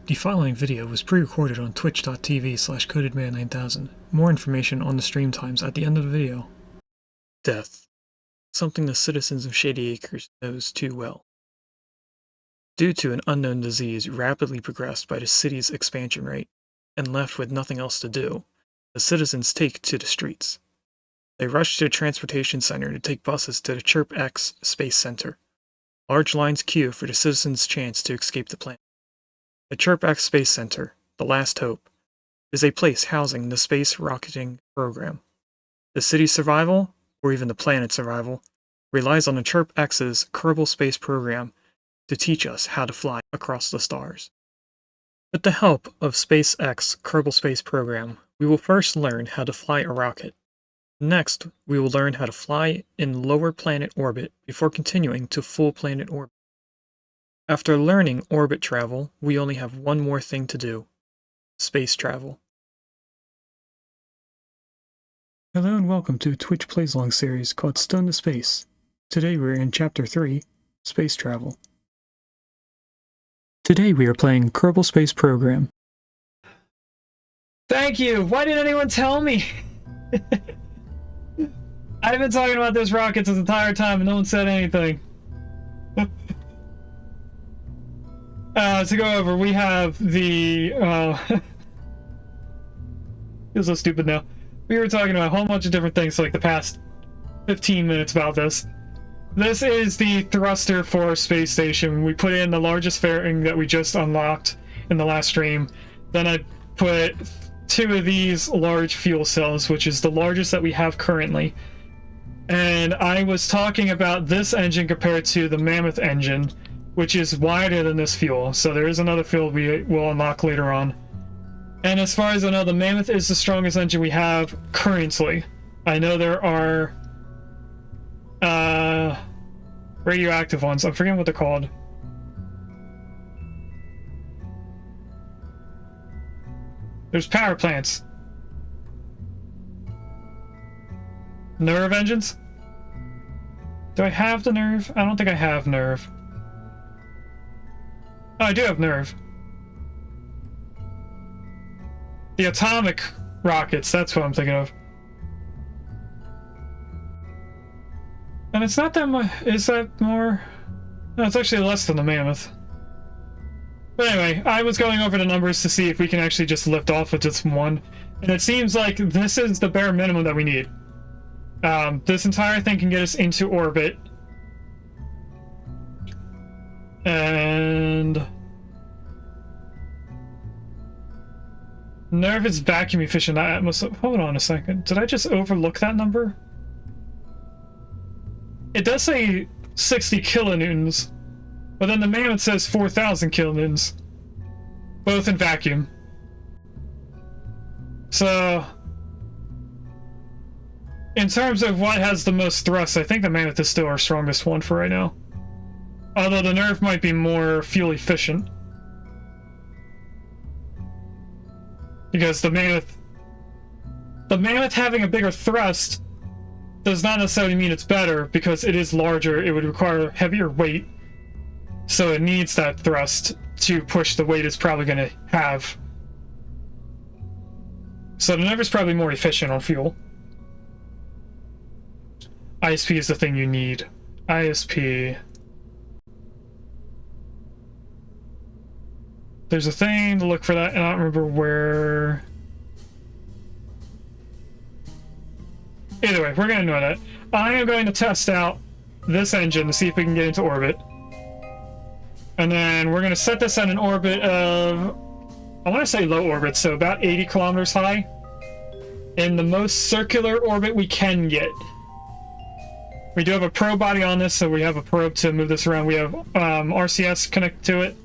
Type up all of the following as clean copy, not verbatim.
The following video was pre-recorded on twitch.tv/codedman9000. More information on the stream times at the end of the video. Death. Something the citizens of Shady Acres knows too well. Due to an unknown disease rapidly progressed by the city's expansion rate, and left with nothing else to do, the citizens take to the streets. They rush to the transportation center to take buses to the Chirp X Space Center. Large lines queue for the citizens' chance to escape the planet. The Chirp X Space Center, the last hope, is a place housing the space rocketing program. The city's survival, or even the planet's survival, relies on the Chirp X's Kerbal Space Program to teach us how to fly across the stars. With the help of SpaceX Kerbal Space Program, we will first learn how to fly a rocket. Next, we will learn how to fly in lower planet orbit before continuing to full planet orbit. After learning orbit travel, we only have one more thing to do: space travel. Hello and welcome to a Twitch Plays Along series called Stone to Space. Today we're in Chapter 3, Space Travel. Today we are playing Kerbal Space Program. Thank you! Why didn't anyone tell me? I've been talking about those rockets this entire time and no one said anything. To go over, we have the, feels so stupid now. We were talking about a whole bunch of different things for like the past 15 minutes about this. This is the thruster for our space station. We put in the largest fairing that we just unlocked in the last stream. Then I put 2 of these large fuel cells, which is the largest that we have currently. And I was talking about this engine compared to the Mammoth engine, which is wider than this fuel. So there is another fuel we will unlock later on. And as far as I know, the Mammoth is the strongest engine we have currently. I know there are radioactive ones. I'm forgetting what they're called. There's power plants. Nerve engines? Do I have the nerve? I don't think I have nerve. Oh, I do have nerve. The atomic rockets, that's what I'm thinking of. And it's not that much. Is that more? No, it's actually less than the Mammoth. But anyway, I was going over the numbers to see if we can actually just lift off with just one. And it seems like this is the bare minimum that we need. This entire thing can get us into orbit. And nerve is vacuum efficient. Hold on a second. Did I just overlook that number? It does say 60 kilonewtons, but then the Mammoth says 4,000 kilonewtons, both in vacuum. So, in terms of what has the most thrust, I think the Mammoth is still our strongest one for right now. Although the nerve might be more fuel efficient. Because the Mammoth having a bigger thrust does not necessarily mean it's better, because it is larger. It would require heavier weight. So it needs that thrust to push the weight it's probably going to have. So the nerve is probably more efficient on fuel. ISP is the thing you need. ISP. There's a thing to look for that, and I don't remember where. Either way, we're going to know that. I am going to test out this engine to see if we can get into orbit. And then we're going to set this at an orbit of, I want to say low orbit, so about 80 kilometers high. In the most circular orbit we can get. We do have a probe body on this, so we have a probe to move this around. We have RCS connected to it.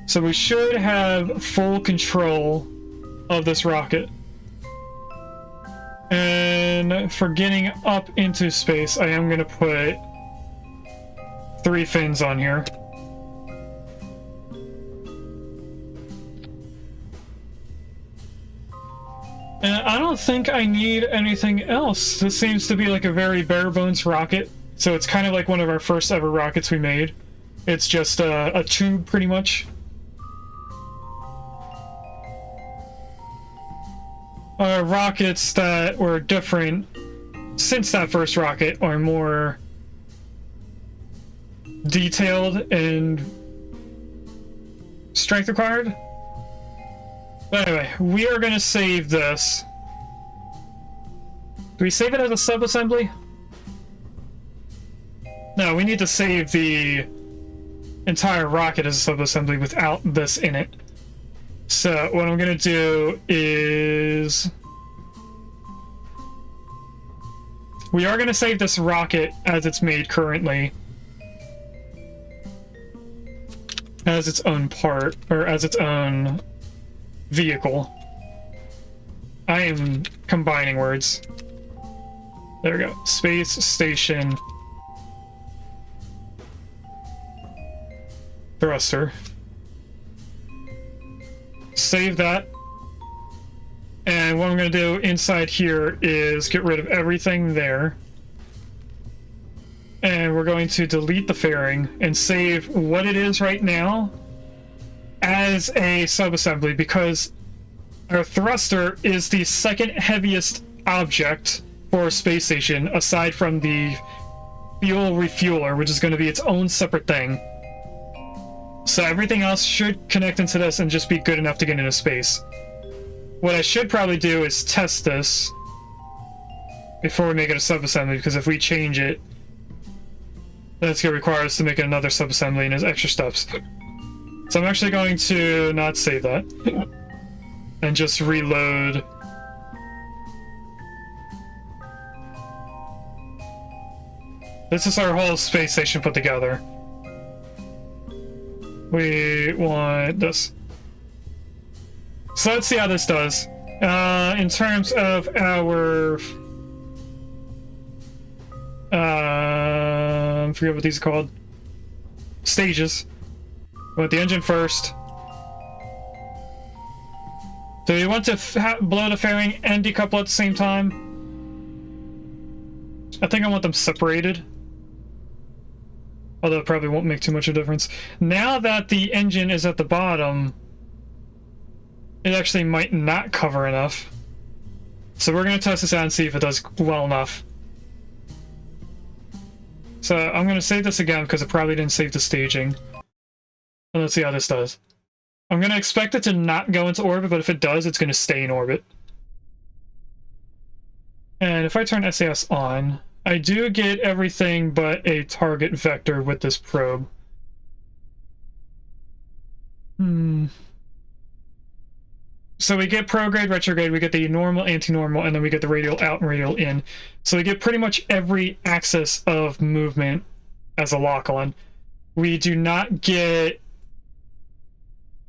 So we should have full control of this rocket. And for getting up into space, I am going to put 3 fins on here. And I don't think I need anything else. This seems to be like a very bare bones rocket. So it's kind of like one of our first ever rockets we made. It's just a tube, pretty much. our rockets that were different since that first rocket are more detailed and strength required. But anyway, we are going to save this. Do we save it as a sub-assembly? No, we need to save the entire rocket as a sub-assembly without this in it. So what I'm going to do is... we are going to save this rocket as it's made currently. As its own part, or as its own vehicle. I am combining words. There we go. Space Station Thruster. Save that. And what I'm going to do inside here is get rid of everything there. And we're going to delete the fairing and save what it is right now as a sub-assembly, because our thruster is the second heaviest object for a space station aside from the fuel refueler, which is going to be its own separate thing. So everything else should connect into this and just be good enough to get into space. What I should probably do is test this before we make it a sub-assembly, because if we change it, that's going to require us to make another sub-assembly and there's extra steps. So I'm actually going to not save that and just reload. This is our whole space station put together. We want this. So let's see how this does. In terms of our... I forget what these are called. Stages. We want the engine first. Do you want to blow the fairing and decouple at the same time? I think I want them separated. Although it probably won't make too much of a difference. Now that the engine is at the bottom, it actually might not cover enough. So we're going to test this out and see if it does well enough. So I'm going to save this again because it probably didn't save the staging. And let's see how this does. I'm going to expect it to not go into orbit, but if it does, it's going to stay in orbit. And if I turn SAS on, I do get everything but a target vector with this probe. So we get prograde, retrograde, we get the normal, anti-normal, and then we get the radial out and radial in. So we get pretty much every axis of movement as a lock-on. We do not get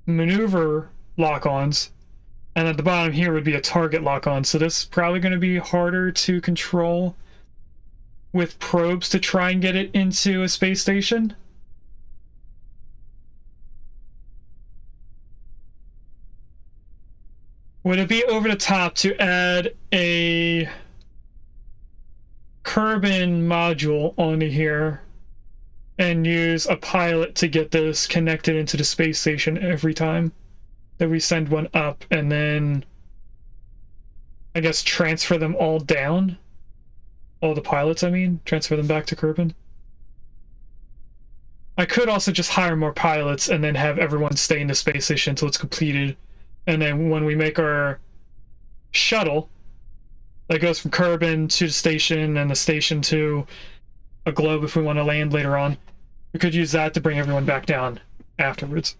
maneuver lock-ons, and at the bottom here would be a target lock-on. So this is probably going to be harder to control with probes to try and get it into a space station. Would it be over the top to add a Kerbal module onto here and use a pilot to get this connected into the space station every time that we send one up, and then I guess transfer them all down? All the pilots, I mean, transfer them back to Kerbal. I could also just hire more pilots and then have everyone stay in the space station until it's completed. And then when we make our shuttle that goes from Kerbal to the station and the station to a globe if we want to land later on, we could use that to bring everyone back down afterwards.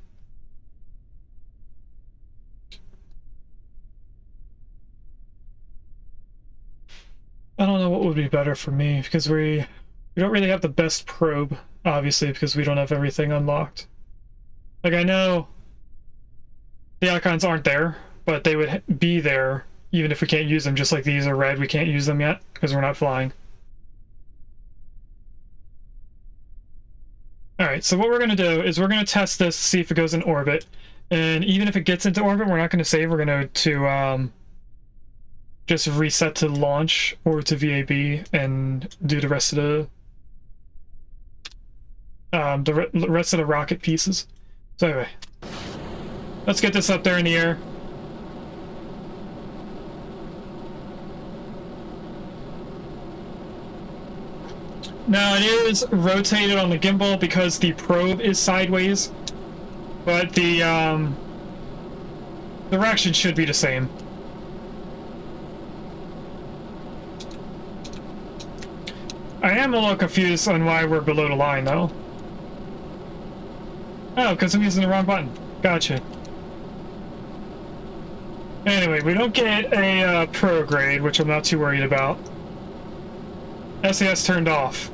I don't know what would be better for me, because we don't really have the best probe, obviously, because we don't have everything unlocked. Like, I know the icons aren't there, but they would be there even if we can't use them. Just like these are red, we can't use them yet because we're not flying. Alright, so what we're going to do is we're going to test this to see if it goes in orbit. And even if it gets into orbit, we're not going to save. We're going to just reset to launch or to VAB and do the rest of the rest of the rocket pieces. So anyway, let's get this up there in the air. Now it is rotated on the gimbal because the probe is sideways, but the direction should be the same. I am a little confused on why we're below the line, though. Oh, because I'm using the wrong button. Gotcha. Anyway, we don't get a pro grade, which I'm not too worried about. SAS turned off.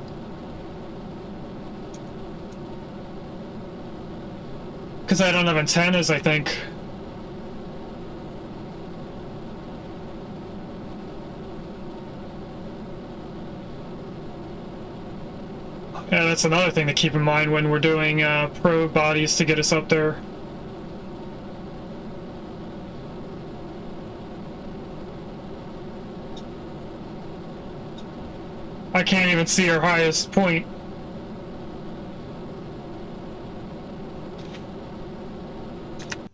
Because I don't have antennas, I think. Yeah, that's another thing to keep in mind when we're doing probe bodies to get us up there. I can't even see our highest point.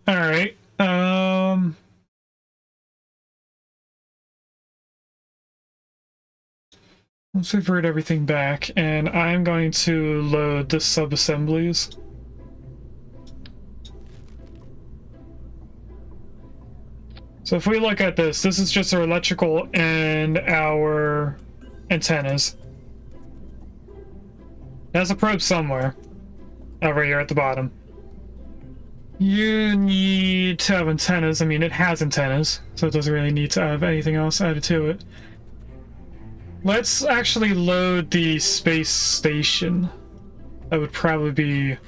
Alright, let's revert everything back, and I'm going to load the sub-assemblies. So if we look at this, this is just our electrical and our antennas. There's a probe somewhere. Over here at the bottom. You need to have antennas. I mean, it has antennas, so it doesn't really need to have anything else added to it. Let's actually load the space station. That would probably be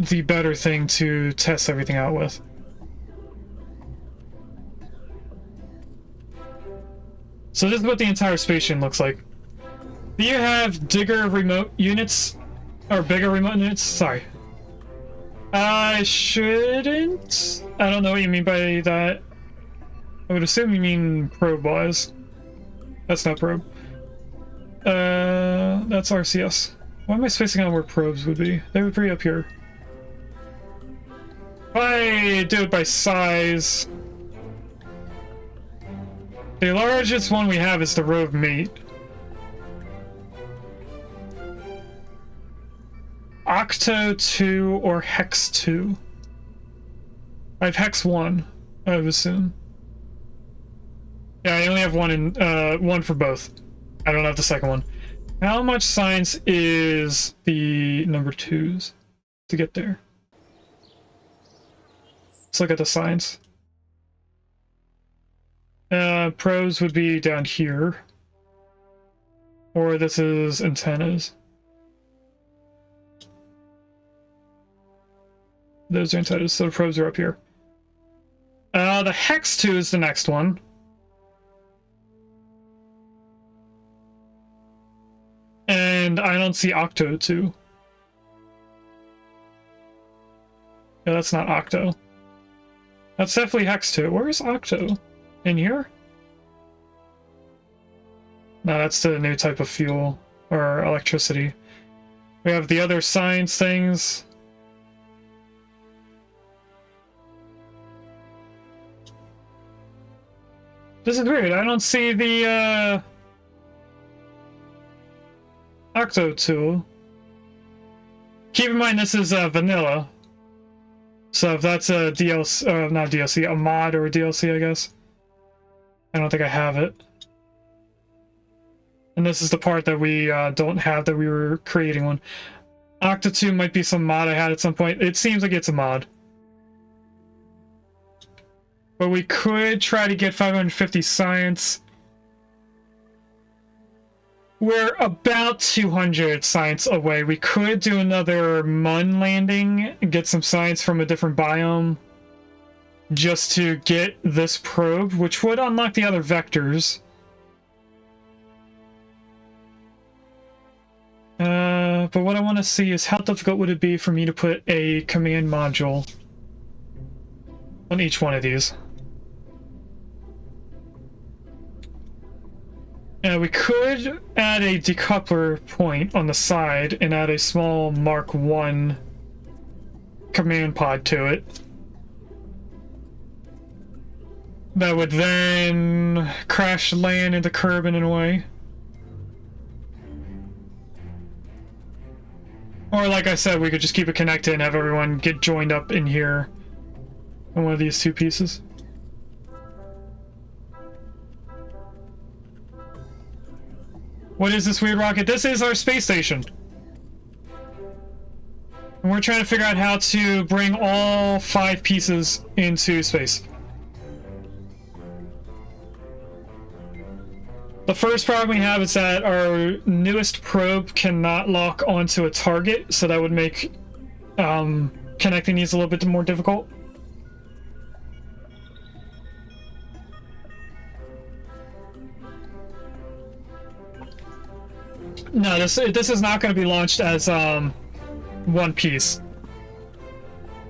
the better thing to test everything out with. So this is what the entire space station looks like. Do you have bigger remote units? Or bigger remote units? Sorry. I shouldn't. I don't know what you mean by that. I would assume you mean probe-wise. That's not probe. That's RCS. Why am I spacing out where probes would be? They would be up here. If I do it by size... The largest one we have is the Rove Mate. Octo 2 or Hex 2. I have Hex 1, I would assume. Yeah, I only have one for both. I don't have the second one. How much science is the number 2s to get there? Let's look at the science. Pros would be down here. Or this is antennas. Those are antennas, so the probes are up here. The Hex 2 is the next one. And I don't see Octo 2. Yeah, that's not Octo. That's definitely Hex 2. Where's Octo? In here? No, that's the new type of fuel, or electricity. We have the other science things. This is weird, I don't see the, Octo tool. Keep in mind this is vanilla. So if that's a DLC, not DLC, a mod or a DLC, I guess. I don't think I have it. And this is the part that we don't have, that we were creating one. Octo 2 might be some mod I had at some point. It seems like it's a mod. But we could try to get 550 science. We're about 200 science away. We could do another Mun landing, get some science from a different biome, just to get this probe, which would unlock the other vectors. But what I want to see is how difficult would it be for me to put a command module on each one of these. We could add a decoupler point on the side and add a small Mark 1 command pod to it. That would then crash land into Kerbin in a way. Or like I said, we could just keep it connected and have everyone get joined up in here on one of these two pieces. What is this weird rocket? This is our space station. And we're trying to figure out how to bring all 5 pieces into space. The first problem we have is that our newest probe cannot lock onto a target, so that would make connecting these a little bit more difficult. No, this is not going to be launched as one piece.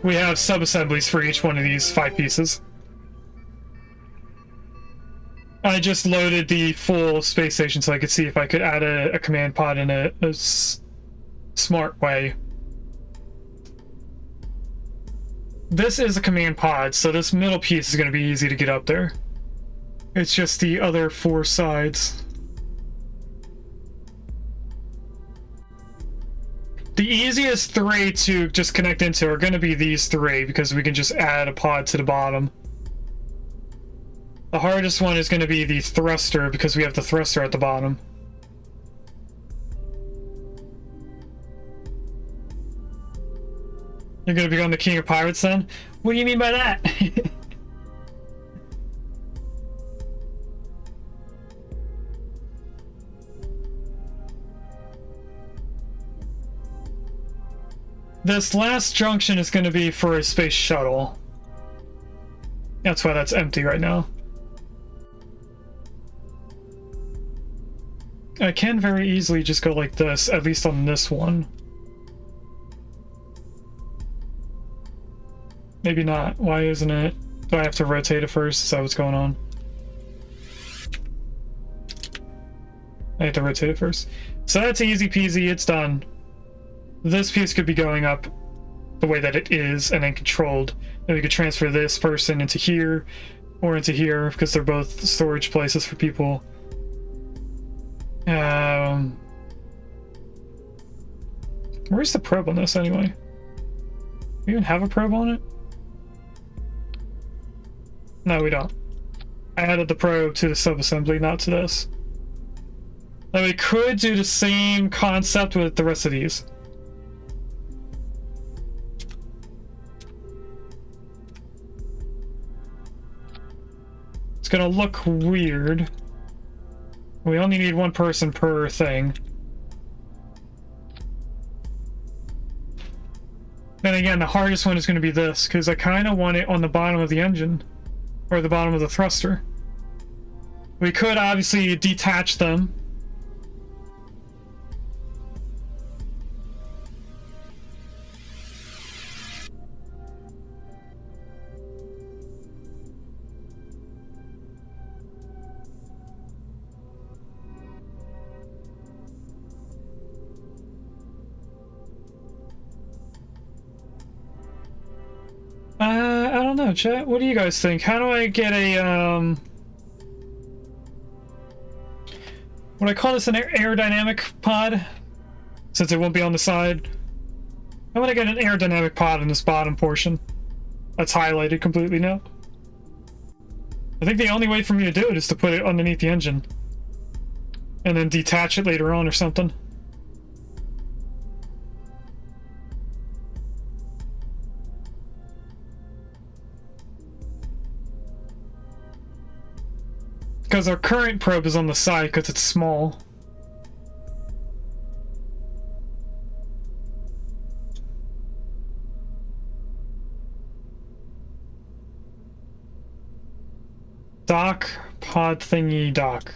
We have sub-assemblies for each one of these 5 pieces. I just loaded the full space station so I could see if I could add a command pod in a smart way. This is a command pod, so this middle piece is going to be easy to get up there. It's just the other 4 sides. The easiest 3 to just connect into are going to be these 3 because we can just add a pod to the bottom. The hardest one is going to be the thruster because we have the thruster at the bottom. You're going to become the king of pirates then? What do you mean by that? This last junction is going to be for a space shuttle. That's why that's empty right now. I can very easily just go like this, at least on this one. Maybe not. Why isn't it? Do I have to rotate it first? Is that what's going on? I have to rotate it first. So that's easy peasy, it's done. This piece could be going up the way that it is and then controlled. Then we could transfer this person into here or into here because they're both storage places for people. Where's the probe on this anyway? Do we even have a probe on it? No, we don't. I added the probe to the sub-assembly, not to this. Now we could do the same concept with the rest of these. It's gonna look weird. We only need 1 person per thing. Then again, the hardest one is going to be this, because I kind of want it on the bottom of the engine. Or the bottom of the thruster. We could obviously detach them. I don't know, chat. What do you guys think? How do I get a, would I call this an aerodynamic pod? Since it won't be on the side. How would I get an aerodynamic pod in this bottom portion? That's highlighted completely now. I think the only way for me to do it is to put it underneath the engine. And then detach it later on or something. Because our current probe is on the side because it's small. Dock, pod thingy, dock.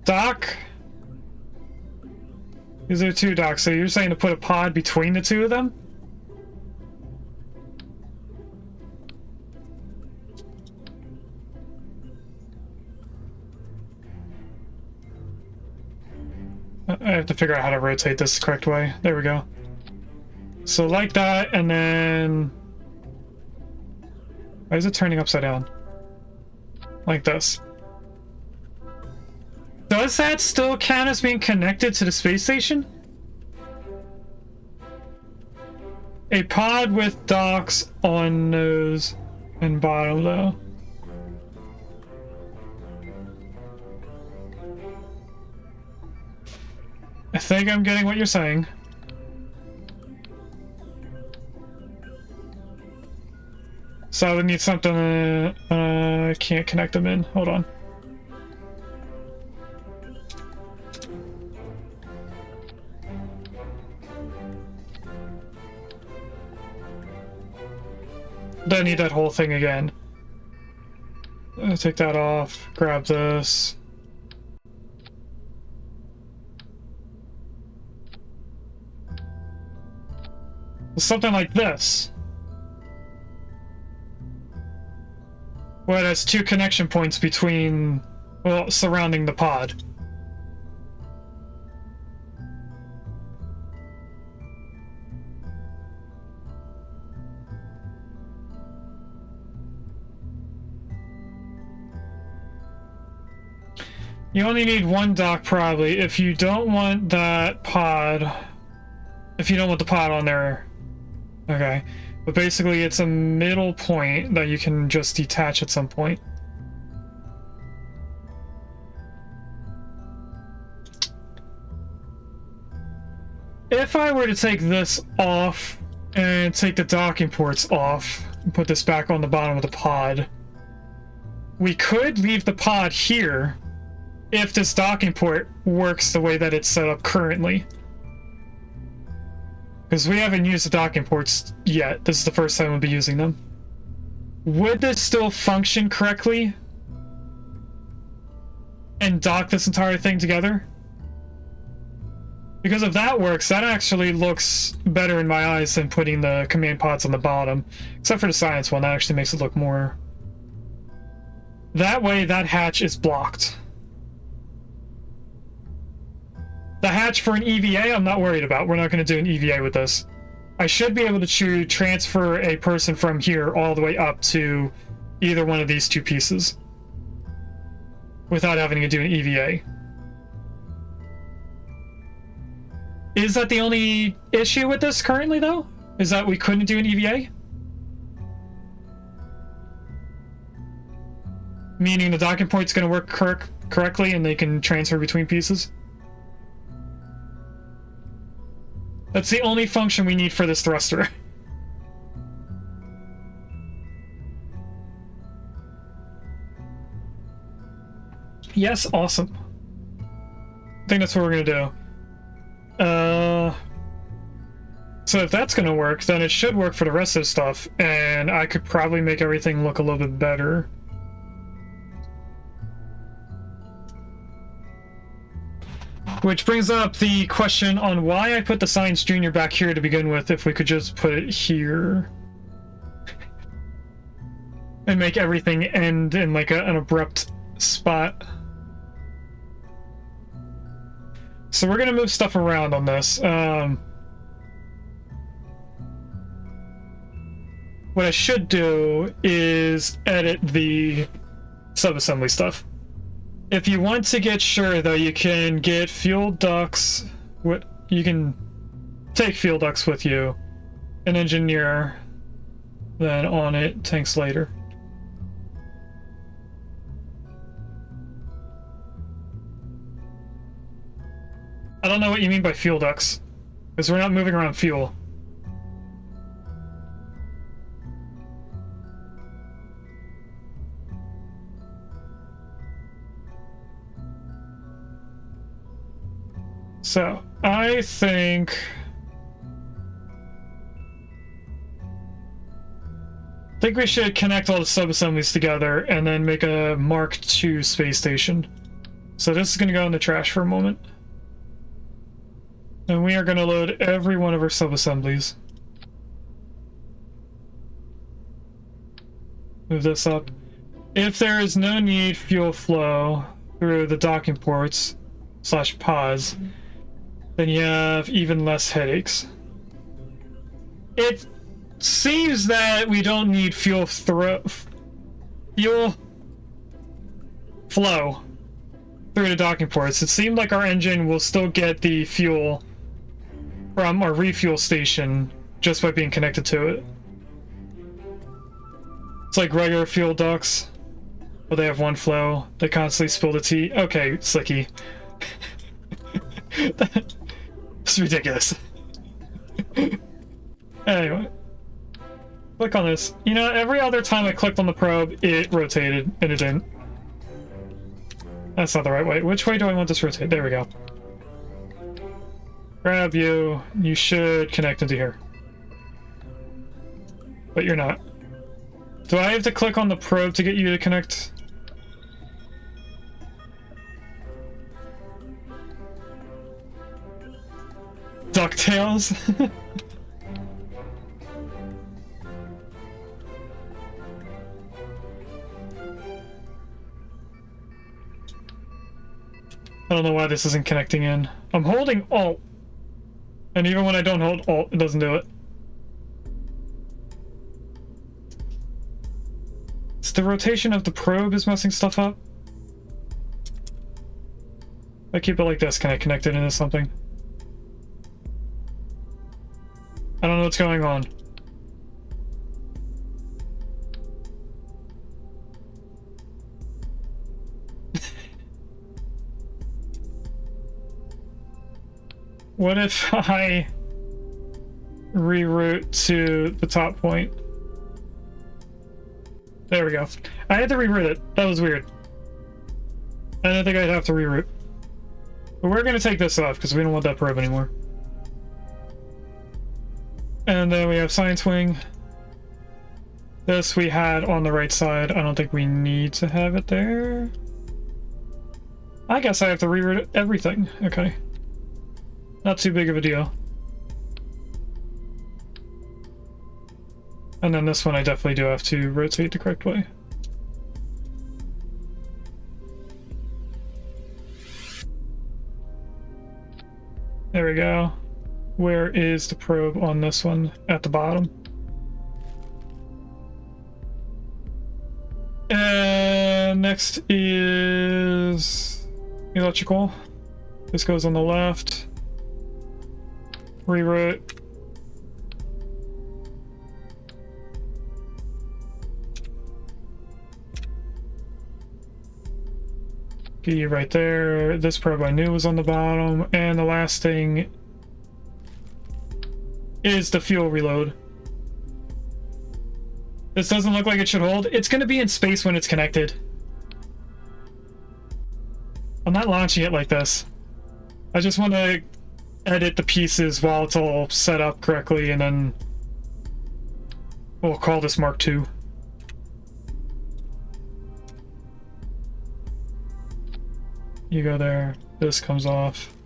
Dock? These are 2 docks, so you're saying to put a pod between the 2 of them? I have to figure out how to rotate this the correct way. There we go. So like that, and then Why is it turning upside down? Like this. Does that still count as being connected to the space station? A pod with docks on nose and bottom, though. I think I'm getting what you're saying. So I would need something. I can't connect them in. Hold on. Don't need that whole thing again. Take that off. Grab this. Something like this. Well, it has 2 connection points between, well, surrounding the pod. You only need 1 dock, probably, if you don't want that pod. If you don't want the pod on there. Okay. But basically, it's a middle point that you can just detach at some point. If I were to take this off and take the docking ports off and put this back on the bottom of the pod, we could leave the pod here if this docking port works the way that it's set up currently. Because we haven't used the docking ports yet. This is the first time we'll be using them. Would this still function correctly? And dock this entire thing together? Because if that works, that actually looks better in my eyes than putting the command pods on the bottom. Except for the science one, that actually makes it look more... That way, that hatch is blocked. The hatch for an EVA, I'm not worried about. We're not going to do an EVA with this. I should be able to transfer a person from here all the way up to either one of these 2 pieces without having to do an EVA. Is that the only issue with this currently, though? Is that we couldn't do an EVA? Meaning the docking port's going to work correctly and they can transfer between pieces? That's the only function we need for this thruster. Yes, awesome. I think that's what we're gonna do. So if that's gonna work, then it should work for the rest of the stuff, and I could probably make everything look a little bit better. Which brings up the question on why I put the Science Junior back here to begin with, if we could just put it here. And make everything end in like an abrupt spot. So we're gonna move stuff around on this. What I should do is edit the subassembly stuff. If you want to get sure, though, you can get fuel ducts. You can take fuel ducts with you, an engineer, then on it, tanks later. I don't know what you mean by fuel ducts, because we're not moving around fuel. So, I think we should connect all the subassemblies together and then make a Mark II space station. So this is going to go in the trash for a moment. And we are going to load every one of our subassemblies. Move this up. If there is no need fuel flow through the docking ports / pods, then you have even less headaches. It seems that we don't need fuel flow through the docking ports. It seemed like our engine will still get the fuel from our refuel station just by being connected to it. It's like regular fuel ducts, but they have one flow. They constantly spill the tea. Okay, Slicky. It's ridiculous. Anyway. Click on this. You know, every other time I clicked on the probe, it rotated, and it didn't. That's not the right way. Which way do I want this to rotate? There we go. Grab you. You should connect into here. But you're not. Do I have to click on the probe to get you to connect? DuckTales? I don't know why this isn't connecting in. I'm holding Alt. And even when I don't hold Alt, it doesn't do it. It's the rotation of the probe is messing stuff up. If I keep it like this, can I connect it into something? I don't know what's going on. What if I reroute to the top point? There we go. I had to reroute it. That was weird. I didn't think I'd have to reroute. But we're going to take this off because we don't want that probe anymore. And then we have science wing. This we had on the right side. I don't think we need to have it there. I guess I have to reroute everything. Okay. Not too big of a deal. And then this one I definitely do have to rotate the correct way. There we go. Where is the probe on this one? At the bottom. And next is electrical. This goes on the left. Reroute. Be right there. This probe I knew was on the bottom. And the last thing is the fuel reload. This doesn't look like it should hold. It's going to be in space when it's connected. I'm not launching it like this. I just want to edit the pieces while it's all set up correctly, and then we'll call this Mark II. You go there, this comes off.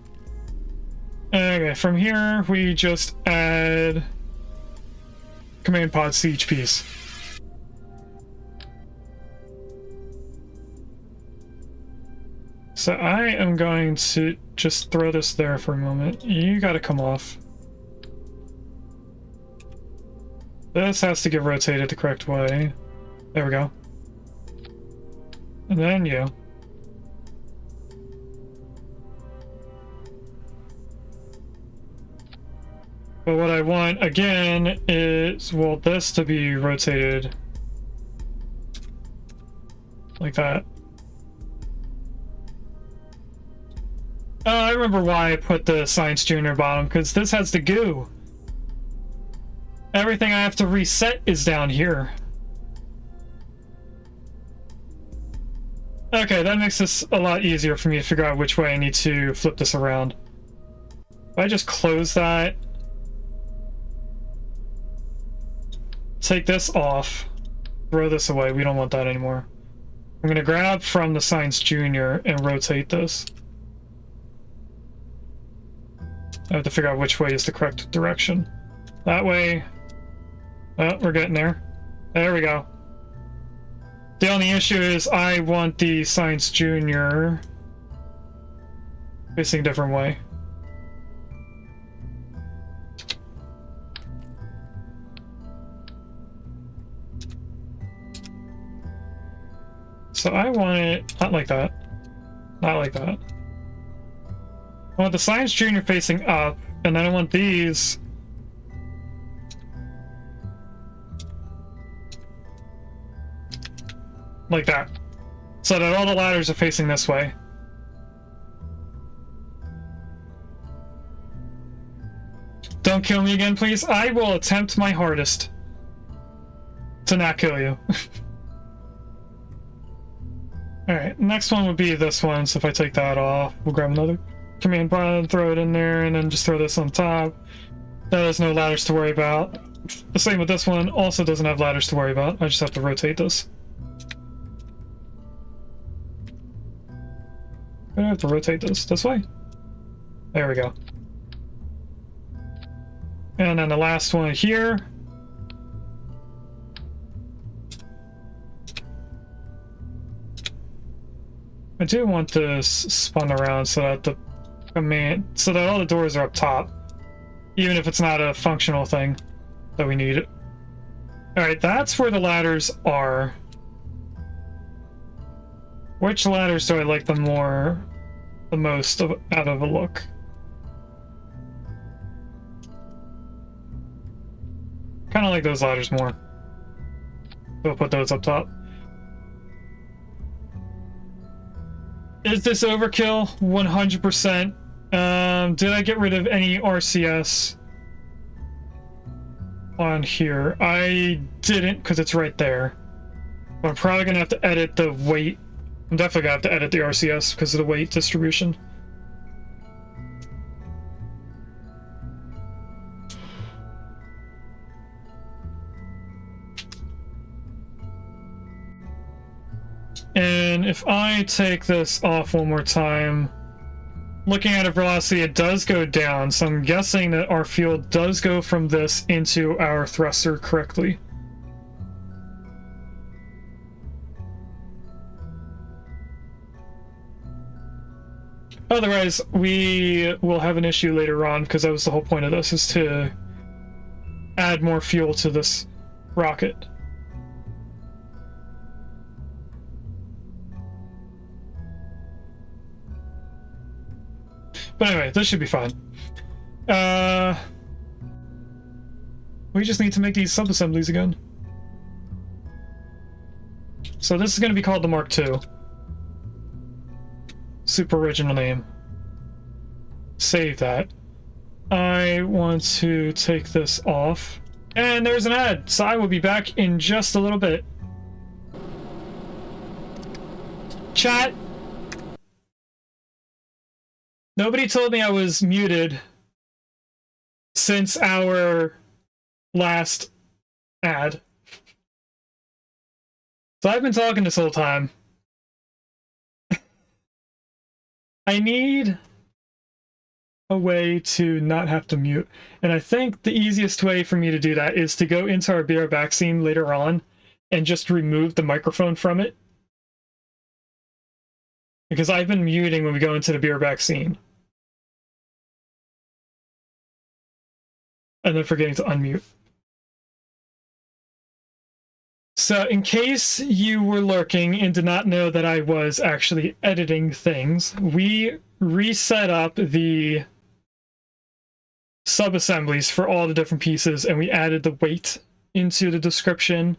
Okay, from here we just add command pods to each piece. So I am going to just throw this there for a moment. You gotta come off. This has to get rotated the correct way. There we go. And then you. But what I want again is, well, this to be rotated like that. I remember why I put the Science Junior bottom, because this has the goo. Everything I have to reset is down here. Okay, that makes this a lot easier for me to figure out which way I need to flip this around. If I just close that, take this off, throw this away, we don't want that anymore. I'm gonna grab from the Science Junior and rotate this. I have to figure out which way is the correct direction. That way. Oh, we're getting there. There we go. The only issue is I want the Science Junior facing a different way. So I want it not like that. Not like that. I want the Science Junior facing up, and then I want these like that. So that all the ladders are facing this way. Don't kill me again, please. I will attempt my hardest to not kill you. Alright, next one would be this one, so if I take that off, we'll grab another command bar and throw it in there, and then just throw this on top. Now there's no ladders to worry about. The same with this one, also doesn't have ladders to worry about. I just have to rotate this. I have to rotate this way. There we go. And then the last one here. I do want this spun around so that the so that all the doors are up top, even if it's not a functional thing that we need. All right, that's where the ladders are. Which ladders do I like the most out of a look? Kind of like those ladders more. We'll put those up top. Is this overkill? 100%. Did I get rid of any RCS on here? I didn't, because it's right there. But I'm probably going to have to edit the weight. I'm definitely going to have to edit the RCS because of the weight distribution. And if I take this off one more time, looking at a velocity, it does go down. So I'm guessing that our fuel does go from this into our thruster correctly. Otherwise, we will have an issue later on, because that was the whole point of this, is to add more fuel to this rocket. But anyway, this should be fine. We just need to make these sub-assemblies again. So this is going to be called the Mark II. Super original name. Save that. I want to take this off. And there's an ad, so I will be back in just a little bit. Chat! Nobody told me I was muted since our last ad. So I've been talking this whole time. I need a way to not have to mute. And I think the easiest way for me to do that is to go into our Be Right Back scene later on and just remove the microphone from it. Because I've been muting when we go into the Be Right Back scene. And then forgetting to unmute. So in case you were lurking and did not know that I was actually editing things, we reset up the sub-assemblies for all the different pieces, and we added the weight into the description.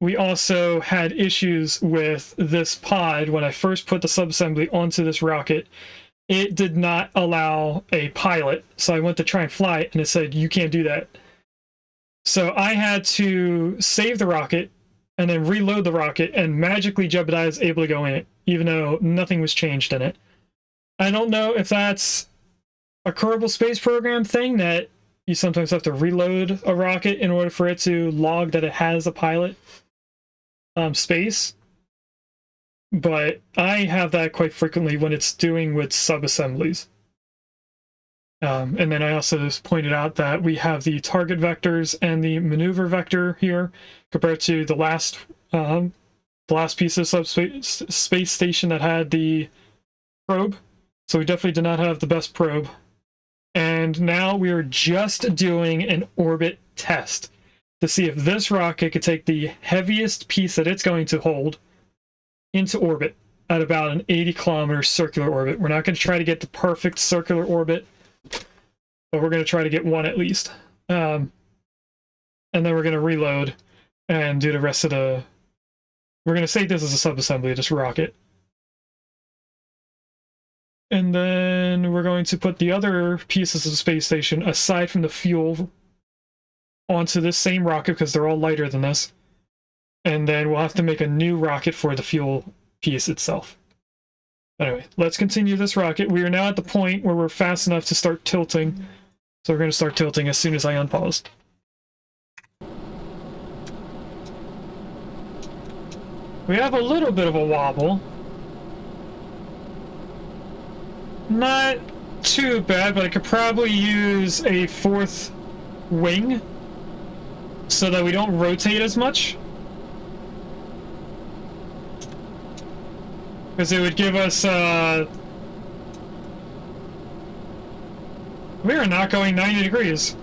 We also had issues with this pod. When I first put the sub-assembly onto this rocket, it did not allow a pilot, so I went to try and fly it, and it said, you can't do that. So I had to save the rocket, and then reload the rocket, and magically Jebediah is able to go in it, even though nothing was changed in it. I don't know if that's a Kerbal Space Program thing, that you sometimes have to reload a rocket in order for it to log that it has a pilot space. But I have that quite frequently when it's doing with sub-assemblies. And then I also just pointed out that we have the target vectors and the maneuver vector here compared to the last piece of space station that had the probe. So we definitely did not have the best probe. And now we are just doing an orbit test to see if this rocket could take the heaviest piece that it's going to hold into orbit at about an 80-kilometer circular orbit. We're not going to try to get the perfect circular orbit, but we're going to try to get one at least. And then we're going to reload and do the rest of the... We're going to save this as a sub-assembly, just rocket. And then we're going to put the other pieces of the space station, aside from the fuel, onto this same rocket, because they're all lighter than this. And then we'll have to make a new rocket for the fuel piece itself. Anyway, let's continue this rocket. We are now at the point where we're fast enough to start tilting. So we're going to start tilting as soon as I unpause. We have a little bit of a wobble. Not too bad, but I could probably use a fourth wing so that we don't rotate as much. Because it would give us, we are not going 90 degrees.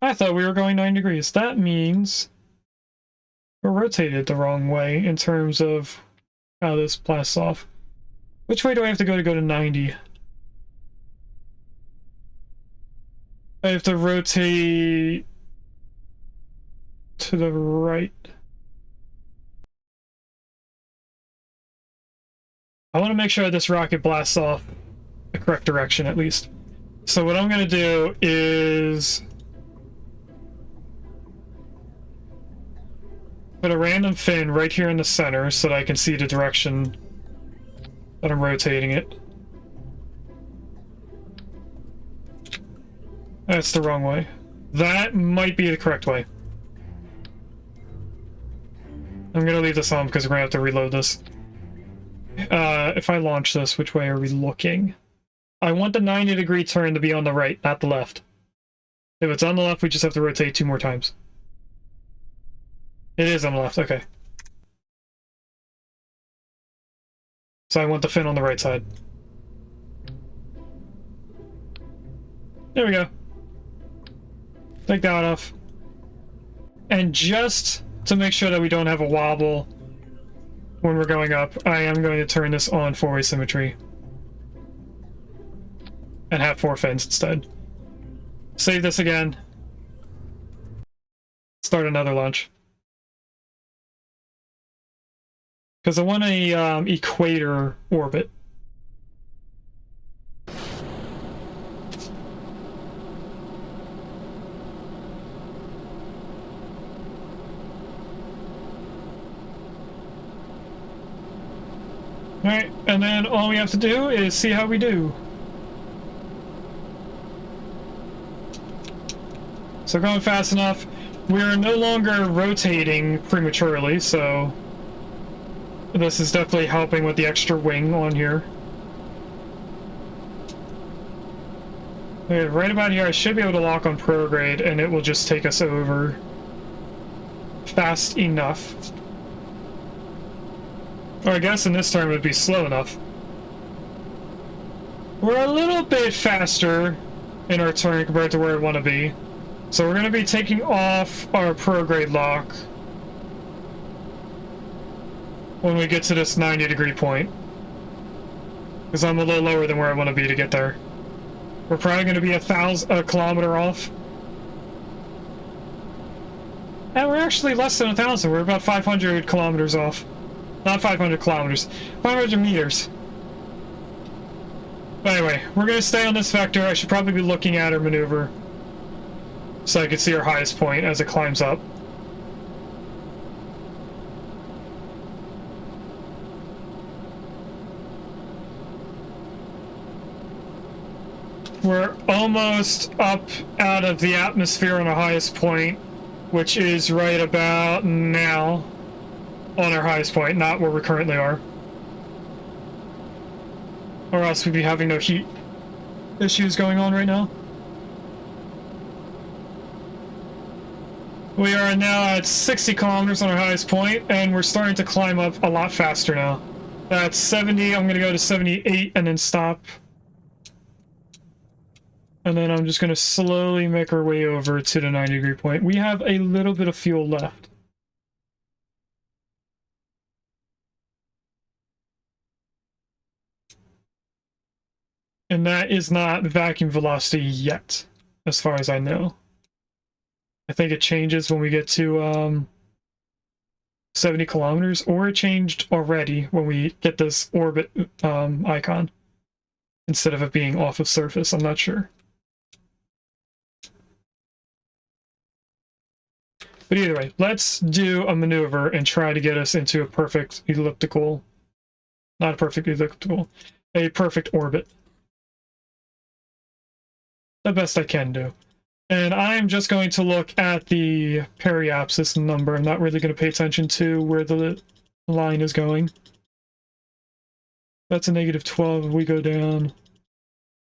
I thought we were going 9 degrees. That means we're rotated the wrong way in terms of how this blasts off. Which way do I have to go to 90? I have to rotate to the right. I want to make sure this rocket blasts off the correct direction, at least. So what I'm going to do is put a random fin right here in the center so that I can see the direction that I'm rotating it. That's the wrong way. That might be the correct way. I'm going to leave this on because we're going to have to reload this. If I launch this, which way are we looking? I want the 90-degree turn to be on the right, not the left. If it's on the left, we just have to rotate 2 more times. It is on the left, okay. So I want the fin on the right side. There we go. Take that off. And just to make sure that we don't have a wobble when we're going up, I am going to turn this on 4-way symmetry. And have 4 fins instead. Save this again. Start another launch. Because I want a equator orbit. Alright, and then all we have to do is see how we do. So going fast enough, we're no longer rotating prematurely, so this is definitely helping with the extra wing on here. Okay, right about here I should be able to lock on prograde and it will just take us over fast enough. Or I guess in this turn it would be slow enough. We're a little bit faster in our turn compared to where I want to be. So we're going to be taking off our prograde lock when we get to this 90-degree point. Because I'm a little lower than where I want to be to get there. We're probably going to be a kilometer off. And we're actually less than 1,000. We're about 500 kilometers off. Not 500 kilometers. 500 meters. But anyway, we're going to stay on this vector. I should probably be looking at our maneuver so I can see our highest point as it climbs up. We're almost up out of the atmosphere on our highest point, which is right about now on our highest point, not where we currently are. Or else we'd be having no heat issues going on right now. We are now at 60 kilometers on our highest point, and we're starting to climb up a lot faster now. That's 70, I'm going to go to 78 and then stop. And then I'm just going to slowly make our way over to the 90-degree point. We have a little bit of fuel left. And that is not vacuum velocity yet, as far as I know. I think it changes when we get to 70 kilometers, or it changed already when we get this orbit icon instead of it being off of surface. I'm not sure. But either way, let's do a maneuver and try to get us into a perfect elliptical. Not a perfect elliptical, a perfect orbit. The best I can do. And I'm just going to look at the periapsis number. I'm not really going to pay attention to where the line is going. That's a negative 12 if we go down.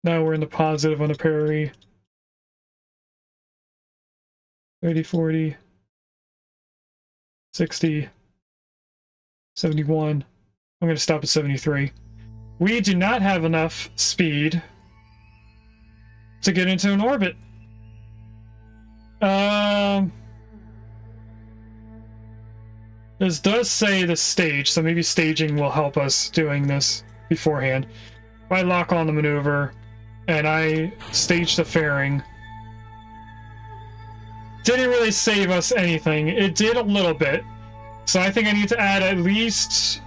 Now we're in the positive on the peri. 30, 40, 60, 71. I'm going to stop at 73. We do not have enough speed to get into an orbit. This does say the stage, so maybe staging will help us doing this beforehand. If I lock on the maneuver and I stage the fairing, didn't really save us anything. It did a little bit, so I think I need to add at least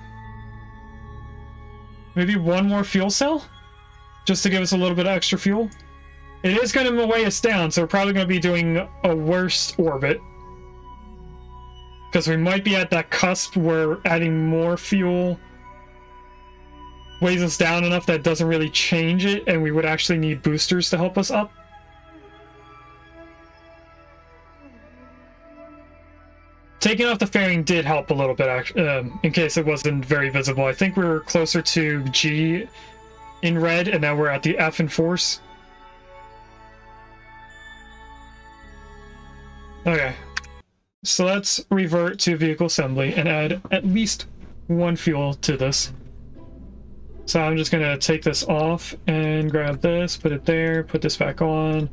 maybe one more fuel cell just to give us a little bit of extra fuel. It is going to weigh us down, so we're probably going to be doing a worse orbit. Because we might be at that cusp where adding more fuel weighs us down enough that it doesn't really change it, and we would actually need boosters to help us up. Taking off the fairing did help a little bit, in case it wasn't very visible. I think we were closer to G in red, and now we're at the F in force. Okay, so let's revert to vehicle assembly and add at least one fuel to this. So I'm just gonna take this off and grab this, put it there, put this back on,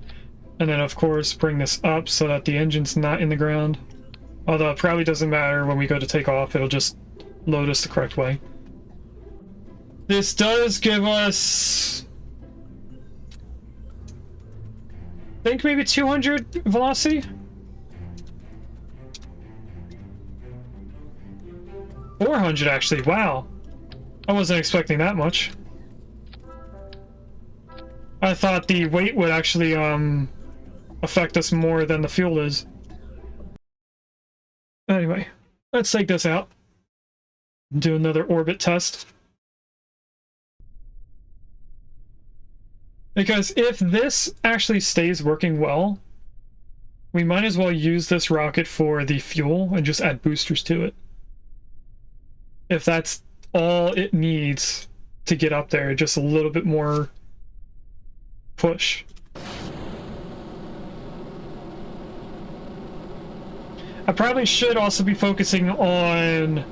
and then of course bring this up so that the engine's not in the ground. Although it probably doesn't matter when we go to take off, it'll just load us the correct way. This does give us, I think maybe 200 velocity? 400 actually, wow. I wasn't expecting that much. I thought the weight would actually affect us more than the fuel is. Anyway, let's take this out. Do another orbit test. Because if this actually stays working well, we might as well use this rocket for the fuel and just add boosters to it. If that's all it needs to get up there, just a little bit more push. I probably should also be focusing on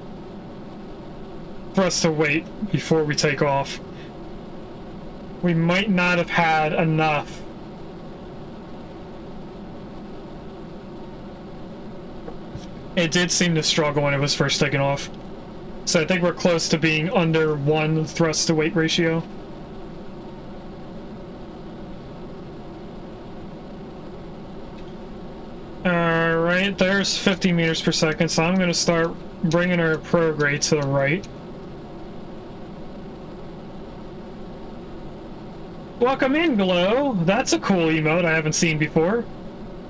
thrust to weight before we take off. We might not have had enough. It did seem to struggle when it was first taken off. So I think we're close to being under 1 thrust to weight ratio. Alright, there's 50 meters per second, so I'm going to start bringing our prograde to the right. Welcome in, Glow! That's a cool emote I haven't seen before.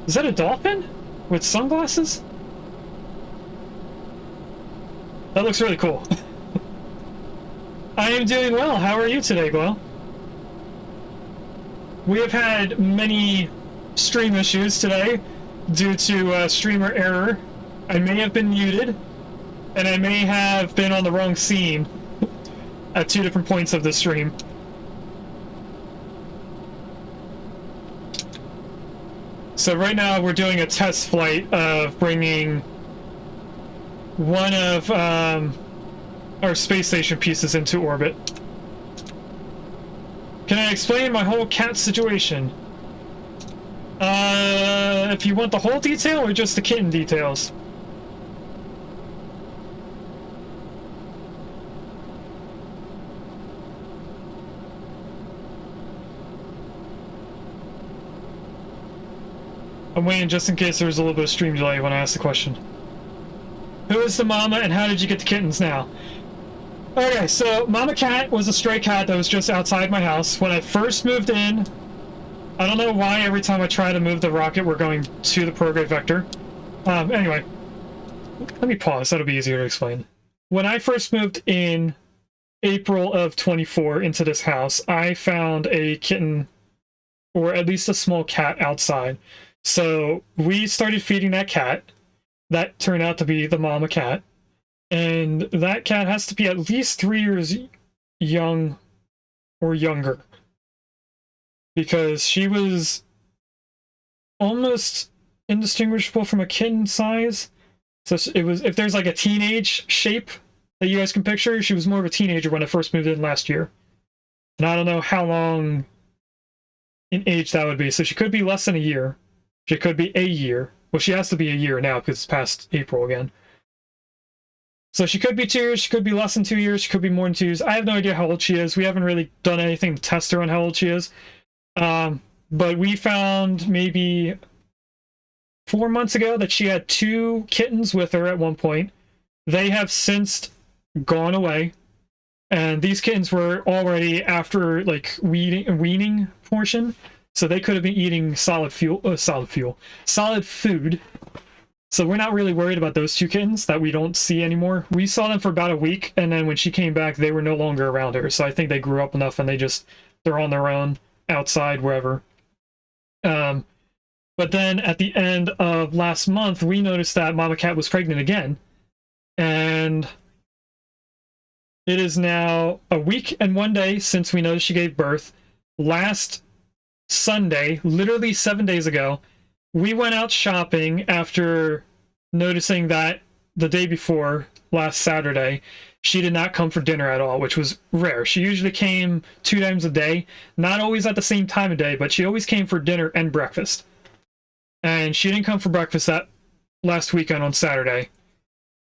Is that a dolphin? With sunglasses? That looks really cool. I am doing well. How are you today, Glow? We have had many stream issues today due to streamer error. I may have been muted, and I may have been on the wrong scene at 2 different points of the stream. So right now we're doing a test flight of bringing one of our space station pieces into orbit. Can I explain my whole cat situation? If you want the whole detail or just the kitten details? I'm waiting just in case there's a little bit of stream delay when I ask the question. Who is the mama and how did you get the kittens now? Okay, so Mama Cat was a stray cat that was just outside my house. When I first moved in, I don't know why every time I try to move the rocket, we're going to the prograde vector. Anyway, let me pause. That'll be easier to explain. When I first moved in April of 24 into this house, I found a kitten, or at least a small cat, outside. So we started feeding that cat. That turned out to be the mama cat. And that cat has to be at least 3 years young or younger, because she was almost indistinguishable from a kitten size. So it was, if there's like a teenage shape that you guys can picture, she was more of a teenager when I first moved in last year. And I don't know how long in age that would be. So she could be less than a year. She could be a year. Well, she has to be a year now because it's past April again. So she could be 2 years, she could be less than 2 years, she could be more than 2 years. I have no idea how old she is. We haven't really done anything to test her on how old she is. But we found maybe 4 months ago that she had 2 kittens with her at one point. They have since gone away. And these kittens were already after like weaning portion. So they could have been eating solid food. So we're not really worried about those 2 kittens that we don't see anymore. We saw them for about a week, and then when she came back, they were no longer around her. So I think they grew up enough and they're on their own, outside, wherever. But then at the end of last month, we noticed that Mama Cat was pregnant again. And it is now a week and 1 day since we noticed she gave birth. Last Sunday, literally 7 days ago, we went out shopping after noticing that the day before, last Saturday, she did not come for dinner at all, which was rare. She usually came 2 times a day, not always at the same time of day, but she always came for dinner and breakfast. And she didn't come for breakfast that last weekend on Saturday.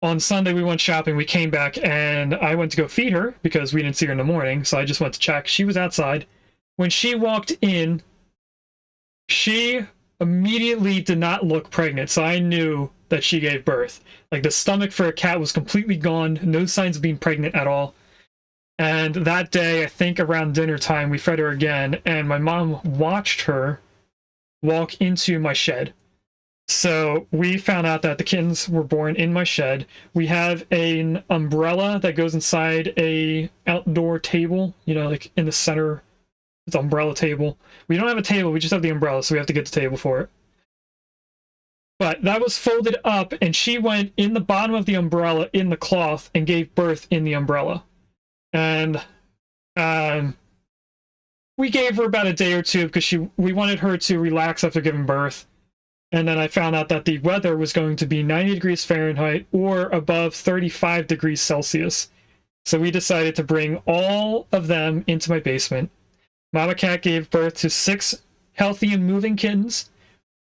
On Sunday, we went shopping, we came back, and I went to go feed her because we didn't see her in the morning, so I just went to check. She was outside. When she walked in, she immediately did not look pregnant, so I knew that she gave birth. Like, the stomach for a cat was completely gone, no signs of being pregnant at all. And that day, I think around dinner time, we fed her again, and my mom watched her walk into my shed. So we found out that the kittens were born in my shed. We have an umbrella that goes inside a outdoor table, you know, like in the center. It's an umbrella table. We don't have a table, we just have the umbrella, so we have to get the table for it. But that was folded up, and she went in the bottom of the umbrella in the cloth and gave birth in the umbrella. And we gave her about a day or two because we wanted her to relax after giving birth. And then I found out that the weather was going to be 90 degrees Fahrenheit or above 35 degrees Celsius. So we decided to bring all of them into my basement. Mama Cat gave birth to 6 healthy and moving kittens.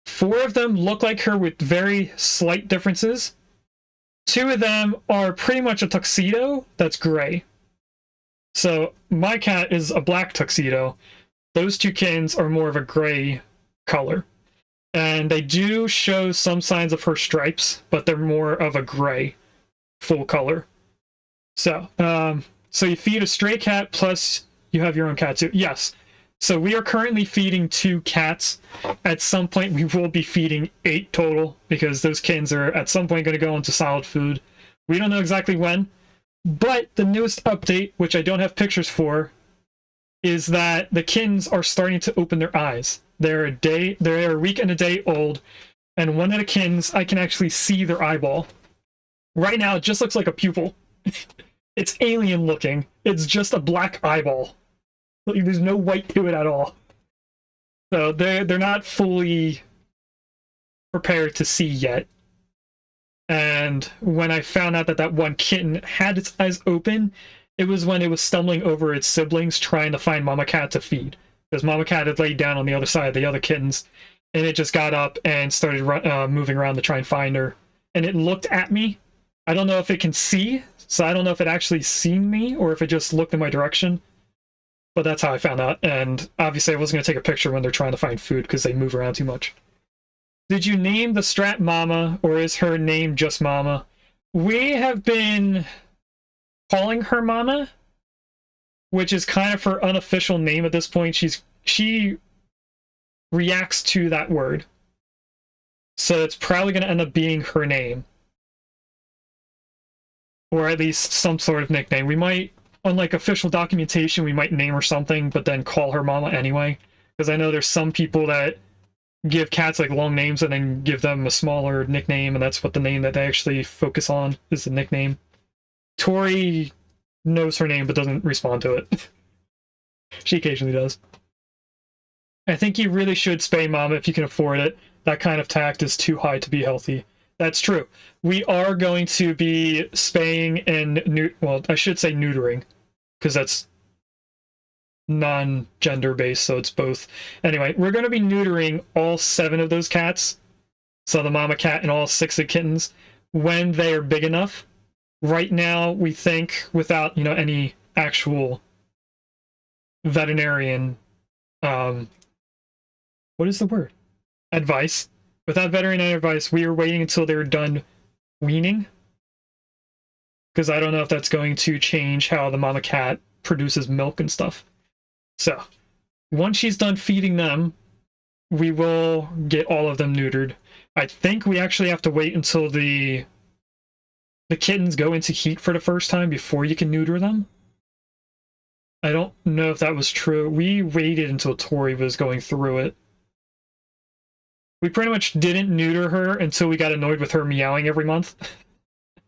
4 of them look like her with very slight differences. 2 of them are pretty much a tuxedo that's gray. So my cat is a black tuxedo. Those 2 kittens are more of a gray color. And they do show some signs of her stripes, but they're more of a gray full color. So, so you feed a stray cat plus you have your own cat too. Yes. So we are currently feeding 2 cats. At some point we will be feeding 8 total because those kittens are at some point going to go into solid food. We don't know exactly when, but the newest update, which I don't have pictures for, is that the kittens are starting to open their eyes. They're a week and a day old, and one of the kittens, I can actually see their eyeball. Right now, it just looks like a pupil. It's alien looking. It's just a black eyeball. There's no white to it at all. So they're not fully prepared to see yet. And when I found out that that one kitten had its eyes open, it was when it was stumbling over its siblings trying to find Mama Cat to feed. Because Mama Cat had laid down on the other side of the other kittens, and it just got up and started moving around to try and find her. And it looked at me. I don't know if it can see, so I don't know if it actually seen me or if it just looked in my direction. But that's how I found out. And obviously I wasn't going to take a picture when they're trying to find food because they move around too much. Did you name the strat Mama, or is her name just Mama? We have been calling her Mama, which is kind of her unofficial name at this point. She reacts to that word. So it's probably going to end up being her name. Or at least some sort of nickname. We might, unlike official documentation, we might name her something, but then call her Mama anyway. Because I know there's some people that give cats like long names and then give them a smaller nickname, and that's what the name that they actually focus on is the nickname. Tori knows her name but doesn't respond to it. She occasionally does. I think you really should spay Mama if you can afford it. That kind of tact is too high to be healthy. That's true. We are going to be spaying and well, I should say neutering, because that's non-gender based, so it's both. Anyway, we're going to be neutering all 7 of those cats, so the mama cat and all 6 of the kittens, when they are big enough. Right now, we think, without any actual veterinarian what is the word? Advice. Without veterinary advice, we are waiting until they're done weaning, because I don't know if that's going to change how the mama cat produces milk and stuff. So, once she's done feeding them, we will get all of them neutered. I think we actually have to wait until the kittens go into heat for the first time before you can neuter them. I don't know if that was true. We waited until Tori was going through it. We pretty much didn't neuter her until we got annoyed with her meowing every month. I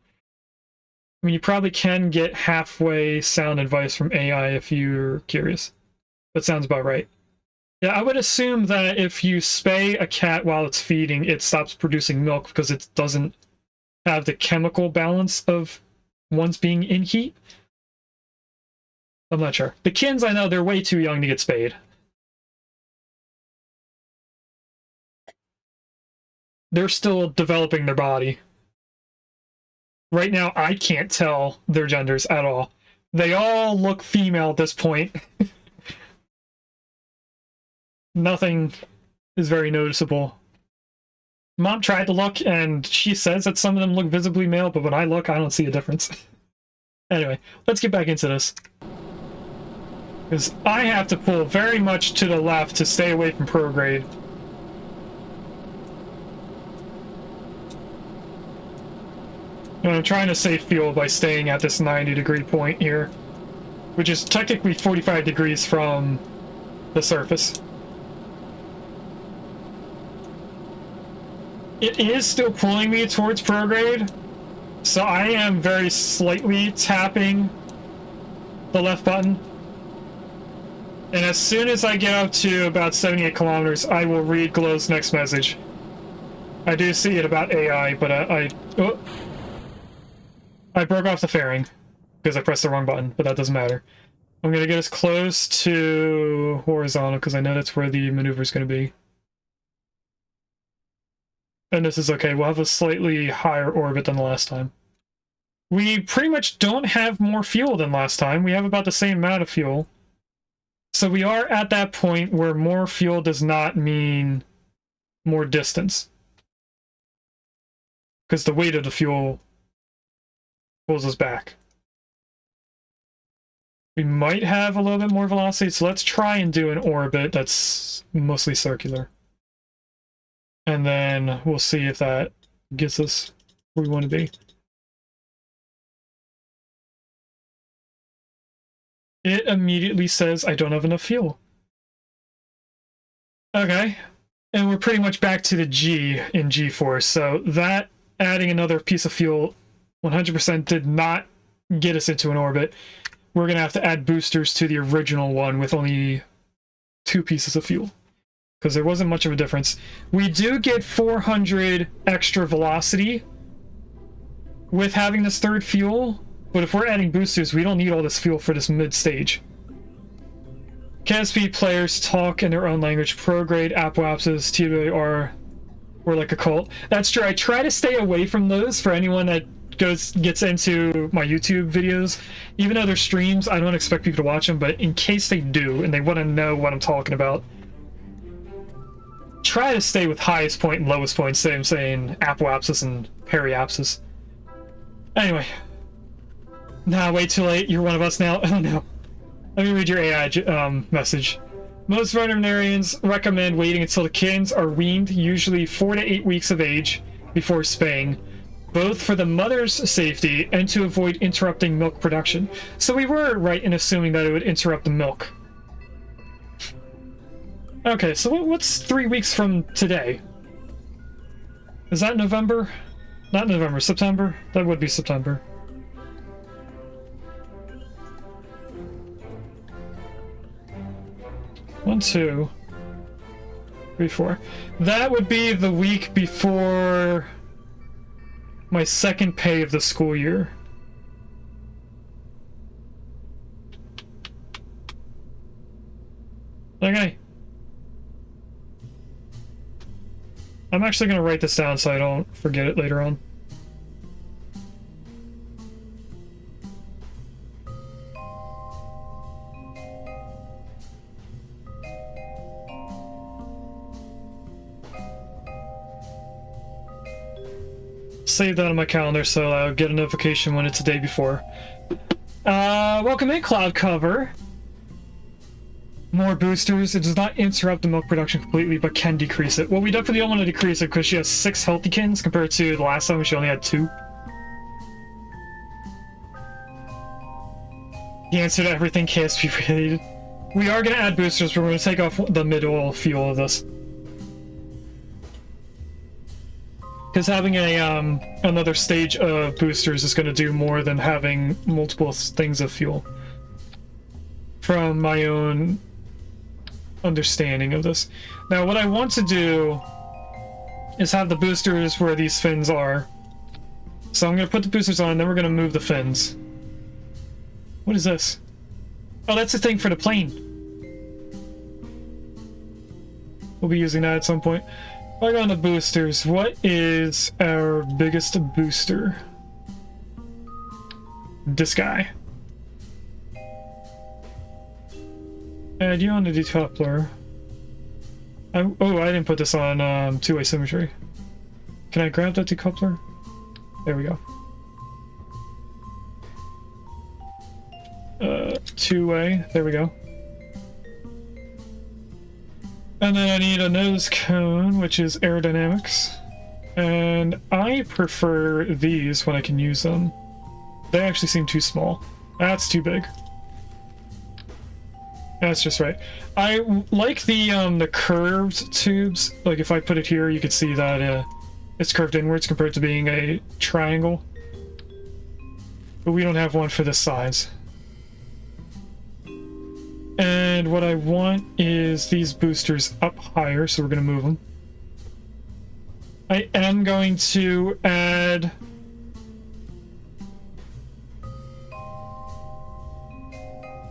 mean, you probably can get halfway sound advice from AI if you're curious. That sounds about right. Yeah, I would assume that if you spay a cat while it's feeding, it stops producing milk because it doesn't have the chemical balance of once being in heat. I'm not sure. The kittens, I know, they're way too young to get spayed. They're still developing their body. Right now, I can't tell their genders at all. They all look female at this point. Nothing is very noticeable. Mom tried to look, and she says that some of them look visibly male, but when I look, I don't see a difference. Anyway, let's get back into this. Because I have to pull very much to the left to stay away from prograde. And I'm trying to save fuel by staying at this 90-degree point here, which is technically 45 degrees from the surface. It is still pulling me towards prograde, so I am very slightly tapping the left button. And as soon as I get up to about 78 kilometers, I will read Glow's next message. I do see it about AI, but I broke off the fairing because I pressed the wrong button, but that doesn't matter. I'm going to get as close to horizontal because I know that's where the maneuver is going to be. And this is okay. We'll have a slightly higher orbit than the last time. We pretty much don't have more fuel than last time. We have about the same amount of fuel. So we are at that point where more fuel does not mean more distance, because the weight of the fuel pulls us back. We might have a little bit more velocity, so let's try and do an orbit that's mostly circular. And then we'll see if that gets us where we want to be. It immediately says I don't have enough fuel. Okay, and we're pretty much back to the G in G-force, so that adding another piece of fuel 100% did not get us into an orbit. We're going to have to add boosters to the original one with only 2 pieces of fuel, because there wasn't much of a difference. We do get 400 extra velocity with having this third fuel, but if we're adding boosters, we don't need all this fuel for this mid-stage. KSP players talk in their own language. Prograde, Apoapsis, TWR, we're like a cult. That's true. I try to stay away from those for anyone that gets into my YouTube videos. Even though they're streams, I don't expect people to watch them, but in case they do and they want to know what I'm talking about, try to stay with highest point and lowest point, same saying apoapsis and periapsis. Anyway. Nah, way too late. You're one of us now. Oh no. Let me read your AI message. Most veterinarians recommend waiting until the kittens are weaned, usually 4 to 8 weeks of age, before spaying, both for the mother's safety and to avoid interrupting milk production. So we were right in assuming that it would interrupt the milk. Okay, so what's 3 weeks from today? Is that November? Not November, September? That would be September. One, 2, 3, 4. That would be the week before my second pay of the school year. Okay. I'm actually going to write this down so I don't forget it later on. Save that on my calendar so I'll get a notification when it's a day before. Welcome in, Cloud Cover. More boosters. It does not interrupt the milk production completely, but can decrease it. Well, we definitely don't want to decrease it because she has 6 healthy kittens compared to the last time when she only had 2. The answer to everything KSP related. We are going to add boosters, but we're going to take off the mid-oil fuel of this. Because having a another stage of boosters is going to do more than having multiple things of fuel. From my own understanding of this. Now, what I want to do is have the boosters where these fins are. So I'm going to put the boosters on, then we're going to move the fins. What is this? Oh, that's the thing for the plane. We'll be using that at some point. Back on the boosters, what is our biggest booster? This guy. Add you on the decoupler. Oh, I didn't put this on two-way symmetry. Can I grab that decoupler? There we go. Two-way, there we go. And then I need a nose cone, which is aerodynamics. And I prefer these when I can use them. They actually seem too small. That's too big. That's just right. I like the curved tubes. Like if I put it here, you could see that it's curved inwards compared to being a triangle. But we don't have one for this size. And what I want is these boosters up higher, so we're going to move them. I am going to add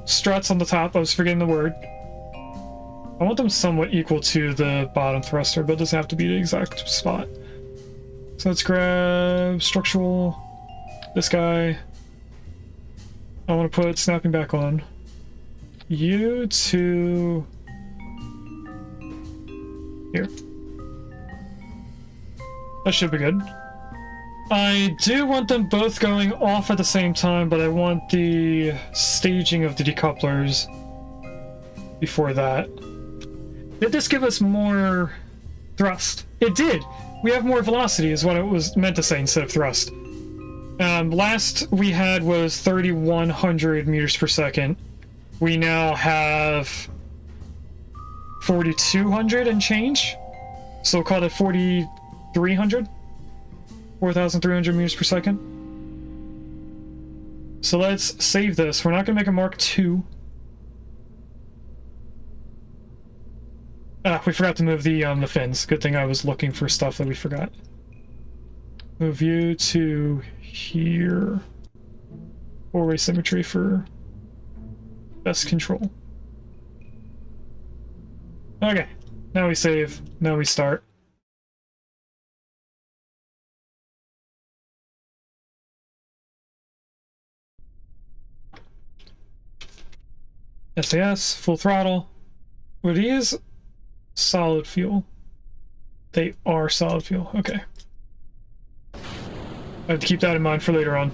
struts on the top. I was forgetting the word. I want them somewhat equal to the bottom thruster, but it doesn't have to be the exact spot. So let's grab structural, this guy. I want to put snapping back on. You to here. That should be good. I do want them both going off at the same time, but I want the staging of the decouplers before that. Did this give us more thrust? It did! We have more velocity is what it was meant to say instead of thrust. Last we had was 3,100 meters per second. We now have 4,200 and change. So we'll call it 4,300. 4,300 meters per second. So let's save this. We're not going to make a Mark II. Ah, we forgot to move the fins. Good thing I was looking for stuff that we forgot. Move you to here. Four-way symmetry for best control. Okay, now we save. Now we start. SAS, full throttle. What is solid fuel? They are solid fuel. Okay. I have to keep that in mind for later on.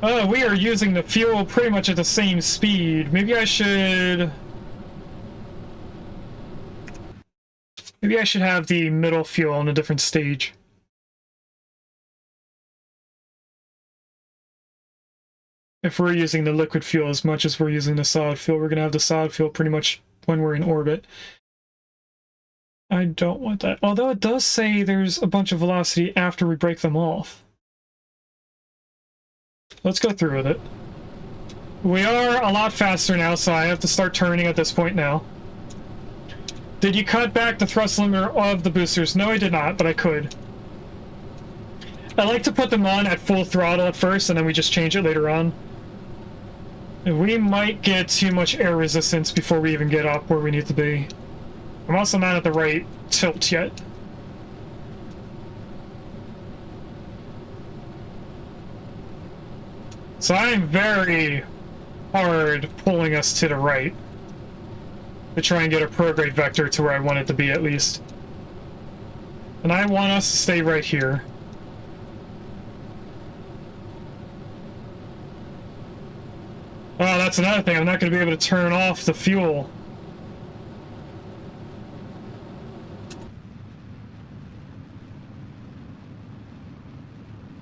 We are using the fuel pretty much at the same speed. Maybe I should have the middle fuel on a different stage. If we're using the liquid fuel as much as we're using the solid fuel, we're going to have the solid fuel pretty much when we're in orbit. I don't want that. Although it does say there's a bunch of velocity after we break them off. Let's go through with it. We are a lot faster now, so I have to start turning at this point now. Did you cut back the thrust limiter of the boosters? No, I did not, but I could. I like to put them on at full throttle at first, and then we just change it later on. We might get too much air resistance before we even get up where we need to be. I'm also not at the right tilt yet. So I'm very hard pulling us to the right to try and get a prograde vector to where I want it to be at least. And I want us to stay right here. Oh, that's another thing. I'm not going to be able to turn off the fuel.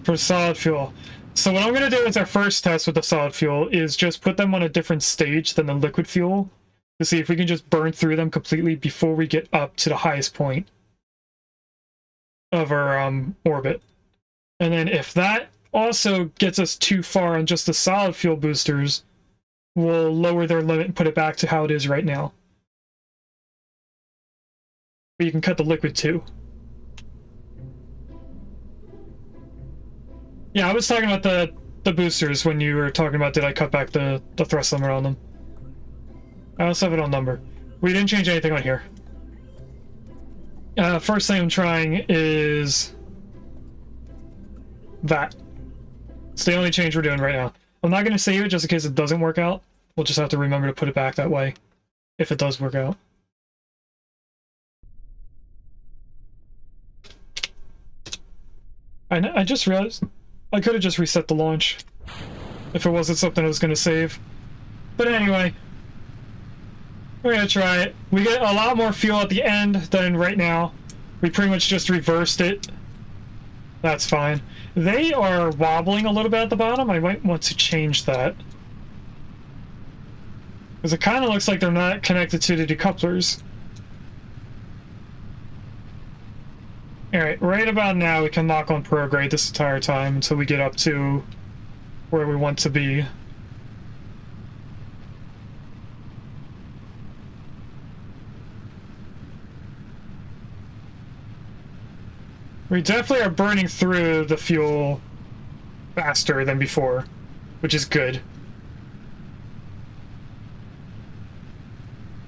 For solid fuel. So what I'm going to do as our first test with the solid fuel is just put them on a different stage than the liquid fuel to see if we can just burn through them completely before we get up to the highest point of our orbit. And then if that also gets us too far on just the solid fuel boosters, we'll lower their limit and put it back to how it is right now. But you can cut the liquid too. Yeah, I was talking about the boosters when you were talking about did I cut back the thrust limit on them. I also have it on number. We didn't change anything on here. First thing I'm trying is that. It's the only change we're doing right now. I'm not going to save it just in case it doesn't work out. We'll just have to remember to put it back that way if it does work out. I just realized I could have just reset the launch if it wasn't something I was going to save. But anyway, we're going to try it. We get a lot more fuel at the end than right now. We pretty much just reversed it. That's fine. They are wobbling a little bit at the bottom. I might want to change that. Because it kind of looks like they're not connected to the decouplers. Alright, right about now we can lock on prograde this entire time until we get up to where we want to be. We definitely are burning through the fuel faster than before, which is good.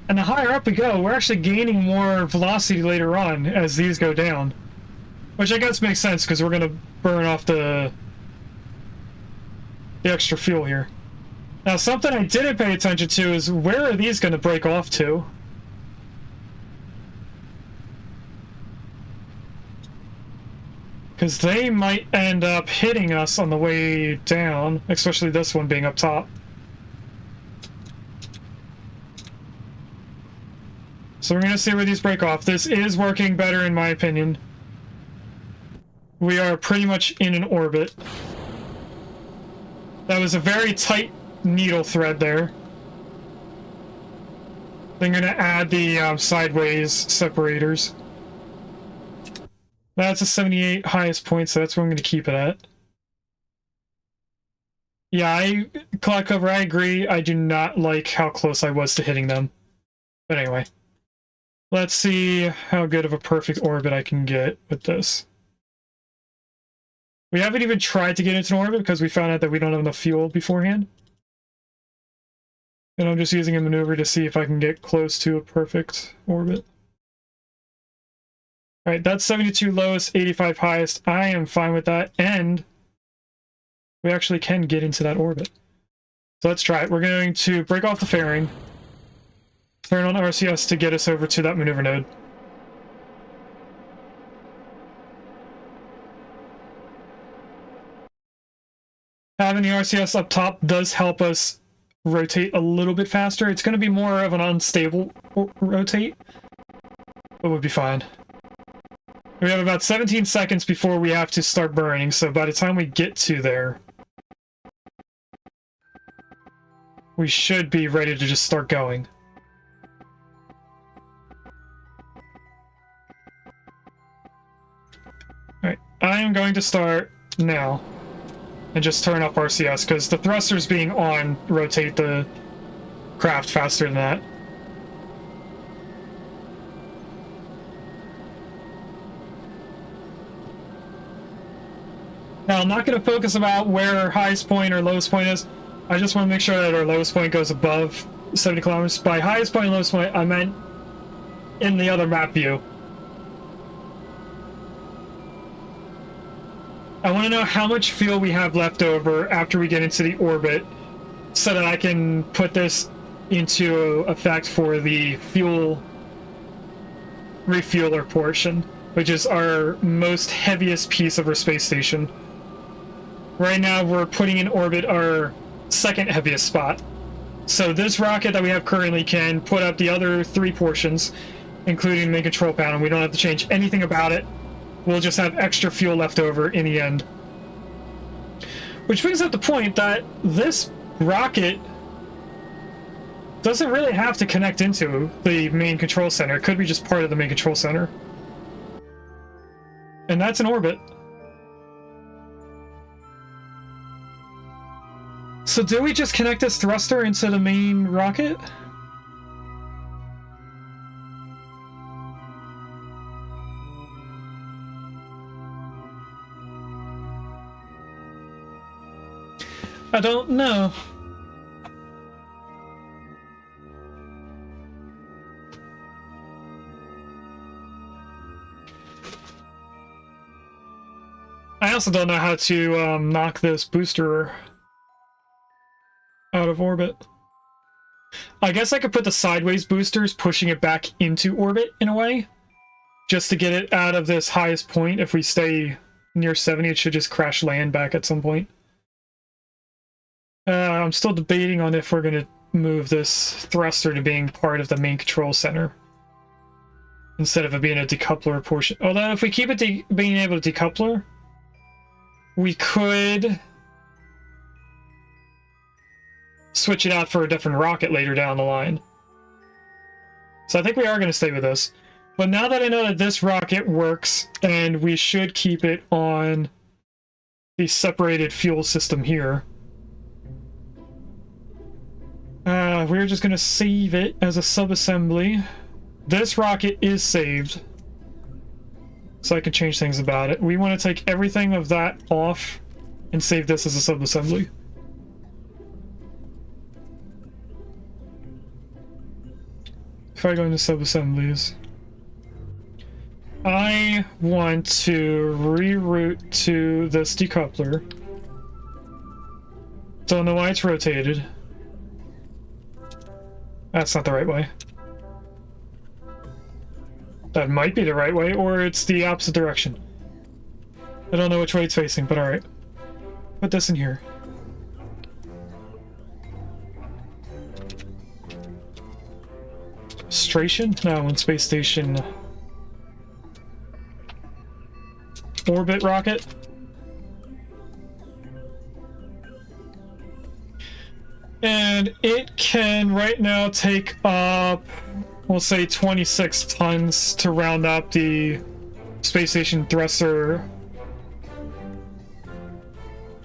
And the higher up we go, we're actually gaining more velocity later on as these go down. Which I guess makes sense, because we're going to burn off the extra fuel here. Now, something I didn't pay attention to is where are these going to break off to? Because they might end up hitting us on the way down, especially this one being up top. So we're going to see where these break off. This is working better in my opinion. We are pretty much in an orbit. That was a very tight needle thread there. I'm going to add the sideways separators. That's a 78 highest point, so that's where I'm going to keep it at. Yeah, Cloud Cover, I agree. I do not like how close I was to hitting them. But anyway. Let's see how good of a perfect orbit I can get with this. We haven't even tried to get into an orbit because we found out that we don't have enough fuel beforehand. And I'm just using a maneuver to see if I can get close to a perfect orbit. Alright, that's 72 lowest, 85 highest. I am fine with that, and we actually can get into that orbit. So let's try it. We're going to break off the fairing. Turn on RCS to get us over to that maneuver node. Having the RCS up top does help us rotate a little bit faster. It's going to be more of an unstable rotate, but we'll be fine. We have about 17 seconds before we have to start burning, so by the time we get to there, we should be ready to just start going. Alright, I am going to start now and just turn up RCS, because the thrusters being on rotate the craft faster than that. Now, I'm not going to focus about where our highest point or lowest point is. I just want to make sure that our lowest point goes above 70 kilometers. By highest point and lowest point, I meant in the other map view. I want to know how much fuel we have left over after we get into the orbit, so that I can put this into effect for the fuel refueler portion, which is our most heaviest piece of our space station. Right now, we're putting in orbit our second heaviest spot. So this rocket that we have currently can put up the other 3 portions, including the main control panel. We don't have to change anything about it. We'll just have extra fuel left over in the end. Which brings up the point that this rocket doesn't really have to connect into the main control center. It could be just part of the main control center. And that's in orbit. So do we just connect this thruster into the main rocket? I don't know. I also don't know how to knock this booster out of orbit. I guess I could put the sideways boosters pushing it back into orbit in a way, just to get it out of this highest point. If we stay near 70, it should just crash land back at some point. I'm still debating on if we're going to move this thruster to being part of the main control center instead of it being a decoupler portion. Although if we keep it being able to decoupler, we could switch it out for a different rocket later down the line. So I think we are going to stay with this. But now that I know that this rocket works, and we should keep it on the separated fuel system here, we're just going to save it as a subassembly. This rocket is saved, so I can change things about it. We want to take everything of that off and save this as a subassembly. If I go into subassemblies, I want to reroute to this decoupler. Don't know why it's rotated. That's not the right way. That might be the right way, or it's the opposite direction. I don't know which way it's facing, but alright. Put this in here. Station? No, in space station. Orbit rocket. And it can right now take up, we'll say 26 tons to round up the space station thruster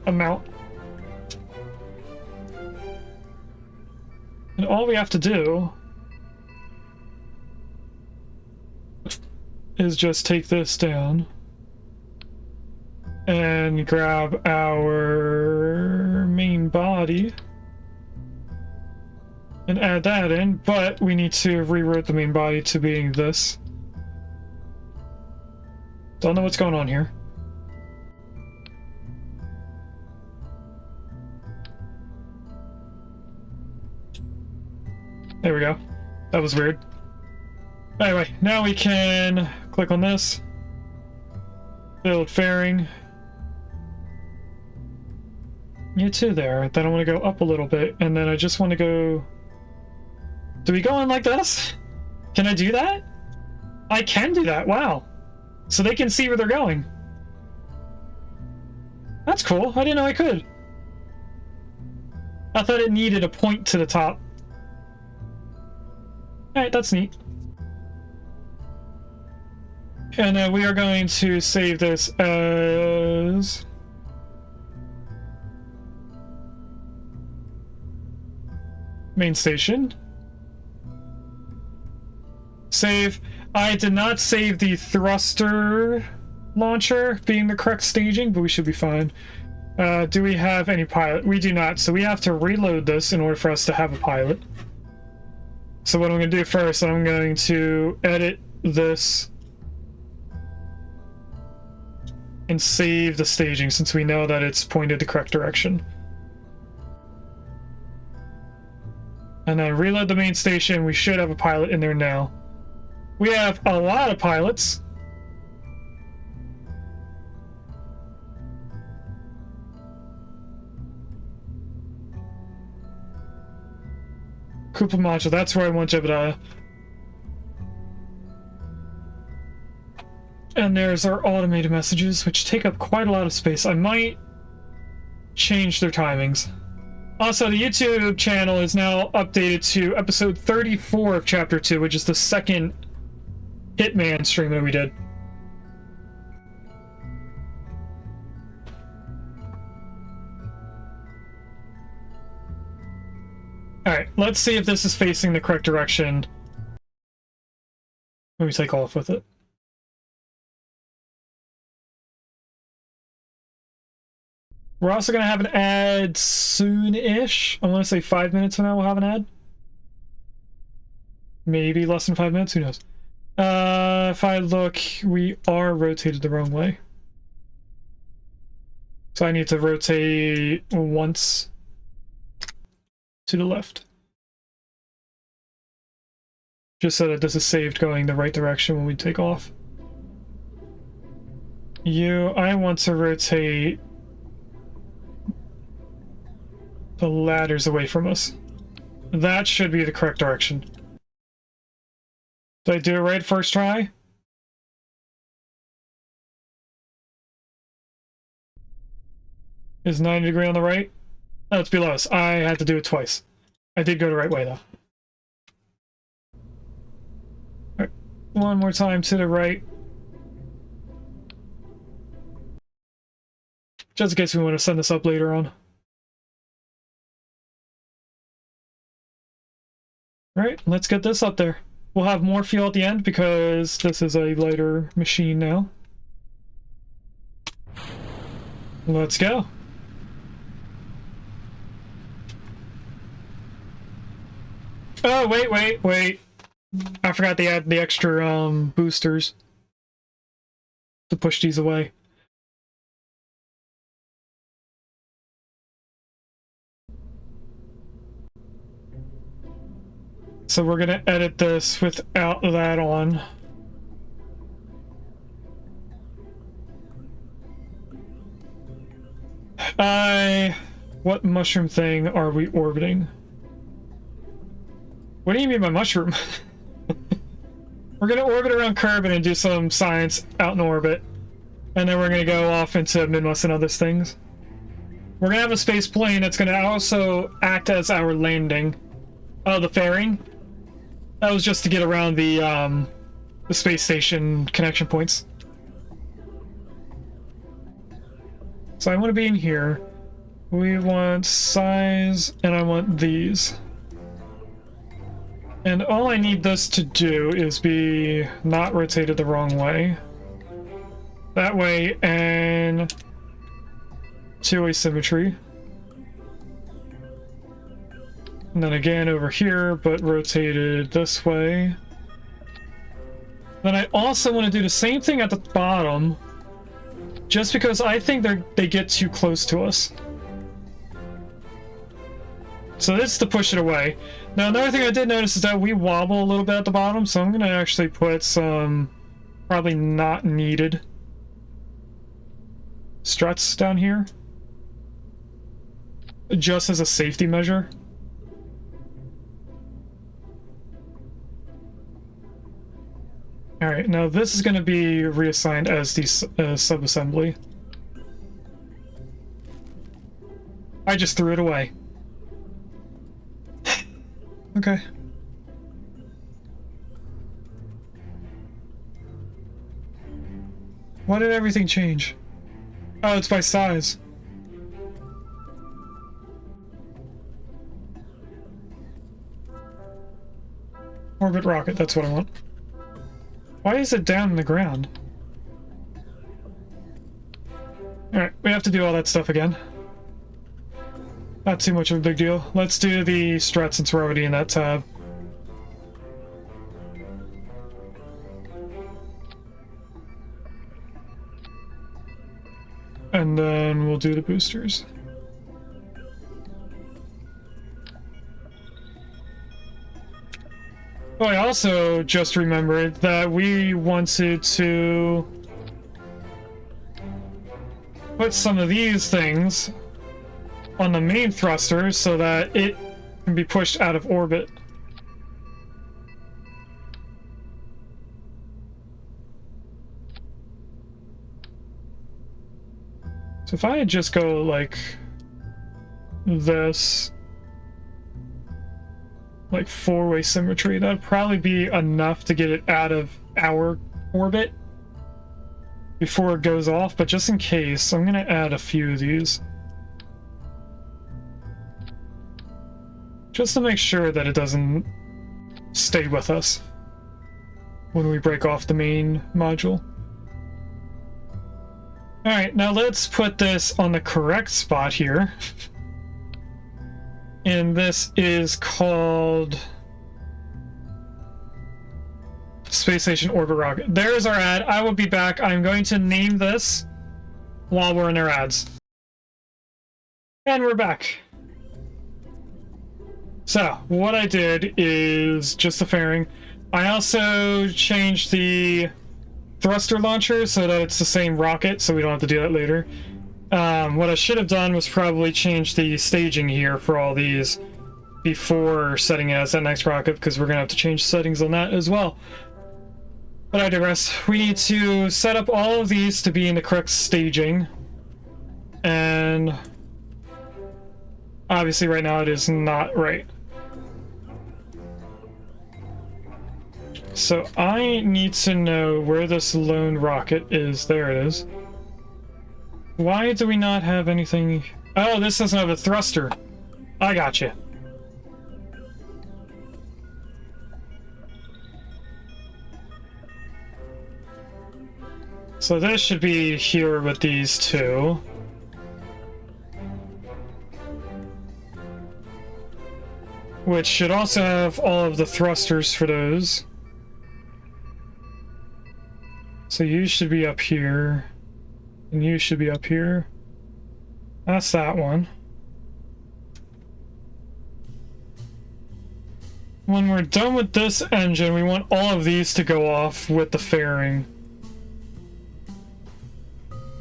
amount. And all we have to do is just take this down and grab our main body and add that in, but we need to reroute the main body to being this. Don't know what's going on here. There we go. That was weird. Anyway, now we can click on this. Build fairing. You too there. Then I want to go up a little bit, and then I just want to go... Do we go in like this? Can I do that? I can do that, wow. So they can see where they're going. That's cool, I didn't know I could. I thought it needed a point to the top. Alright, that's neat. And then we are going to save this as... main station. Save. I did not save the thruster launcher being the correct staging, but we should be fine. Do we have any pilot? We do not, so we have to reload this in order for us to have a pilot. So what I'm going to do first, I'm going to edit this and save the staging since we know that it's pointed the correct direction. And then reload the main station. We should have a pilot in there now. We have a lot of pilots. Koopa module, that's where I want Jebediah. And there's our automated messages, which take up quite a lot of space. I might change their timings. Also, the YouTube channel is now updated to episode 34 of Chapter 2, which is the second Hitman stream that we did. Alright, let's see if this is facing the correct direction. Let me take off with it. We're also going to have an ad soon-ish. I want to say 5 minutes from now we'll have an ad. Maybe less than 5 minutes, who knows. If I look, we are rotated the wrong way. So I need to rotate once to the left. Just so that this is saved going the right direction when we take off. I want to rotate the ladders away from us. That should be the correct direction. Did I do it right first try? Is 90 degree on the right? Oh, it's below us. I had to do it twice. I did go the right way, though. Alright, one more time to the right. Just in case we want to send this up later on. Alright, let's get this up there. We'll have more fuel at the end because this is a lighter machine now. Let's go. Oh, wait. I forgot they add the extra boosters to push these away. So we're gonna edit this without that on. What mushroom thing are we orbiting? What do you mean by mushroom? We're gonna orbit around Kerbin and do some science out in orbit. And then we're gonna go off into Minmus and other things. We're gonna have a space plane that's gonna also act as our landing. Oh, the fairing? That was just to get around the space station connection points. So I want to be in here. We want size, and I want these. And all I need this to do is be not rotated the wrong way. That way, and two-way symmetry. And then again over here, but rotated this way. Then I also want to do the same thing at the bottom, just because I think they get too close to us. So this is to push it away. Now, another thing I did notice is that we wobble a little bit at the bottom, so I'm going to actually put some probably not needed struts down here, just as a safety measure. Alright, now this is going to be reassigned as the sub-assembly. I just threw it away. Okay. Why did everything change? Oh, it's by size. Orbit rocket, that's what I want. Why is it down in the ground? Alright, we have to do all that stuff again. Not too much of a big deal. Let's do the struts since we're already in that tab. And then we'll do the boosters. Oh, I also just remembered that we wanted to put some of these things on the main thruster so that it can be pushed out of orbit. So if I just go like this, like four-way symmetry, that'd probably be enough to get it out of our orbit before it goes off, but just in case, I'm gonna add a few of these. Just to make sure that it doesn't stay with us when we break off the main module. Alright, now let's put this on the correct spot here. And this is called Space Station Orbit Rocket. There's our ad. I will be back. I'm going to name this while we're in our ads. And we're back. So, what I did is just the fairing. I also changed the thruster launcher so that it's the same rocket, so we don't have to do that later. What I should have done was probably change the staging here for all these before setting it as that next rocket, because we're going to have to change settings on that as well. But I digress. We need to set up all of these to be in the correct staging. And obviously right now it is not right. So I need to know where this lone rocket is. There it is. Why do we not have anything? Oh, this doesn't have a thruster. I gotcha. So this should be here with these two. Which should also have all of the thrusters for those. So you should be up here. And you should be up here. That's that one. When we're done with this engine, we want all of these to go off with the fairing.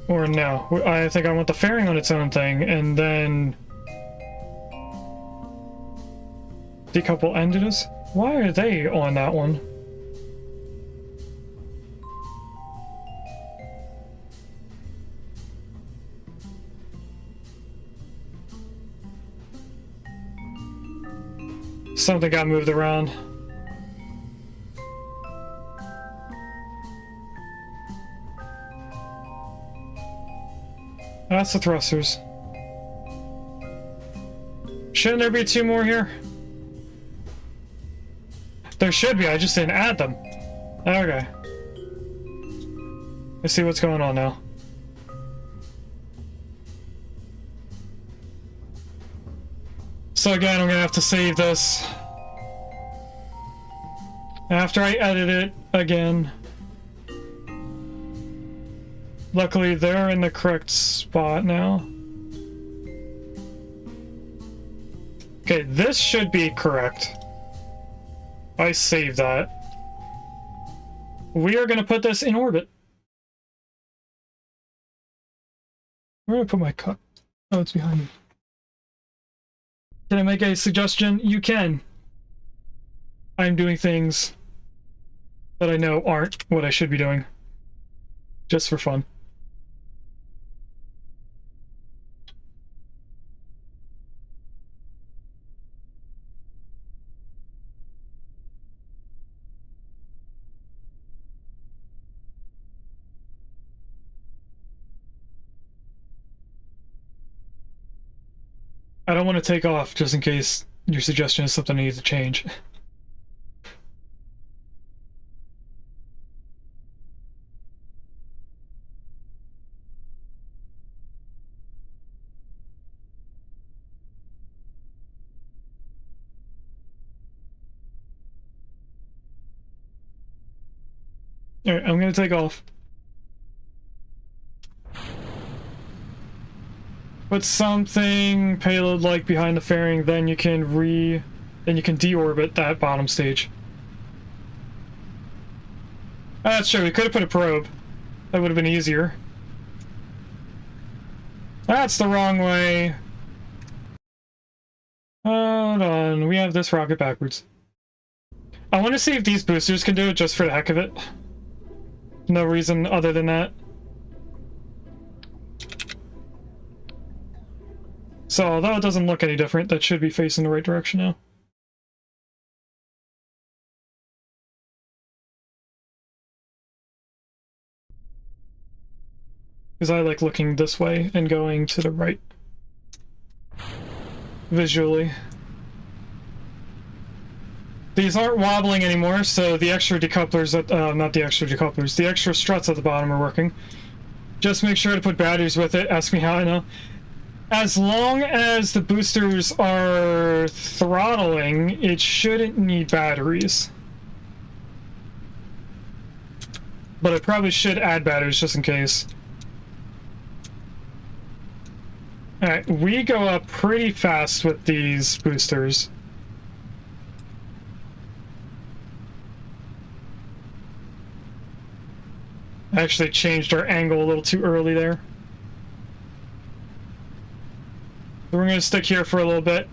Or no, I think I want the fairing on its own thing, and then decouple engines. Why are they on that one? Something got moved around. That's the thrusters. Shouldn't there be two more here? There should be, I just didn't add them. Okay. Let's see what's going on now. So again, I'm gonna have to save this after I edit it again. Luckily, they're in the correct spot now. Okay, this should be correct. I saved that. We are going to put this in orbit. Where do I put my cup? Oh, it's behind me. Can I make a suggestion? You can. I'm doing things that I know aren't what I should be doing. Just for fun. I don't want to take off just in case your suggestion is something I need to change. Alright, I'm gonna take off. Put something payload-like behind the fairing, then you can deorbit that bottom stage. That's true, we could have put a probe. That would have been easier. That's the wrong way. Hold on, we have this rocket backwards. I want to see if these boosters can do it just for the heck of it. No reason other than that. So, although it doesn't look any different, that should be facing the right direction now. Because I like looking this way and going to the right. Visually. These aren't wobbling anymore, so the extra decouplers, not the extra decouplers, the extra struts at the bottom are working. Just make sure to put batteries with it. Ask me how I know. As long as the boosters are throttling, it shouldn't need batteries. But I probably should add batteries just in case. Alright, we go up pretty fast with these boosters. Actually changed our angle a little too early there. So we're going to stick here for a little bit.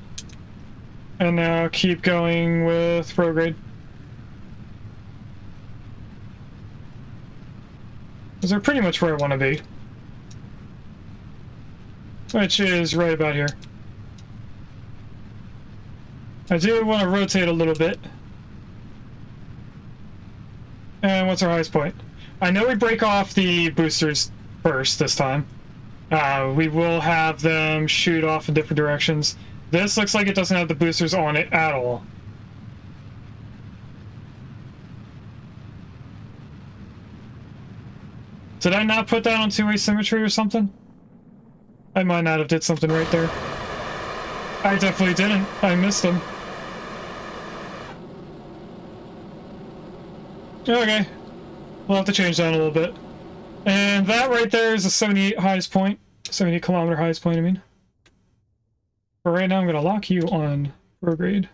And now keep going with prograde. Because they're pretty much where I want to be. Which is right about here. I do want to rotate a little bit. And what's our highest point? I know we break off the boosters first this time. We will have them shoot off in different directions. This looks like it doesn't have the boosters on it at all. Did I not put that on two-way symmetry or something? I might not have did something right there. I definitely didn't. I missed them. Okay. We'll have to change that a little bit. And that right there is a 78 highest point. 78 kilometer highest point, I mean. For right now, I'm going to lock you on prograde.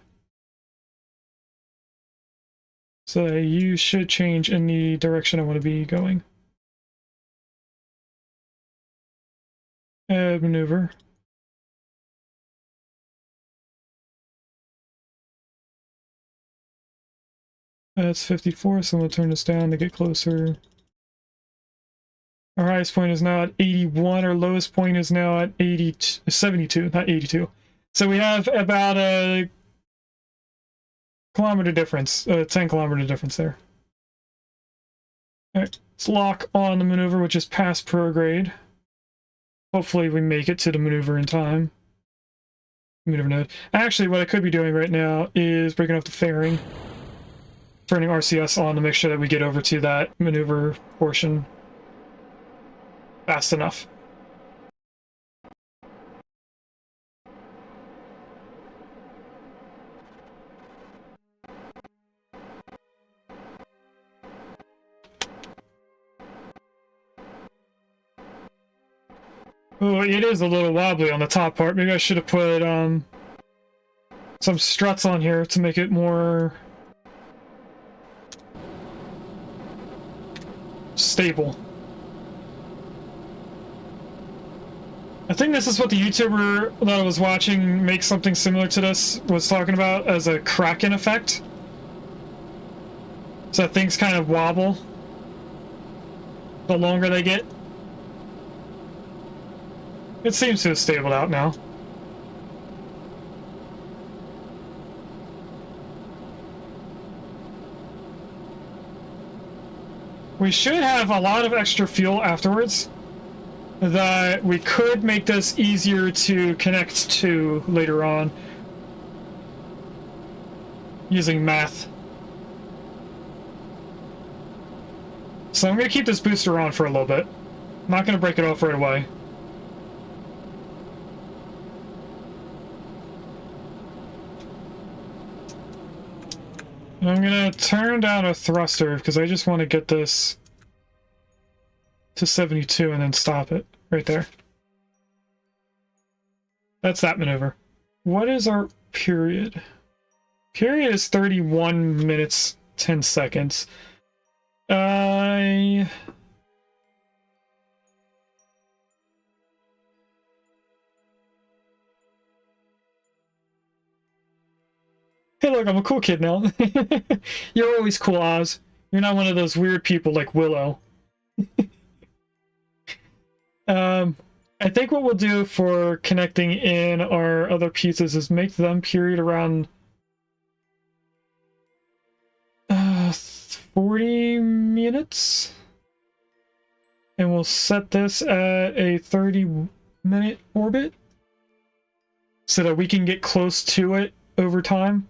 So you should change in the direction I want to be going. Maneuver. That's 54, so I'm going to turn this down to get closer. Our highest point is now at 81, our lowest point is now at 72, not 82. So we have about a kilometer difference, 10 kilometer difference there. Alright, let's lock on the maneuver, which is past prograde. Hopefully we make it to the maneuver in time. Maneuver node. Actually, what I could be doing right now is breaking off the fairing. Turning RCS on to make sure that we get over to that maneuver portion fast enough. Oh, it is a little wobbly on the top part. Maybe I should have put some struts on here to make it more stable. I think this is what the YouTuber that I was watching make something similar to this was talking about as a Kraken effect. So that things kind of wobble the longer they get. It seems to have stabled out now. We should have a lot of extra fuel afterwards that we could make this easier to connect to later on using math. So I'm going to keep this booster on for a little bit. I'm not going to break it off right away. I'm going to turn down a thruster because I just want to get this to 72 and then stop it right there. That's that maneuver. What is our period? Period is 31 minutes 10 seconds. Hey, look, I'm a cool kid now. You're always cool, Oz. You're not one of those weird people like Willow. I think what we'll do for connecting in our other pieces is make them period around 40 minutes. And we'll set this at a 30-minute orbit so that we can get close to it over time.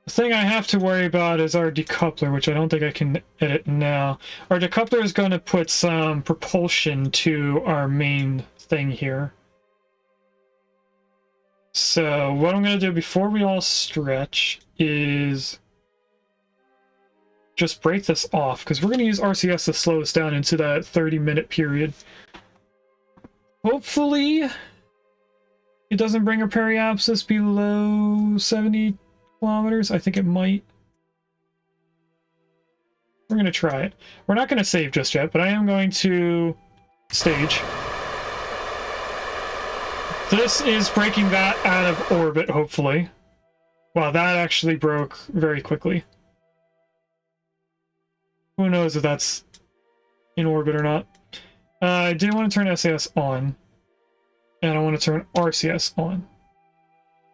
The thing I have to worry about is our decoupler, which I don't think I can edit now. Our decoupler is going to put some propulsion to our main thing here. So what I'm going to do before we all stretch is just break this off, because we're going to use RCS to slow us down into that 30-minute period. Hopefully it doesn't bring a periapsis below 70 kilometers. I think it might. We're going to try it. We're not going to save just yet, but I am going to stage. This is breaking that out of orbit, hopefully. Wow, that actually broke very quickly. Who knows if that's in orbit or not. I do want to turn SAS on. And I want to turn RCS on.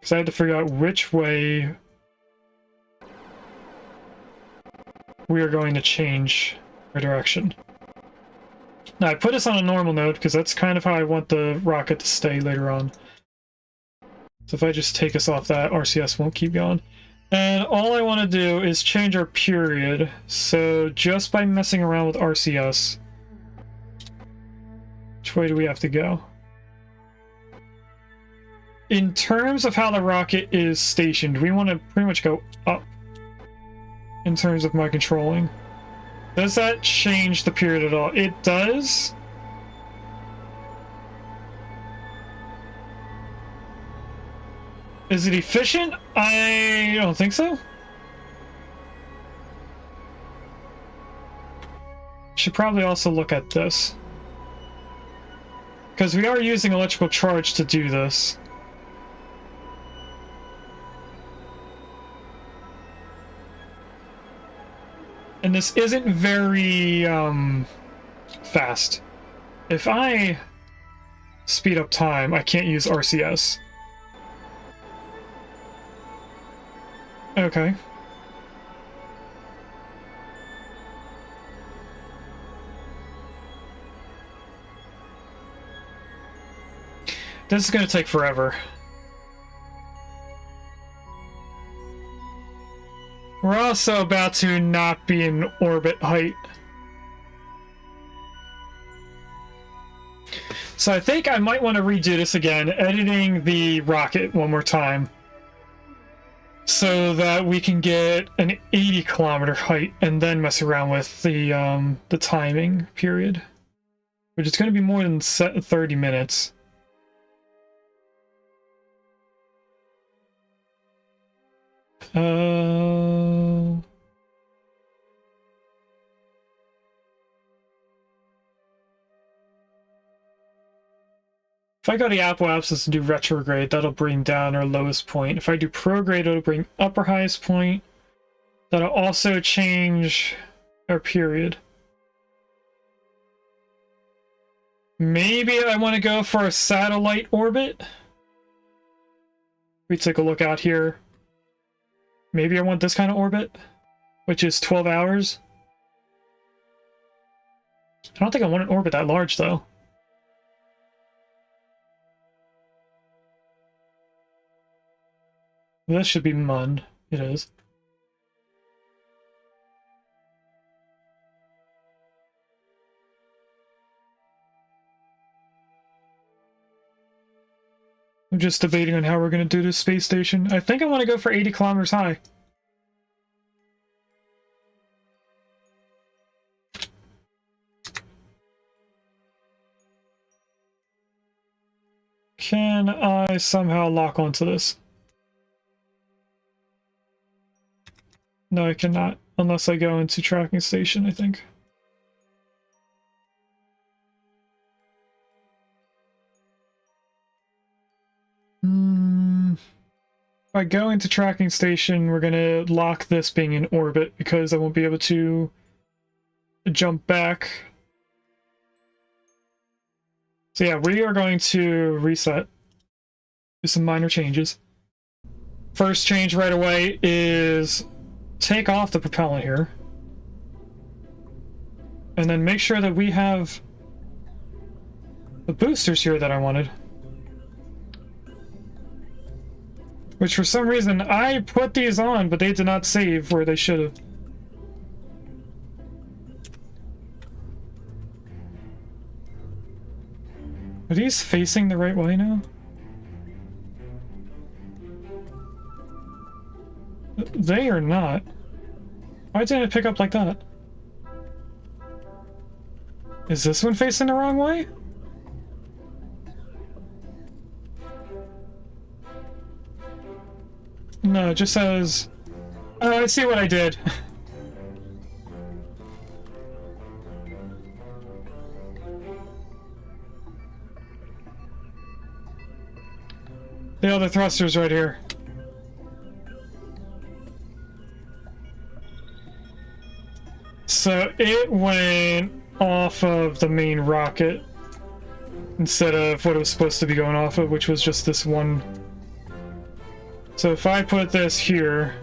Because I had to figure out which way we are going to change our direction. Now, I put this on a normal node because that's kind of how I want the rocket to stay later on. So if I just take us off that, RCS won't keep going. And all I want to do is change our period. So just by messing around with RCS, which way do we have to go? In terms of how the rocket is stationed, we want to pretty much go up in terms of my controlling. Does that change the period at all? It does. Is it efficient? I don't think so. Should probably also look at this, because we are using electrical charge to do this. And this isn't very fast. If I speed up time, I can't use RCS. Okay. This is going to take forever. We're also about to not be in orbit height. So I think I might want to redo this again, editing the rocket one more time, so that we can get an 80-kilometer height and then mess around with the timing period, which is going to be more than 30 minutes. If I go to Apple Abscess and do retrograde, that'll bring down our lowest point. If I do prograde, it'll bring up our highest point. That'll also change our period. Maybe I want to go for a satellite orbit. We take a look out here. Maybe I want this kind of orbit, which is 12 hours. I don't think I want an orbit that large, though. This should be MUN. It is. I'm just debating on how we're going to do this space station. I think I want to go for 80 kilometers high. Can I somehow lock onto this? No, I cannot, unless I go into tracking station, I think. If I go into tracking station, we're gonna lock this being in orbit because I won't be able to jump back. So yeah, we are going to reset. Do some minor changes. First change right away is take off the propellant here. And then make sure that we have the boosters here that I wanted. Which for some reason, I put these on, but they did not save where they should have. Are these facing the right way now? They are not. Why didn't it pick up like that? Is this one facing the wrong way? No, it just says... Oh, I see what I did. The other thruster's right here. So it went off of the main rocket instead of what it was supposed to be going off of, which was just this one. So if I put this here,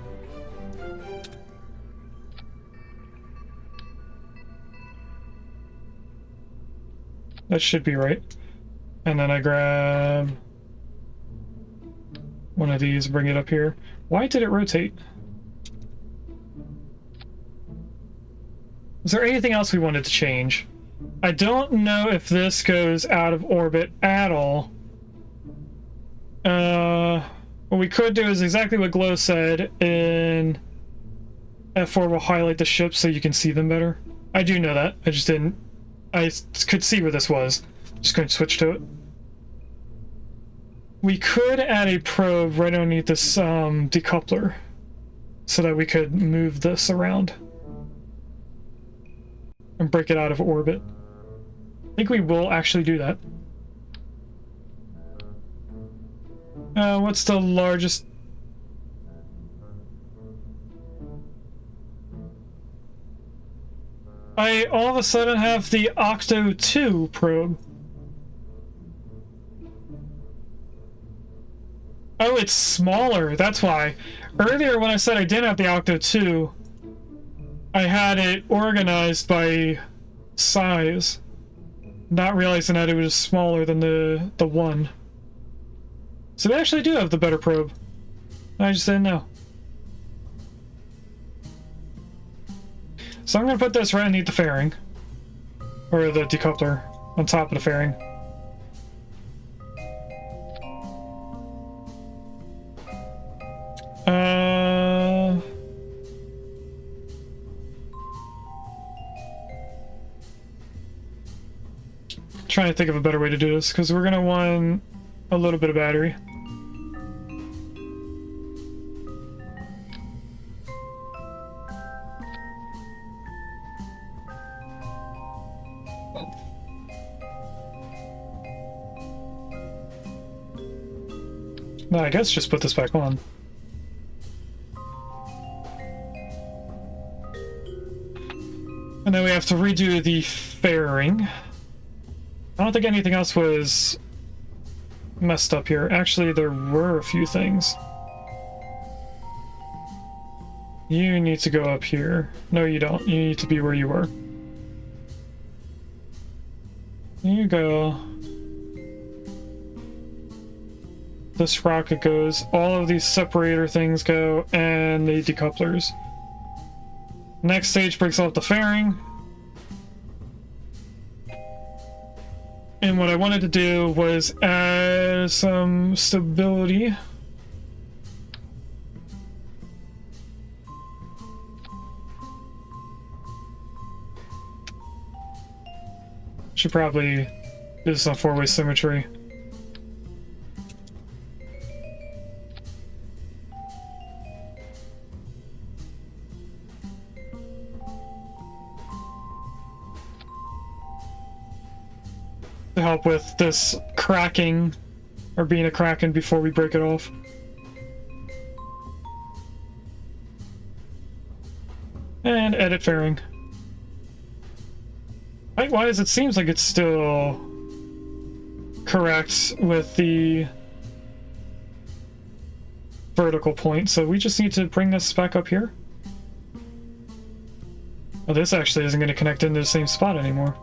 that should be right. And then I grab one of these, bring it up here. Why did it rotate? Is there anything else we wanted to change? I don't know if this goes out of orbit at all. What we could do is exactly what Glow said. In F4 will highlight the ships so you can see them better. I do know that. I just didn't. I could see where this was. Just going to switch to it. We could add a probe right underneath this decoupler so that we could move this around and break it out of orbit. I think we will actually do that. What's the largest? I all of a sudden have the Octo 2 probe. Oh, it's smaller, that's why. Earlier when I said I didn't have the Octo 2, I had it organized by size, not realizing that it was smaller than the one. So they actually do have the better probe. I just didn't know. So I'm going to put this right underneath the fairing. Or the decoupler on top of the fairing. Trying to think of a better way to do this, because we're going to want a little bit of battery. No, I guess just put this back on. And then we have to redo the fairing. I don't think anything else was messed up here. Actually, there were a few things. You need to go up here. No, you don't. You need to be where you were. You go. This rocket goes. All of these separator things go, and the decouplers. Next stage breaks off the fairing. And what I wanted to do was add some stability. Should probably do this on four-way symmetry. To help with this cracking, or being a kraken before we break it off. And edit fairing. Likewise, it seems like it's still correct with the vertical point, so we just need to bring this back up here. Oh, this actually isn't going to connect into the same spot anymore.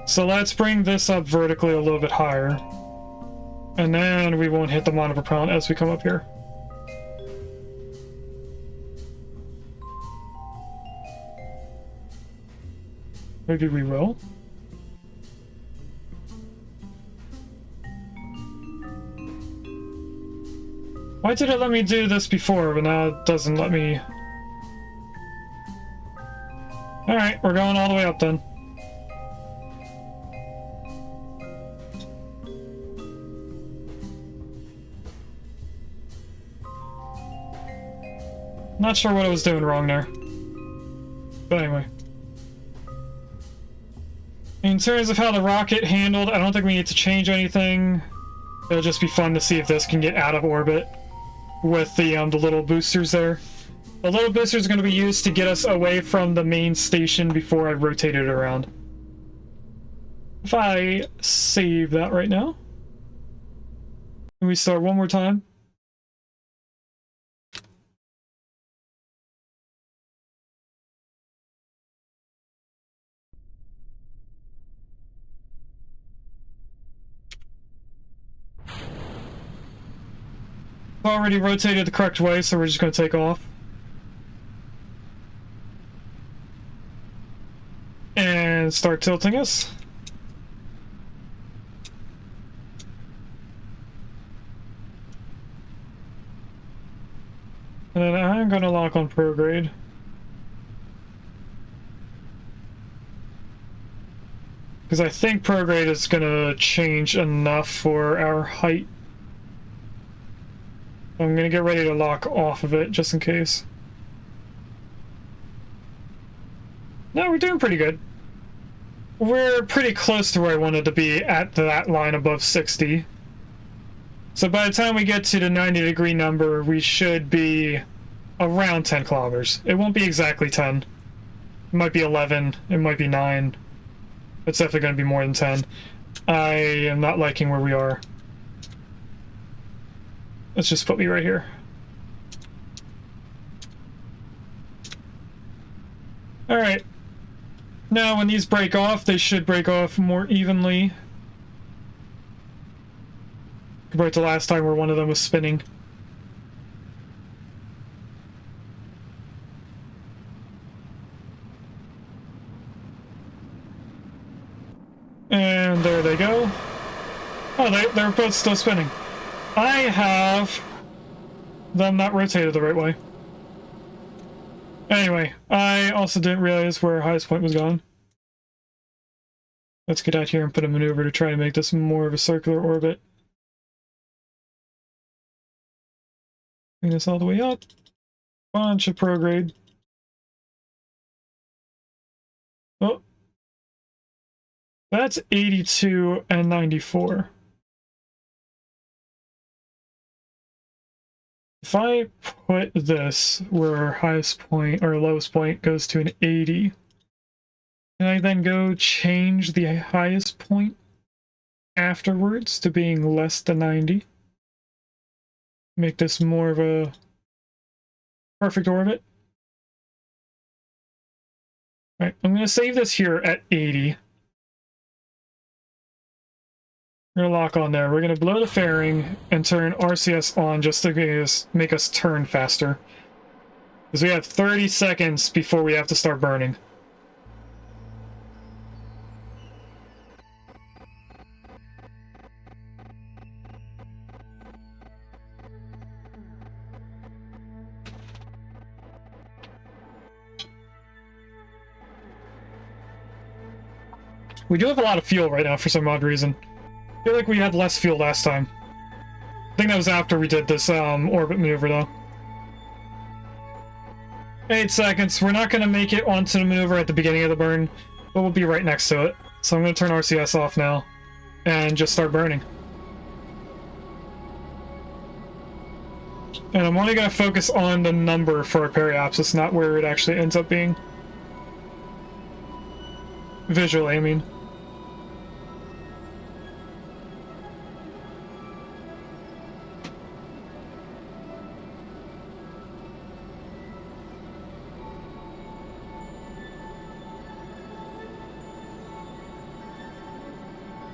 So let's bring this up vertically a little bit higher. And then we won't hit the monopropellant as we come up here. Maybe we will. Why did it let me do this before, but now it doesn't let me? Alright, we're going all the way up then. Not sure what I was doing wrong there. But anyway. In terms of how the rocket handled, I don't think we need to change anything. It'll just be fun to see if this can get out of orbit with the little boosters there. The little boosters are going to be used to get us away from the main station before I rotate it around. If I save that right now, and we start one more time. Already rotated the correct way, so we're just going to take off. And start tilting us. And then I'm going to lock on prograde. Because I think prograde is going to change enough for our height. I'm going to get ready to lock off of it, just in case. No, we're doing pretty good. We're pretty close to where I wanted to be at that line above 60. So by the time we get to the 90-degree number, we should be around 10 kilometers. It won't be exactly 10. It might be 11. It might be 9. It's definitely going to be more than 10. I am not liking where we are. Let's just put me right here. Alright. Now, when these break off, they should break off more evenly. Compared to last time where one of them was spinning. And there they go. Oh, they're both still spinning. I have them not rotated the right way. Anyway, I also didn't realize where highest point was going. Let's get out here and put a maneuver to try to make this more of a circular orbit. Bring this all the way up. Bunch of prograde. Oh. That's 82 and 94. If I put this where our highest point or lowest point goes to an 80, can I then go change the highest point afterwards to being less than 90? Make this more of a perfect orbit. All right, I'm going to save this here at 80. We're going to lock on there. We're going to blow the fairing and turn RCS on just to make us turn faster. Because we have 30 seconds before we have to start burning. We do have a lot of fuel right now for some odd reason. I feel like we had less fuel last time. I think that was after we did this orbit maneuver though. 8 seconds. We're not going to make it onto the maneuver at the beginning of the burn, but we'll be right next to it. So I'm going to turn RCS off now and just start burning. And I'm only going to focus on the number for our periapsis, not where it actually ends up being. Visually, I mean.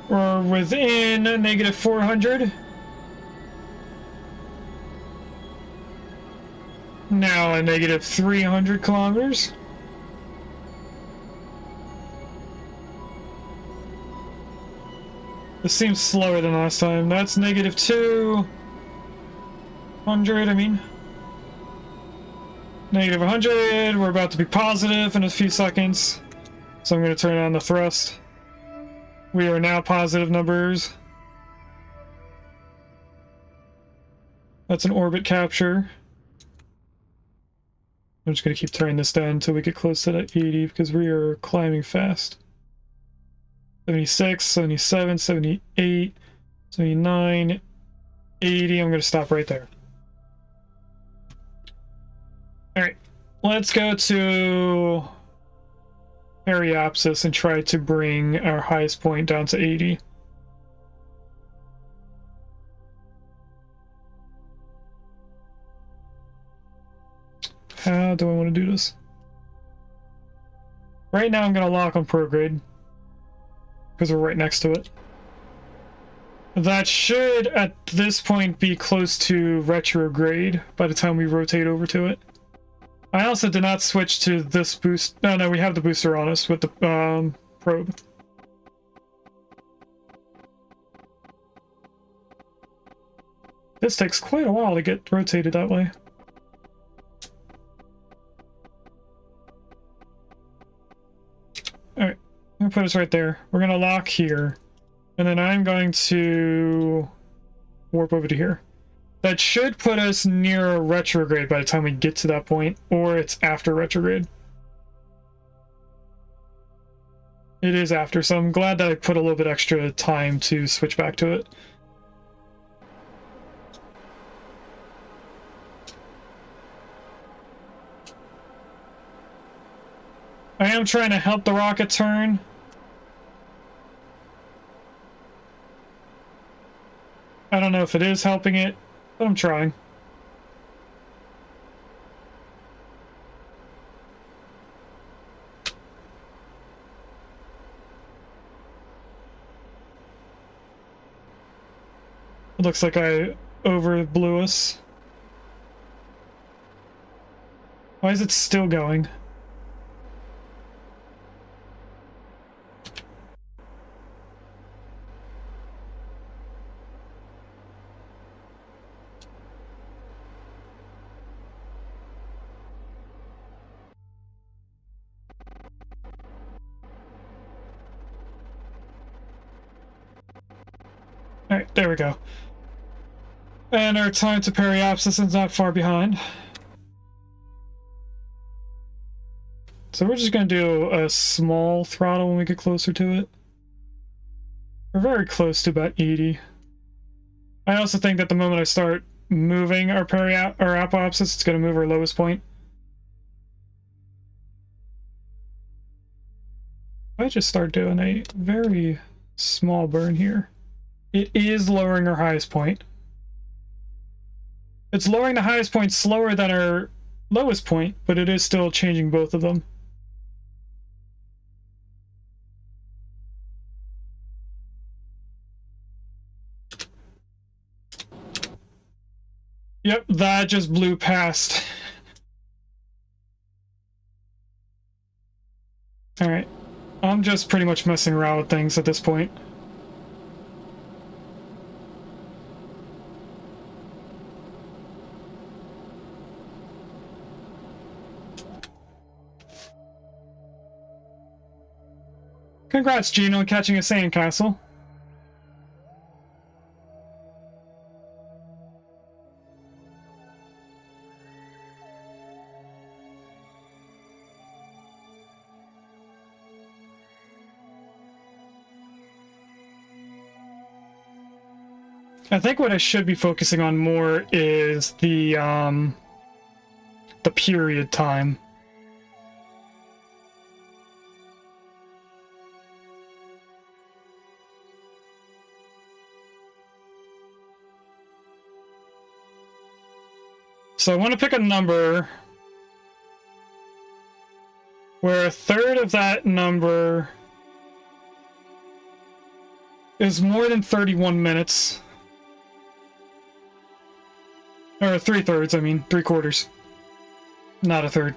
We're within negative 400. Now a negative 300 kilometers. This seems slower than last time. That's negative 200, I mean. Negative 100. We're about to be positive in a few seconds. So I'm going to turn on the thrust. We are now positive numbers. That's an orbit capture. I'm just going to keep turning this down until we get close to that 80 because we are climbing fast. 76, 77, 78, 79, 80. I'm going to stop right there. Alright, let's go to periapsis and try to bring our highest point down to 80. How do I want to do this? Right now I'm going to lock on prograde because we're right next to it. That should at this point be close to retrograde by the time we rotate over to it. I also did not switch to this boost. No, we have the booster on us with the probe. This takes quite a while to get rotated that way. Alright, I'm gonna put us right there. We're gonna lock here. And then I'm going to warp over to here. That should put us near retrograde by the time we get to that point, or it's after retrograde. It is after, so I'm glad that I put a little bit extra time to switch back to it. I am trying to help the rocket turn. I don't know if it is helping it, but I'm trying. It looks like I overblew us. Why is it still going? Alright, there we go. And our time to periapsis is not far behind. So we're just going to do a small throttle when we get closer to it. We're very close to about 80. I also think that the moment I start moving our apoapsis, it's going to move our lowest point. I just start doing a very small burn here. It is lowering our highest point. It's lowering the highest point slower than our lowest point, but it is still changing both of them. Yep, that just blew past. Alright. I'm just pretty much messing around with things at this point. Congrats, Gino, on catching a sandcastle. I think what I should be focusing on more is the period time. So I want to pick a number where a third of that number is more than 31 minutes. Or 3/3, I mean, 3/4. Not a third.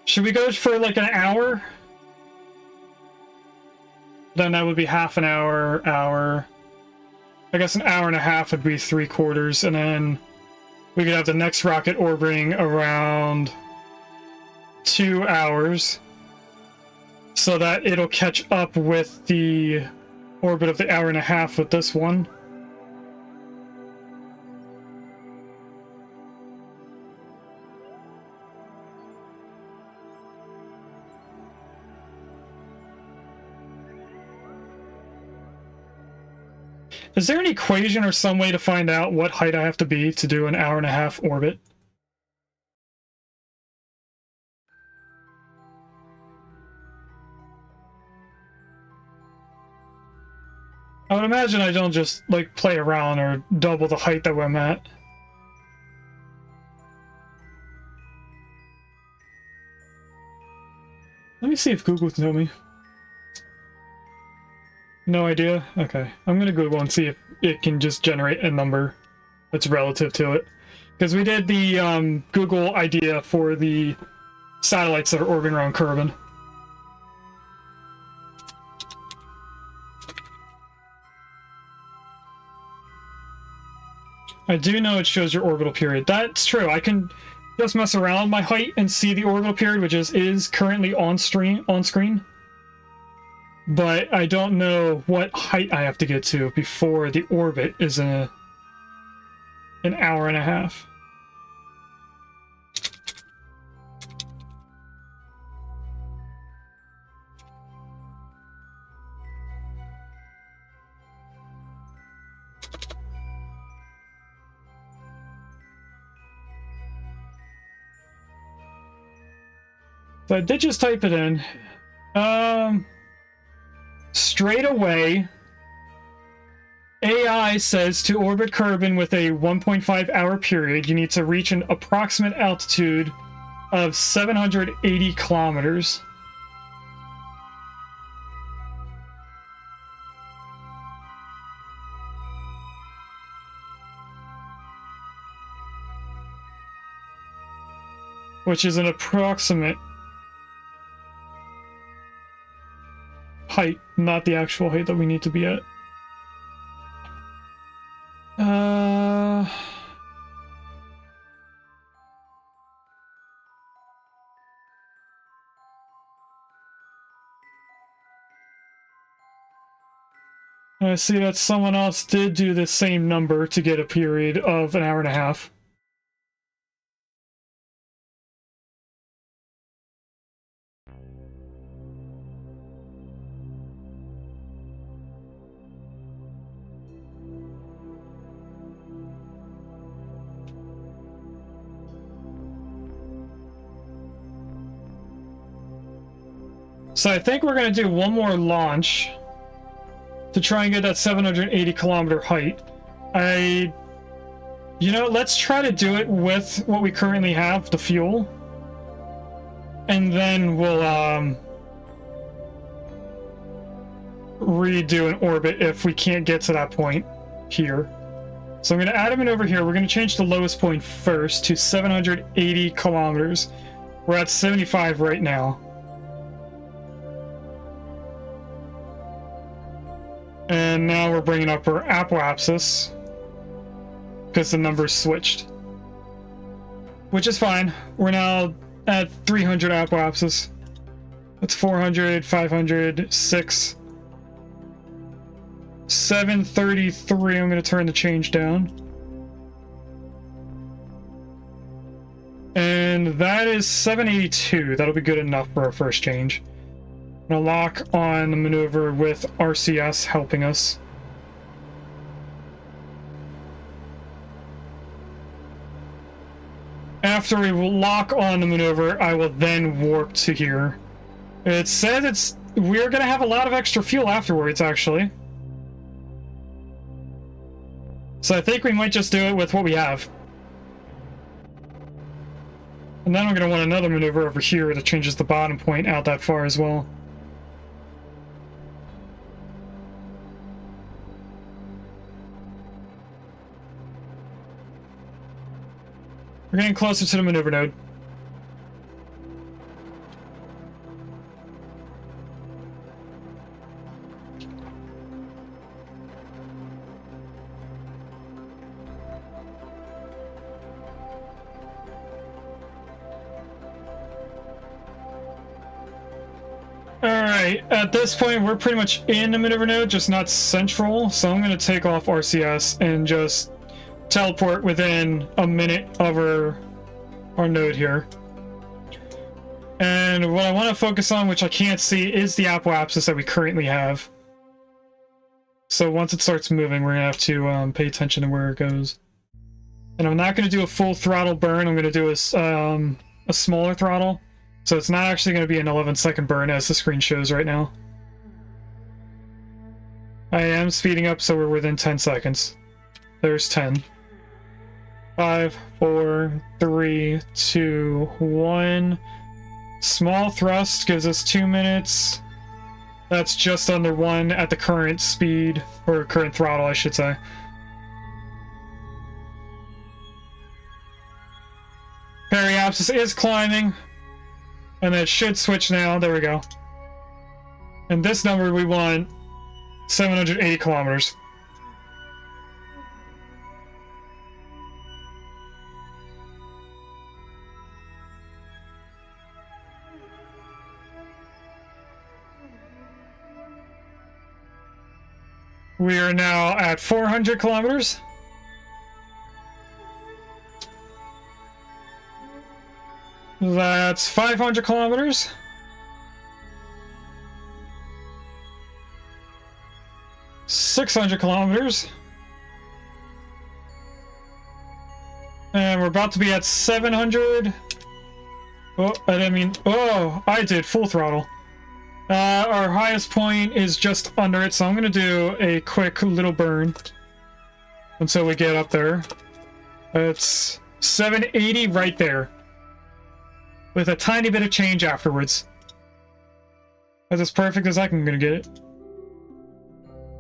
Should we go for like an hour? Then that would be half an hour, hour. I guess an hour and a half would be 3/4, and then we could have the next rocket orbiting around 2 hours so that it'll catch up with the orbit of the hour and a half with this one. Is there an equation or some way to find out what height I have to be to do an hour and a half orbit? I would imagine I don't just like play around or double the height that I'm at. Let me see if Google can tell me. No idea? Okay. I'm gonna Google and see if it can just generate a number that's relative to it. Because we did the Google idea for the satellites that are orbiting around Kerbin. I do know it shows your orbital period. That's true. I can just mess around my height and see the orbital period, which is currently on screen. But I don't know what height I have to get to before the orbit is an hour and a half. So I did just type it in. Straight away, AI says to orbit Kerbin with a 1.5 hour period, you need to reach an approximate altitude of 780 kilometers. Which is an approximate height, not the actual height that we need to be at. I see that someone else did do the same number to get a period of an hour and a half. So I think we're going to do one more launch to try and get that 780 kilometer height. You know, let's try to do it with what we currently have, the fuel. And then we'll redo an orbit if we can't get to that point here. So I'm going to add him in over here. We're going to change the lowest point first to 780 kilometers. We're at 75 right now. And now we're bringing up our apoapsis because the numbers switched. Which is fine. We're now at 300 apoapsis. That's 400, 500, 6, 733. I'm going to turn the change down. And that is 782. That'll be good enough for our first change. I'm going to lock on the maneuver with RCS helping us. After we lock on the maneuver, I will then warp to here. It said we're going to have a lot of extra fuel afterwards, actually. So I think we might just do it with what we have. And then I'm going to want another maneuver over here that changes the bottom point out that far as well. We're getting closer to the maneuver node. Alright, at this point we're pretty much in the maneuver node, just not central, so I'm going to take off RCS and just teleport within a minute of our node here. And what I want to focus on, which I can't see, is the apoapsis that we currently have. So once it starts moving, we're going to have to pay attention to where it goes. And I'm not going to do a full throttle burn, I'm going to do a smaller throttle. So it's not actually going to be an 11-second burn as the screen shows right now. I am speeding up so we're within 10 seconds. There's 10. 5, 4, 3, 2, 1. Small thrust gives us 2 minutes. That's just under 1 at the current speed, or current throttle, I should say. Periapsis is climbing, and it should switch now. There we go. And this number we want 780 kilometers. We are now at 400 kilometers. That's 500 kilometers. $600 kilometers. And we're about to be at 700. Oh, I didn't mean... Oh, I did full throttle. Our highest point is just under it, so I'm going to do a quick little burn until we get up there. It's 780 right there, with a tiny bit of change afterwards. That's as perfect as I'm going to get it.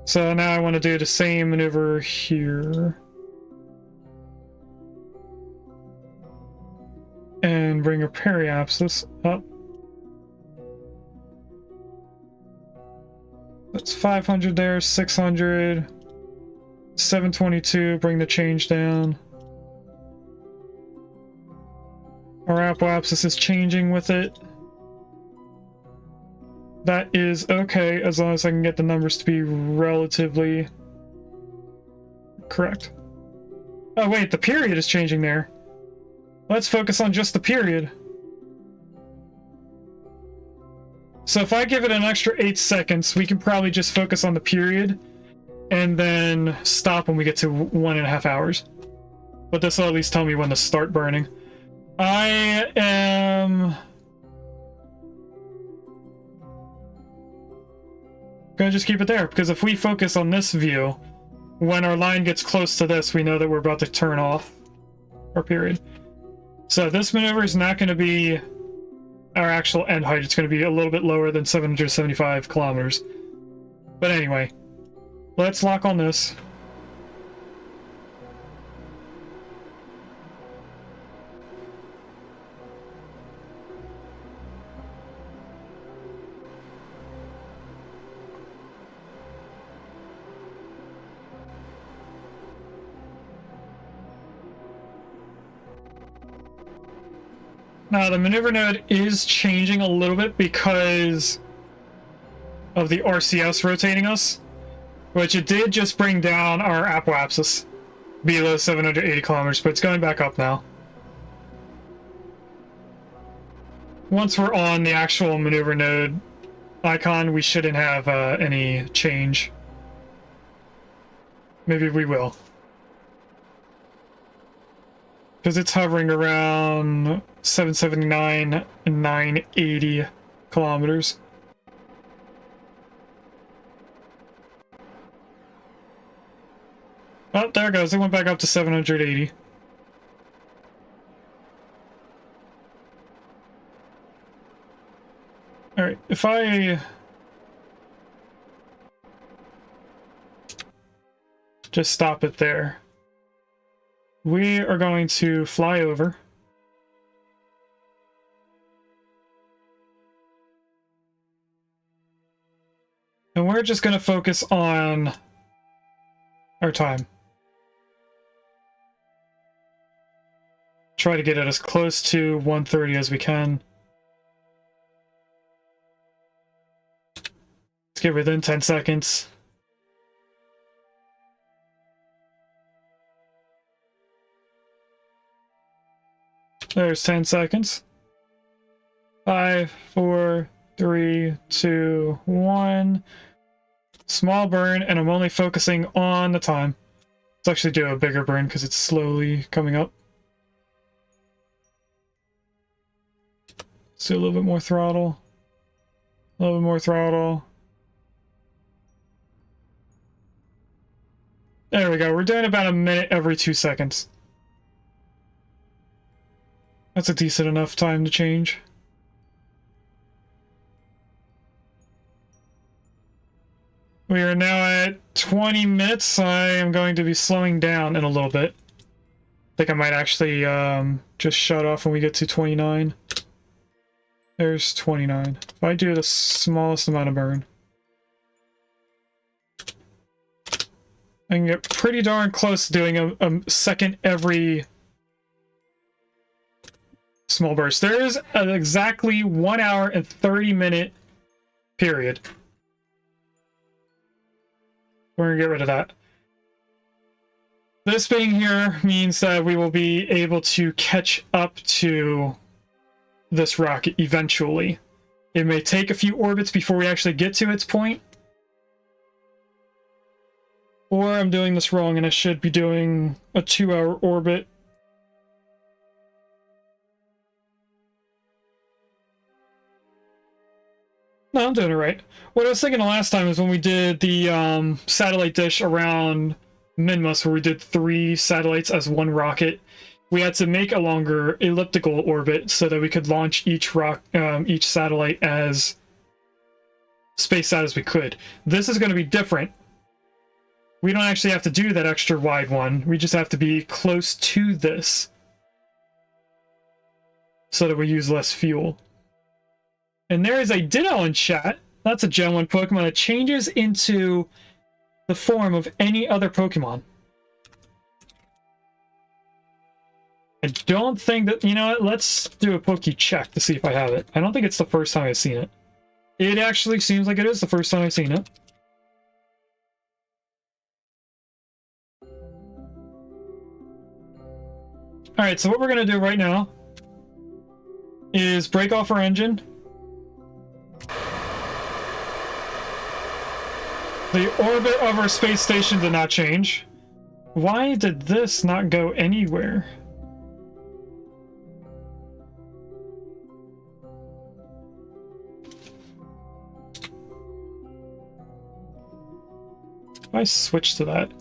So now I want to do the same maneuver here. And bring a periapsis up. That's 500 there, 600, 722, bring the change down. Our apoapsis is changing with it. That is okay, as long as I can get the numbers to be relatively correct. Oh wait, the period is changing there. Let's focus on just the period. So if I give it an extra 8 seconds, we can probably just focus on the period and then stop when we get to 1.5 hours. But this will at least tell me when to start burning. I am Gonna just keep it there, because if we focus on this view, when our line gets close to this, we know that we're about to turn off our period. So this maneuver is not going to be our actual end height. It's going to be a little bit lower than 775 kilometers. But anyway, let's lock on this. Now, the maneuver node is changing a little bit because of the RCS rotating us, which it did just bring down our apoapsis below 780 kilometers, but it's going back up now. Once we're on the actual maneuver node icon, we shouldn't have any change. Maybe we will. Because it's hovering around 779 and 980 kilometers. Oh, there it goes. It went back up to 780. Alright, if I just stop it there, we are going to fly over. And we're just going to focus on our time. Try to get it as close to 130 as we can. Let's get within 10 seconds. There's 10 seconds. 5, 4, 3, 2, 1. Small burn, and I'm only focusing on the time. Let's actually do a bigger burn because it's slowly coming up. Let's do a little bit more throttle. A little bit more throttle. There we go. We're doing about a minute every 2 seconds. That's a decent enough time to change. We are now at 20 minutes. I am going to be slowing down in a little bit. I think I might actually just shut off when we get to 29. There's 29. If I do the smallest amount of burn, I can get pretty darn close to doing a second every small burst. There is an exactly 1 hour and 30-minute period. We're gonna get rid of that. This being here means that we will be able to catch up to this rocket eventually. It may take a few orbits before we actually get to its point. Or I'm doing this wrong and I should be doing a 2-hour orbit. No, I'm doing it right. What I was thinking the last time is when we did the satellite dish around Minmus, where we did 3 satellites as 1 rocket. We had to make a longer elliptical orbit so that we could launch each satellite as spaced out as we could. This is going to be different. We don't actually have to do that extra wide one. We just have to be close to this so that we use less fuel. And there is a Ditto in chat. That's a Gen 1 Pokemon that changes into the form of any other Pokemon. I don't think that... You know what? Let's do a Poke check to see if I have it. I don't think it's the first time I've seen it. It actually seems like it is the first time I've seen it. Alright, so what we're going to do right now is break off our engine. The orbit of our space station did not change. Why did this not go anywhere? If I switch to that,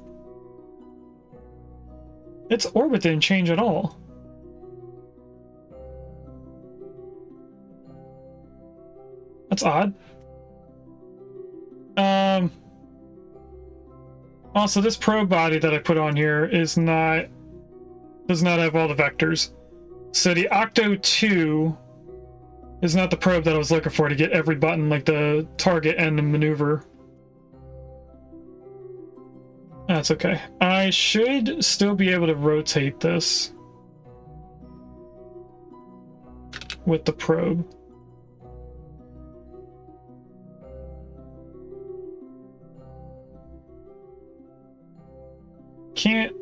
its orbit didn't change at all. That's odd. Also, this probe body that I put on here does not have all the vectors. So the Octo 2 is not the probe that I was looking for to get every button, like the target and the maneuver. That's okay. I should still be able to rotate this with the probe. Can't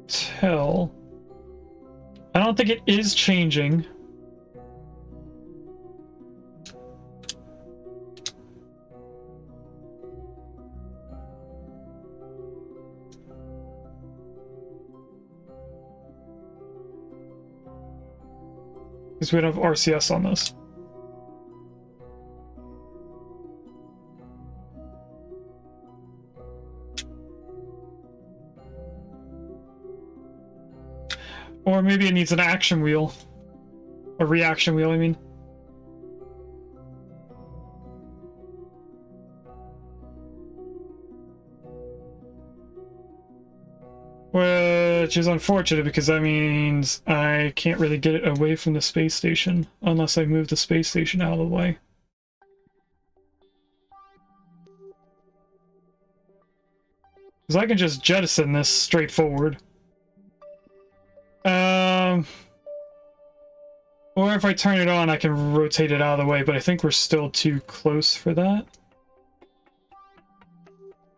tell. I don't think it is changing. Because we don't have RCS on this. Or maybe it needs an action wheel. A reaction wheel, I mean. Which is unfortunate because that means I can't really get it away from the space station unless I move the space station out of the way. Because I can just jettison this straight forward. Or if I turn it on, I can rotate it out of the way, but I think we're still too close for that.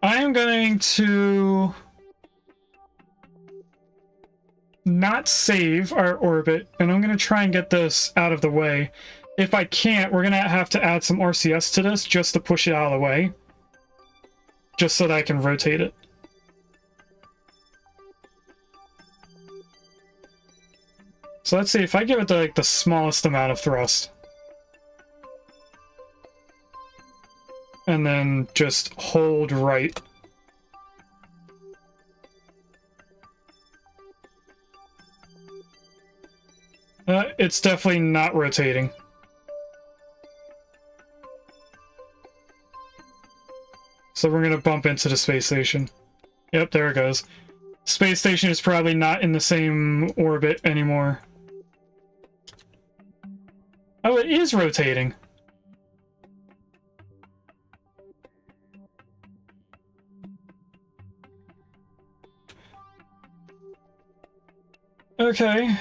I am going to not save our orbit, and I'm going to try and get this out of the way. If I can't, we're going to have to add some RCS to this just to push it out of the way. Just so that I can rotate it. So let's see, if I give it the smallest amount of thrust. And then just hold right. It's definitely not rotating. So we're gonna bump into the space station. Yep, there it goes. Space station is probably not in the same orbit anymore. Oh, it is rotating. Okay.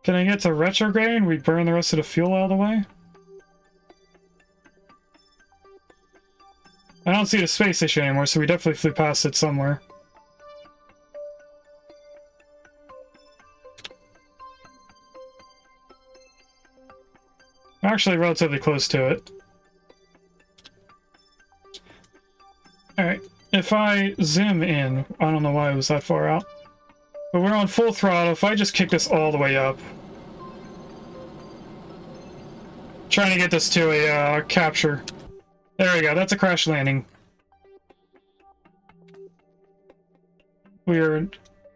Can I get to retrograde and we burn the rest of the fuel out of the way? I don't see the space station anymore, so we definitely flew past it somewhere. We're actually relatively close to it. Alright, if I zoom in, I don't know why it was that far out. But we're on full throttle. If I just kick this all the way up. Trying to get this to a capture. There we go, that's a crash landing. We are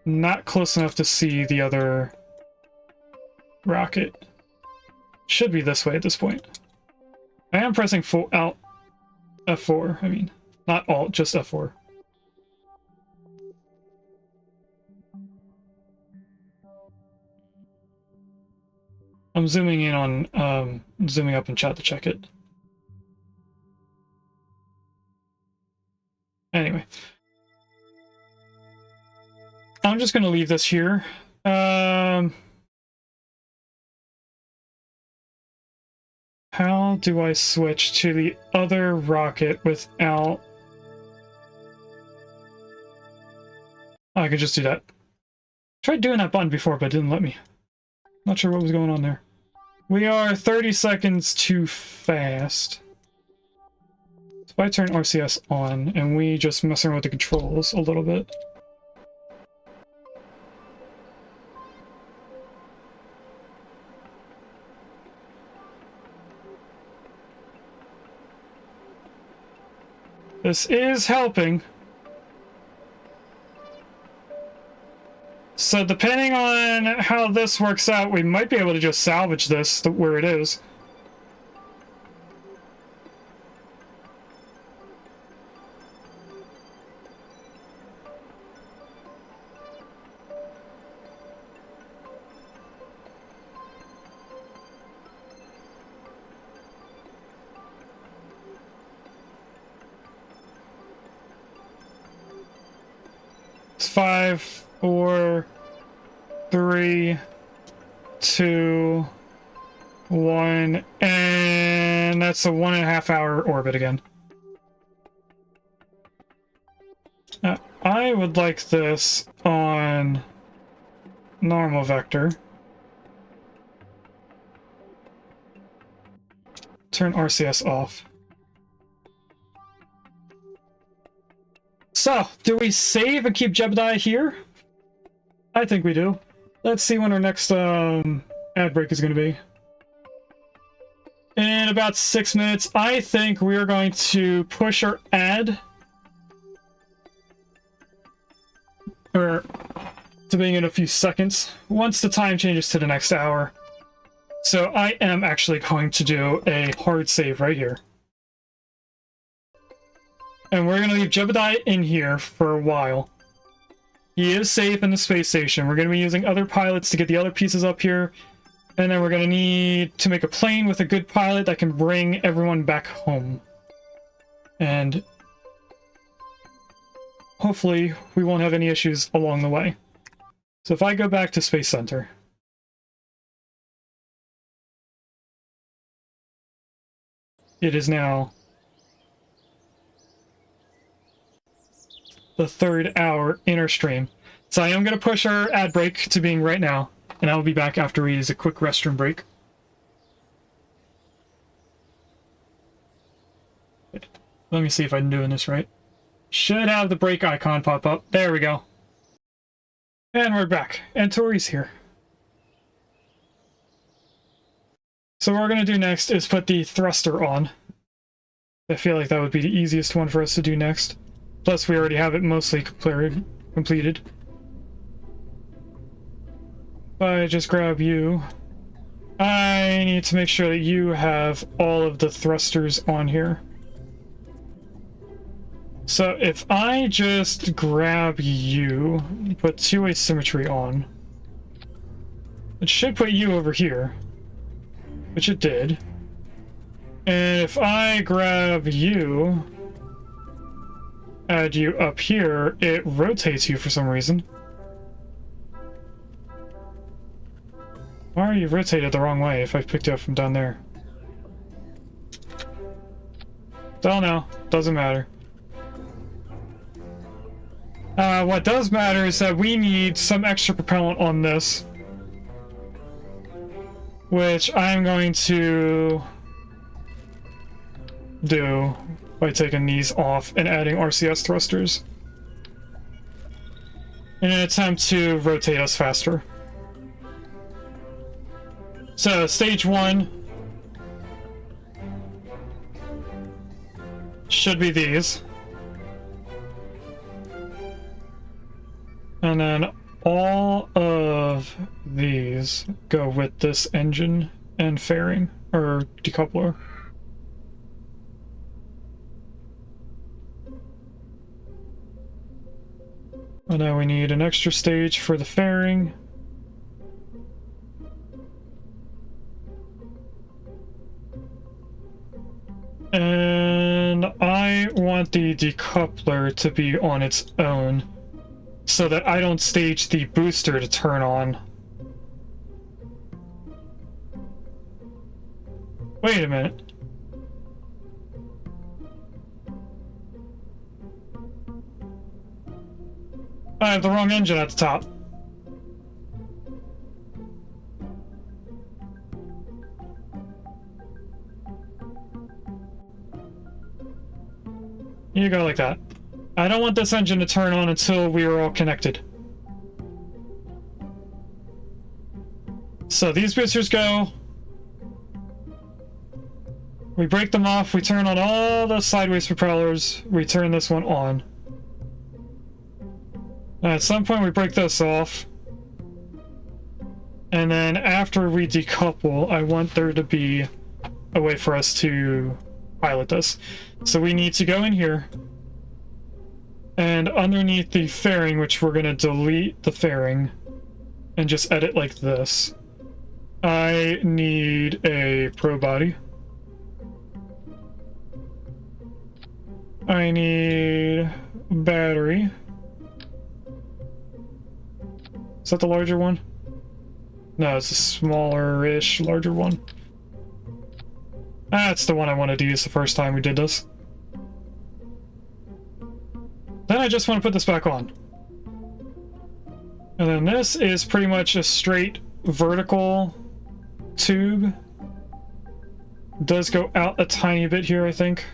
not close enough to see the other rocket. Should be this way at this point. I am pressing full Alt F4, I mean. Not Alt, just F4. I'm zooming in on, zooming up in chat to check it. Anyway. I'm just going to leave this here. How do I switch to the other rocket without... Oh, I could just do that. Tried doing that button before, but it didn't let me. Not sure what was going on there. We are 30 seconds too fast. So if I turn RCS on and we just mess around with the controls a little bit. This is helping. So depending on how this works out, we might be able to just salvage this where it is. It's 5, 4, 3, 2, 1, and that's a 1.5 hour orbit again. I would like this on normal vector. Turn RCS off. So, do we save and keep Jebediah here? I think we do. Let's see when our next ad break is going to be. In about 6 minutes, I think we're going to push our ad. Or to being in a few seconds, once the time changes to the next hour. So I am actually going to do a hard save right here. And we're going to leave Jebediah in here for a while. He is safe in the space station. We're going to be using other pilots to get the other pieces up here. And then we're going to need to make a plane with a good pilot that can bring everyone back home. And hopefully we won't have any issues along the way. So if I go back to Space Center. It is now the 3rd hour in our stream. So I am going to push our ad break to being right now. And I will be back after we use a quick restroom break. Let me see if I'm doing this right. Should have the break icon pop up. There we go. And we're back. And Tori's here. So what we're going to do next is put the thruster on. I feel like that would be the easiest one for us to do next. Plus we already have it mostly completed. If I just grab you, I need to make sure that you have all of the thrusters on here. So if I just grab you, put two-way symmetry on, it should put you over here, which it did. And if I grab you, add you up here, it rotates you for some reason. Why are you rotated the wrong way if I picked you up from down there? Don't know. Doesn't matter. What does matter is that we need some extra propellant on this. Which I'm going to do by taking these off and adding RCS thrusters in an attempt to rotate us faster. So, stage 1 should be these. And then all of these go with this engine and fairing, or decoupler. And now we need an extra stage for the fairing. And I want the decoupler to be on its own, so that I don't stage the booster to turn on. Wait a minute. I have the wrong engine at the top. You go like that. I don't want this engine to turn on until we are all connected. So these boosters go We break them off, we turn on all the sideways propellers, we turn this one on. At some point we break this off. And then after we decouple, I want there to be a way for us to pilot this. So we need to go in here, and underneath the fairing, which we're going to delete the fairing and just edit like this, I need a probe body. I need battery. Is that the larger one? No, it's a smaller-ish, larger one. That's the one I wanted to use the first time we did this. Then I just want to put this back on. And then this is pretty much a straight vertical tube. Does go out a tiny bit here, I think.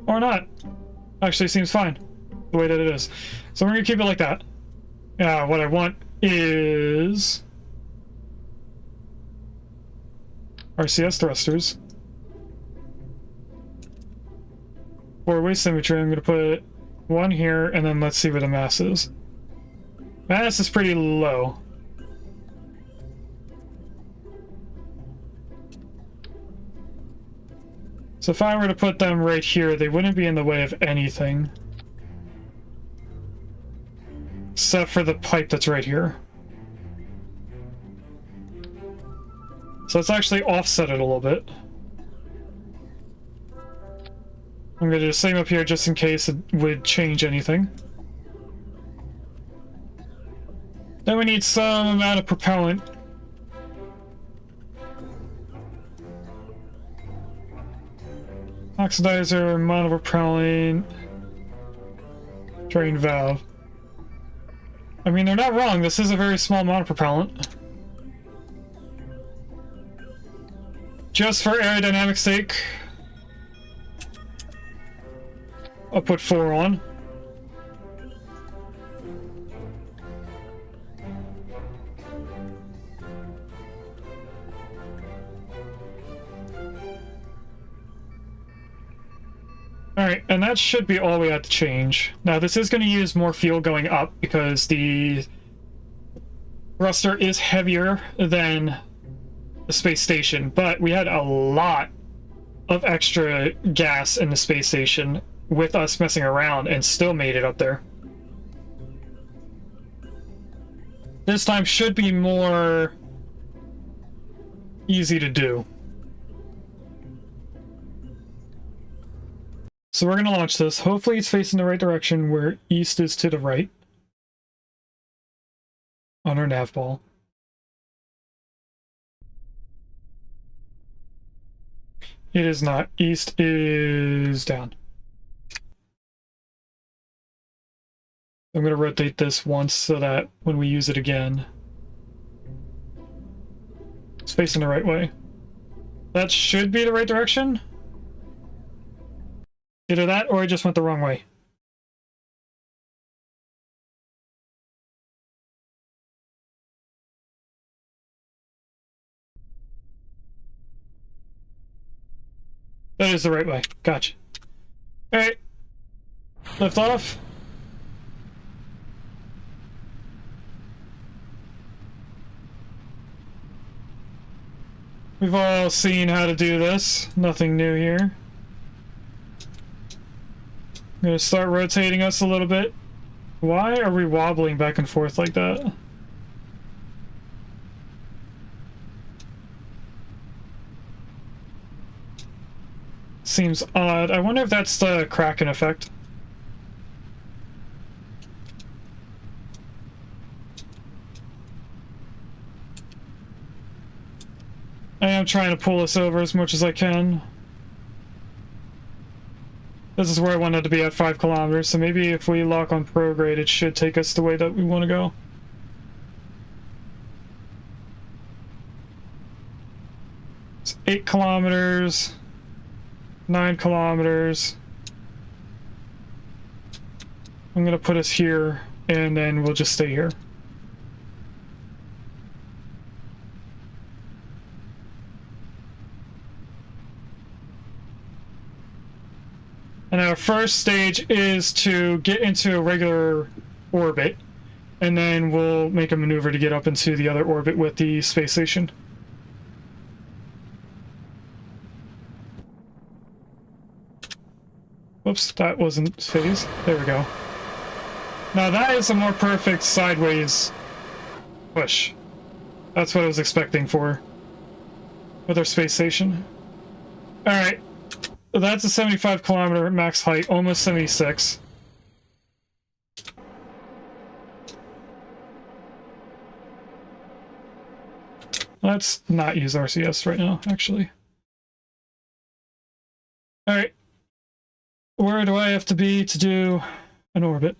Or not. Actually seems fine the way that it is. So we're gonna keep it like that. What I want is RCS thrusters. For waist symmetry, I'm gonna put one here, and then let's see where the mass is. Mass is pretty low. So if I were to put them right here, they wouldn't be in the way of anything. Except for the pipe that's right here. So let's actually offset it a little bit. I'm gonna do the same up here just in case it would change anything. Then we need some amount of propellant. Oxidizer, monopropellant, drain valve. I mean, they're not wrong. This is a very small monopropellant. Just for aerodynamic sake, I'll put 4 on. Alright, and that should be all we had to change. Now, this is going to use more fuel going up because the thruster is heavier than the space station, but we had a lot of extra gas in the space station with us messing around and still made it up there. This time should be more easy to do. So we're going to launch this. Hopefully it's facing the right direction where east is to the right on our nav ball. It is not. East is down. I'm going to rotate this once so that when we use it again, it's facing the right way. That should be the right direction. Either that or I just went the wrong way. That is the right way. Gotcha. Alright. Lift off. We've all seen how to do this. Nothing new here. I'm gonna start rotating us a little bit. Why are we wobbling back and forth like that? Seems odd. I wonder if that's the Kraken effect. I am trying to pull us over as much as I can. This is where I wanted to be at 5 kilometers, so maybe if we lock on prograde, it should take us the way that we want to go. It's 8 kilometers, 9 kilometers. I'm going to put us here, and then we'll just stay here. And our first stage is to get into a regular orbit, and then we'll make a maneuver to get up into the other orbit with the space station. Whoops, that wasn't phase. There we go. Now that is a more perfect sideways push. That's what I was expecting for with our space station. Alright, that's a 75-kilometer max height, almost 76. Let's not use RCS right now, actually. Alright. Where do I have to be to do an orbit?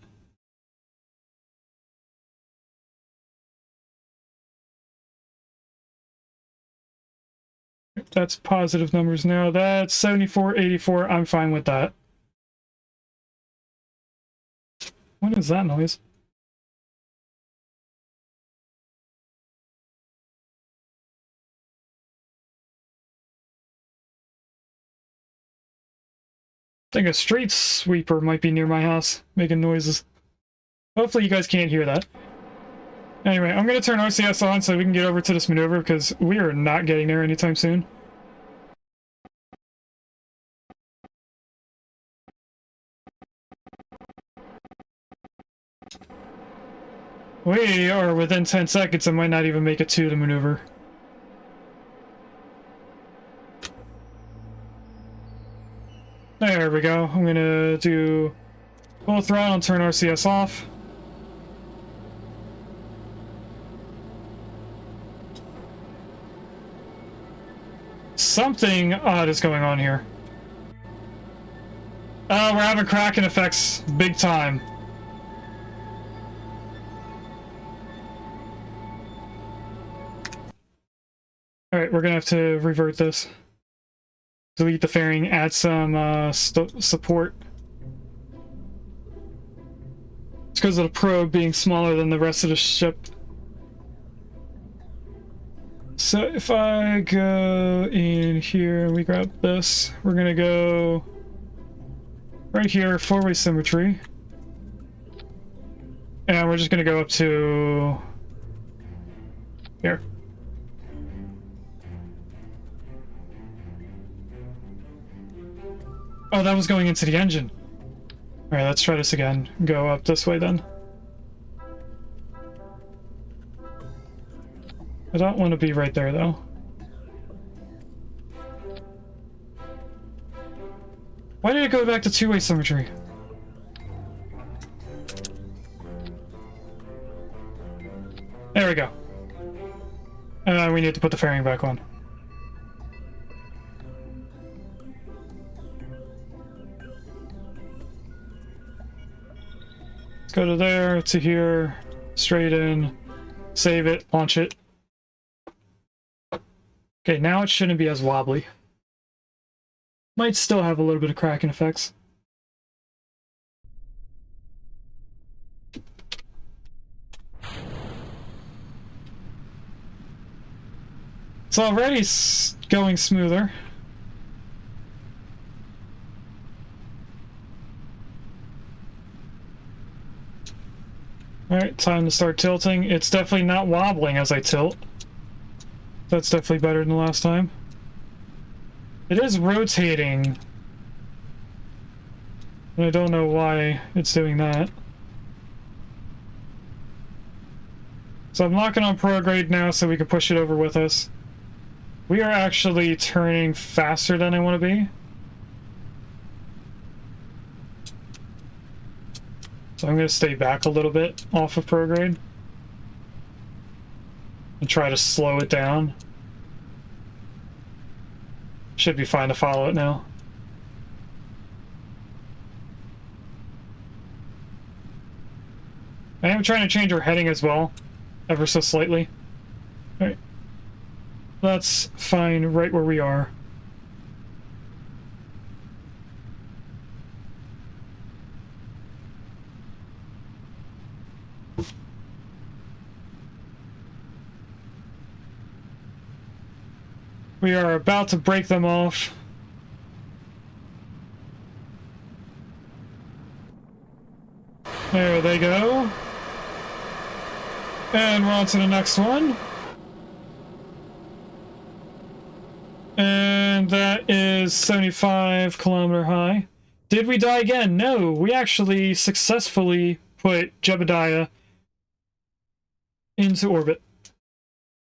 That's positive numbers now. That's 74, 84. I'm fine with that. What is that noise? I think a street sweeper might be near my house, making noises. Hopefully you guys can't hear that. Anyway, I'm going to turn RCS on so we can get over to this maneuver, because we are not getting there anytime soon. We are within 10 seconds and might not even make it to the maneuver. There we go. I'm gonna do full throttle and turn RCS off. Something odd is going on here. Oh, we're having cracking effects big time. Alright, we're gonna have to revert this. Delete the fairing, add some support. It's because of the probe being smaller than the rest of the ship. So if I go in here and we grab this, we're gonna go right here, four-way symmetry. And we're just gonna go up to here. Oh, that was going into the engine. Alright, let's try this again. Go up this way then. I don't want to be right there though. Why did it go back to two-way symmetry? There we go. We need to put the fairing back on. Let's go to there, to here, straight in, save it, launch it. Okay, now it shouldn't be as wobbly. Might still have a little bit of cracking effects. It's already going smoother. Alright, time to start tilting. It's definitely not wobbling as I tilt. That's definitely better than the last time. It is rotating. I don't know why it's doing that. So I'm locking on prograde now so we can push it over with us. We are actually turning faster than I want to be. So I'm going to stay back a little bit off of prograde and try to slow it down. Should be fine to follow it now. I am trying to change our heading as well, ever so slightly. Alright. That's fine right where we are. We are about to break them off. There they go. And we're on to the next one. And that is 75-kilometer high. Did we die again? No, we actually successfully put Jebediah into orbit.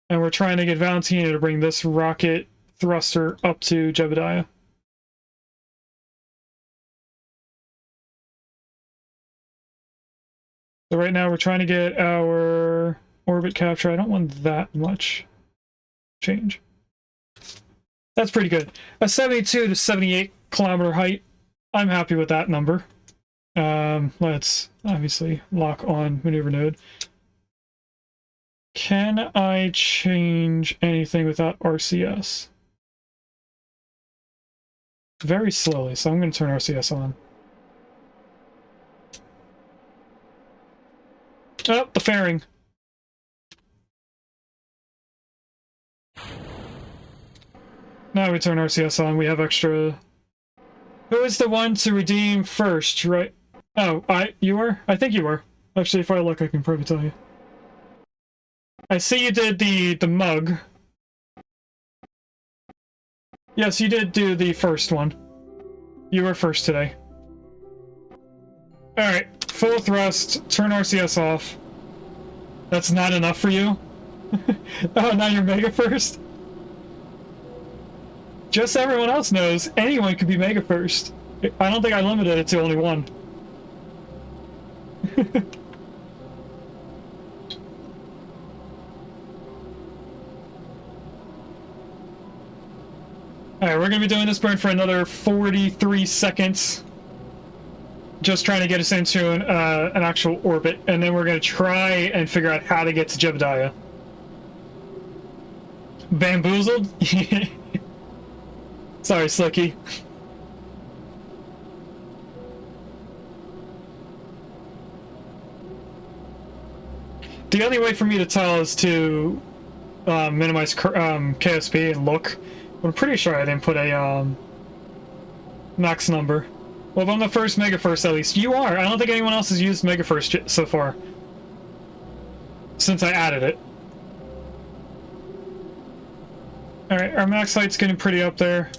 And we're trying to get Valentina to bring this rocket thruster up to Jebediah. So right now we're trying to get our orbit capture. I don't want that much change. That's pretty good. A 72 to 78 kilometer height. I'm happy with that number. Let's obviously lock on maneuver node. Can I change anything without RCS? Very slowly, so I'm going to turn RCS on. Oh, the fairing. Now we turn RCS on. We have extra. Who is the one to redeem first, right? Oh, you were? I think you were. Actually, if I look, I can probably tell you. I see you did the mug. Yes, you did do the first one. You were first today. Alright, full thrust, turn RCS off. That's not enough for you? Oh, now you're mega first? Just so everyone else knows, anyone could be mega first. I don't think I limited it to only one. Alright, we're going to be doing this burn for another 43 seconds. Just trying to get us into an actual orbit, and then we're going to try and figure out how to get to Jebediah. Bamboozled? Sorry, Slicky. The only way for me to tell is to minimize KSP and look. I'm pretty sure I didn't put a max number. Well, if I'm the first Mega First, at least. You are! I don't think anyone else has used Mega First so far. Since I added it. Alright, our max height's getting pretty up there.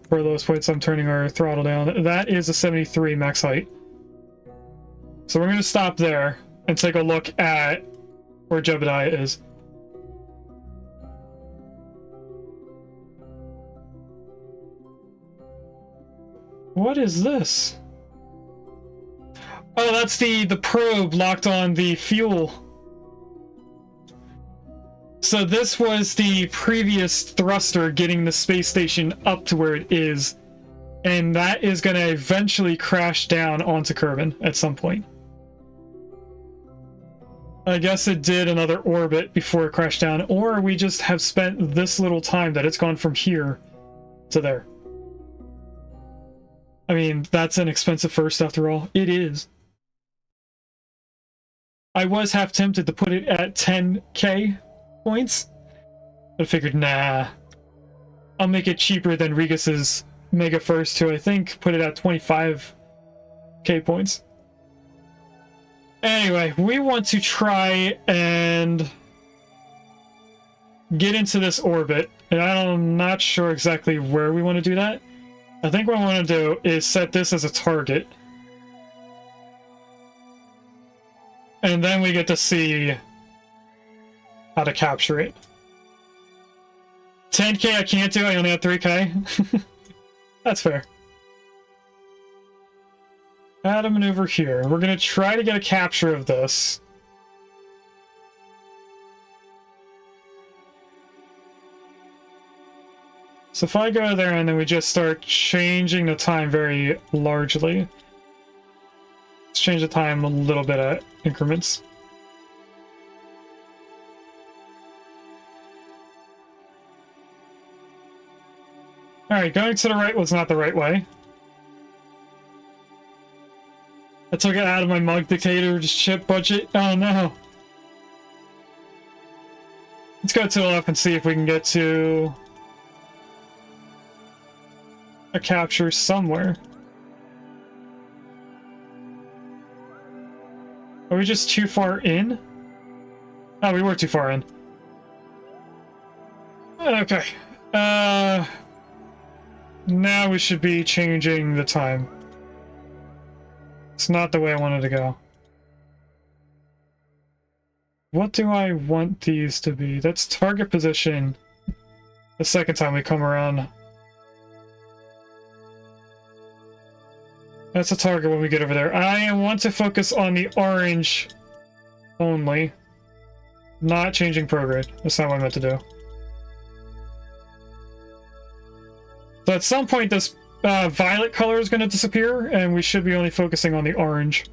For those points, I'm turning our throttle down. That is a 73 max height. So we're going to stop there and take a look at where Jebediah is. What is this? Oh, that's the probe locked on the fuel. So this was the previous thruster getting the space station up to where it is. And that is going to eventually crash down onto Kerbin at some point. I guess it did another orbit before it crashed down, or we just have spent this little time that it's gone from here to there. I mean, that's an expensive first after all. It is. I was half tempted to put it at 10k points, but I figured, nah. I'll make it cheaper than Regis's Mega First, who I think put it at 25k points. Anyway, we want to try and get into this orbit, and I'm not sure exactly where we want to do that. I think what I want to do is set this as a target. And then we get to see how to capture it. 10k I can't do, I only have 3k. That's fair. Add a maneuver here. We're going to try to get a capture of this. So if I go there and then we just start changing the time very largely. Let's change the time a little bit at increments. Alright, going to the right was not the right way. I took it out of my mug dictator ship budget. Oh no. Let's go to the left and see if we can get to a capture somewhere. Are we just too far in? Oh, we were too far in. Okay. Now we should be changing the time. It's not the way I wanted to go. What do I want these to be? That's target position the second time we come around. That's a target when we get over there. I want to focus on the orange only. Not changing prograde. That's not what I meant to do. So at some point this violet color is going to disappear, and we should be only focusing on the orange.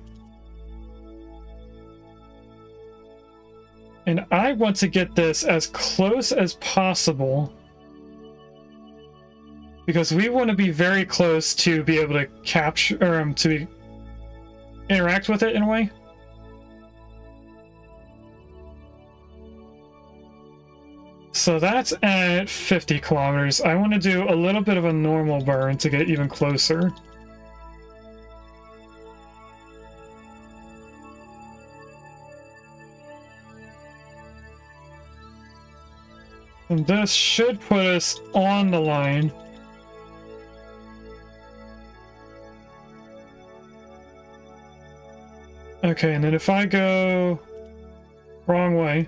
And I want to get this as close as possible, because we want to be very close to be able to capture, or interact with it in a way. So that's at 50 kilometers. I want to do a little bit of a normal burn to get even closer. And this should put us on the line. Okay, and then if I go wrong way,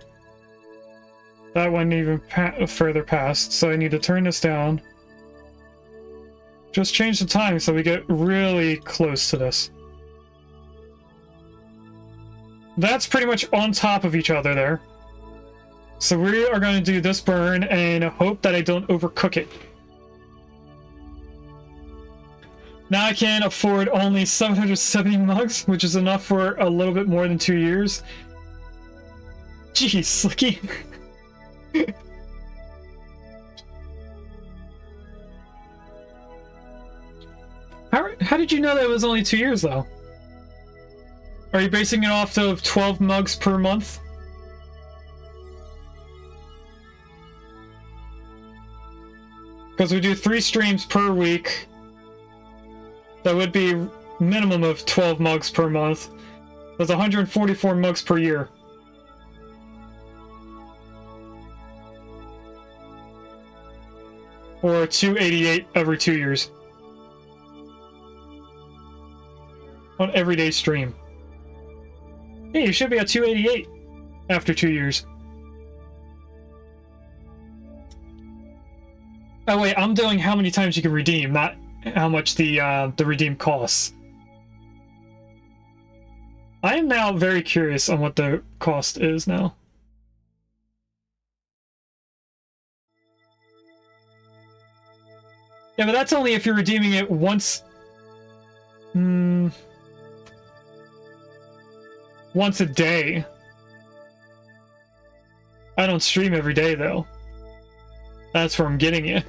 that went even further past, so I need to turn this down. Just change the time so we get really close to this. That's pretty much on top of each other there. So we are going to do this burn and hope that I don't overcook it. Now I can afford only 770 mugs, which is enough for a little bit more than 2 years. Jeez, Slicky. How did you know that it was only 2 years, though? Are you basing it off of 12 mugs per month? Because we do 3 streams per week. That would be minimum of 12 mugs per month. That's 144 mugs per year. Or 288 every 2 years. On everyday stream. Hey, you should be at 288 after 2 years. Oh wait, I'm doing how many times you can redeem, not how much the redeem costs. I am now very curious on what the cost is now. Yeah, but that's only if you're redeeming it once. Once a day. I don't stream every day though. That's where I'm getting it.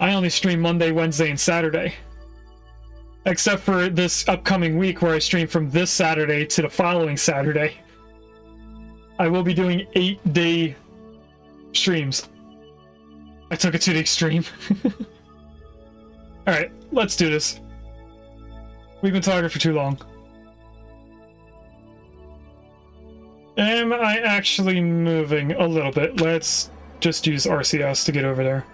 I only stream Monday, Wednesday, and Saturday. Except for this upcoming week where I stream from this Saturday to the following Saturday. I will be doing 8-day streams. I took it to the extreme. Alright, let's do this. We've been talking for too long. Am I actually moving a little bit? Let's just use RCS to get over there.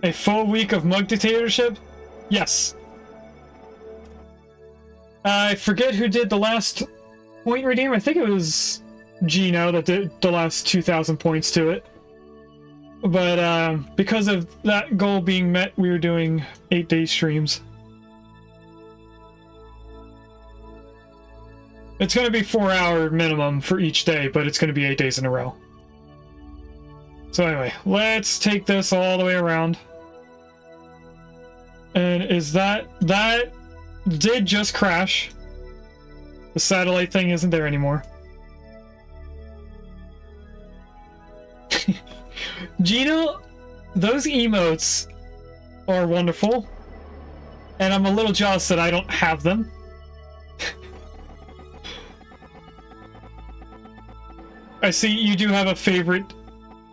A full week of mug dictatorship? Yes. I forget who did the last point redeem. I think it was Gino that did the last 2,000 points to it. But because of that goal being met, we were doing 8-day streams. It's going to be 4-hour minimum for each day, but it's going to be 8 days in a row. So anyway, let's take this all the way around. And is that did just crash. The satellite thing isn't there anymore. Gino, those emotes are wonderful. And I'm a little jealous that I don't have them. I see you do have a favorite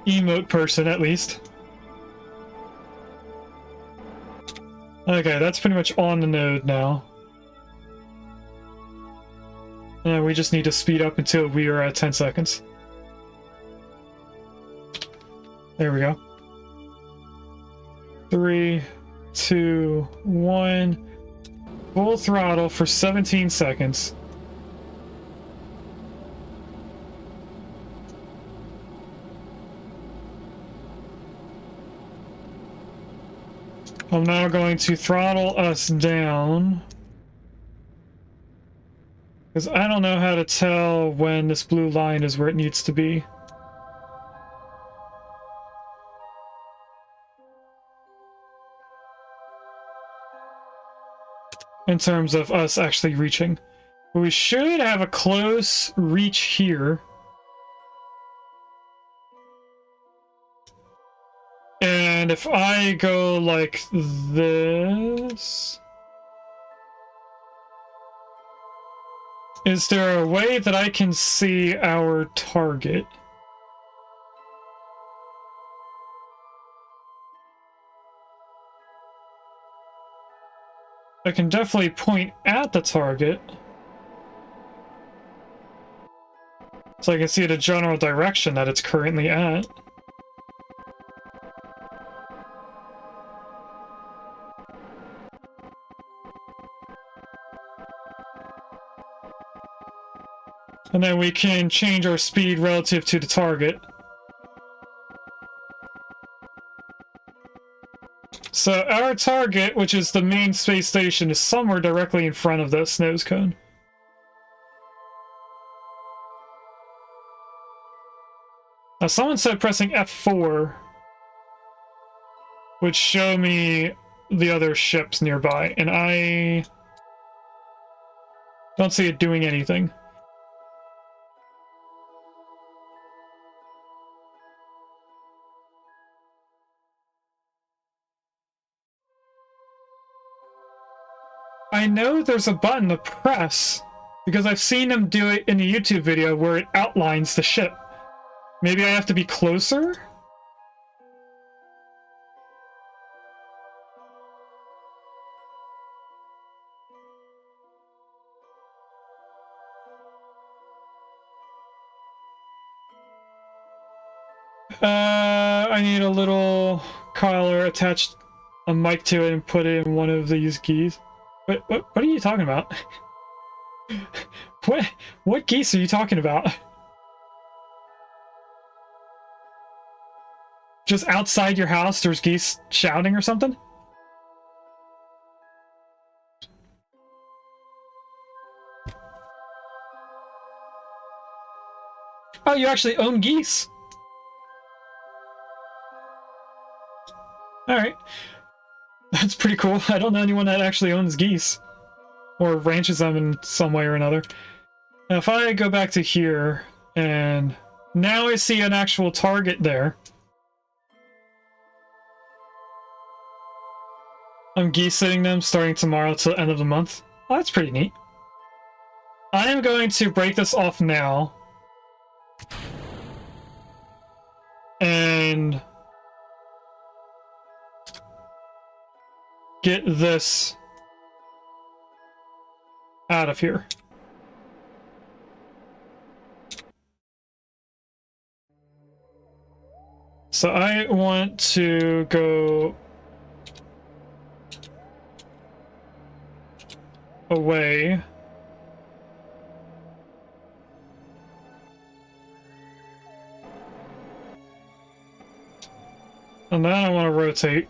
emote person, at least. Okay, that's pretty much on the node now. And we just need to speed up until we are at 10 seconds. There we go. 3, 2, 1. Full throttle for 17 seconds. I'm now going to throttle us down, because I don't know how to tell when this blue line is where it needs to be. In terms of us actually reaching. But we should have a close reach here. And if I go like this... Is there a way that I can see our target? I can definitely point at the target, so I can see the general direction that it's currently at. And then we can change our speed relative to the target. So our target, which is the main space station, is somewhere directly in front of this nose cone. Now someone said pressing F4 would show me the other ships nearby, and I don't see it doing anything. I know there's a button to press, because I've seen them do it in the YouTube video where it outlines the ship. Maybe I have to be closer? I need a little collar, attached a mic to it, and put it in one of these geese. What are you talking about? What geese are you talking about? Just outside your house, there's geese shouting or something? Oh, you actually own geese. Alright. That's pretty cool. I don't know anyone that actually owns geese. Or ranches them in some way or another. Now, if I go back to here, and now I see an actual target there. I'm geese-sitting them starting tomorrow till the end of the month. Oh, that's pretty neat. I am going to break this off now. And get this out of here. So I want to go away. And then I want to rotate.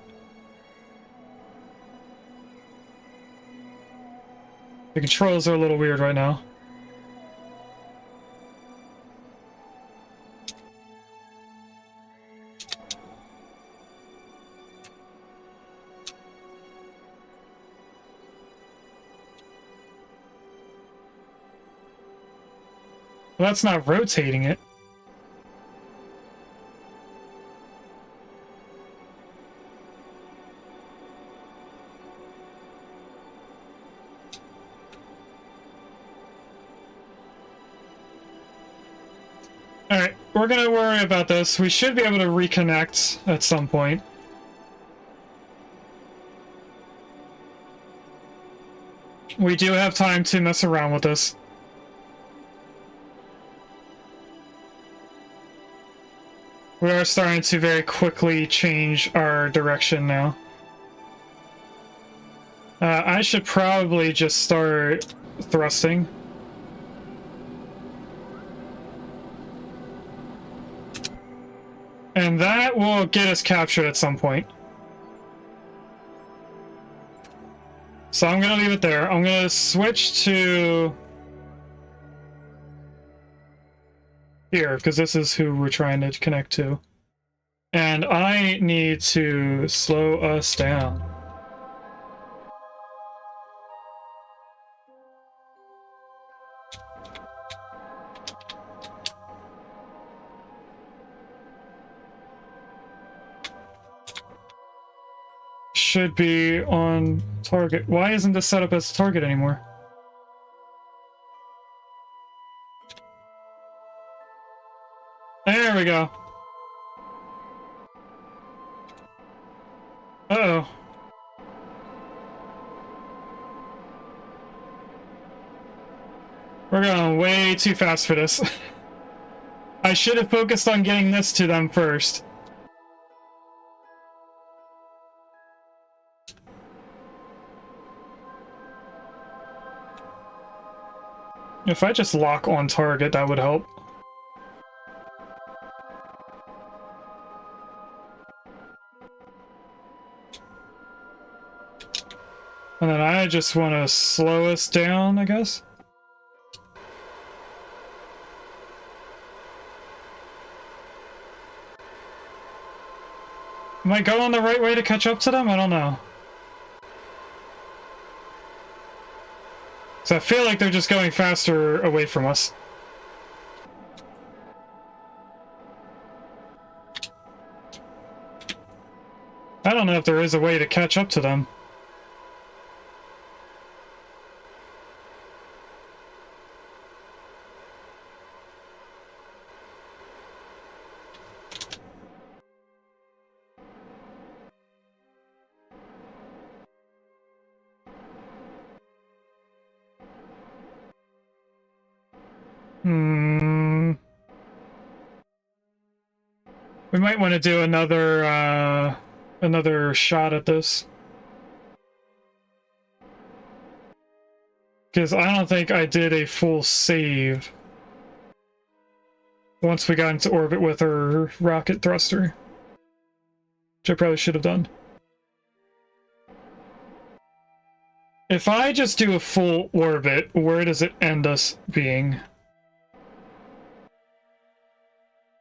The controls are a little weird right now. Well, that's not rotating it. we're gonna worry about this. We should be able to reconnect at some point. We do have time to mess around with this. We are starting to very quickly change our direction now. I should probably just start thrusting. And that will get us captured at some point. So I'm gonna leave it there. I'm gonna switch to here, because this is who we're trying to connect to. And I need to slow us down. Should be on target. Why isn't this set up as a target anymore? There we go. Uh-oh. We're going way too fast for this. I should have focused on getting this to them first. If I just lock on target, that would help. And then I just want to slow us down, I guess. Am I going the right way to catch up to them? I don't know. So I feel like they're just going faster away from us. I don't know if there is a way to catch up to them. We might want to do another shot at this. Because I don't think I did a full save once we got into orbit with our rocket thruster. Which I probably should have done. If I just do a full orbit, where does it end us being?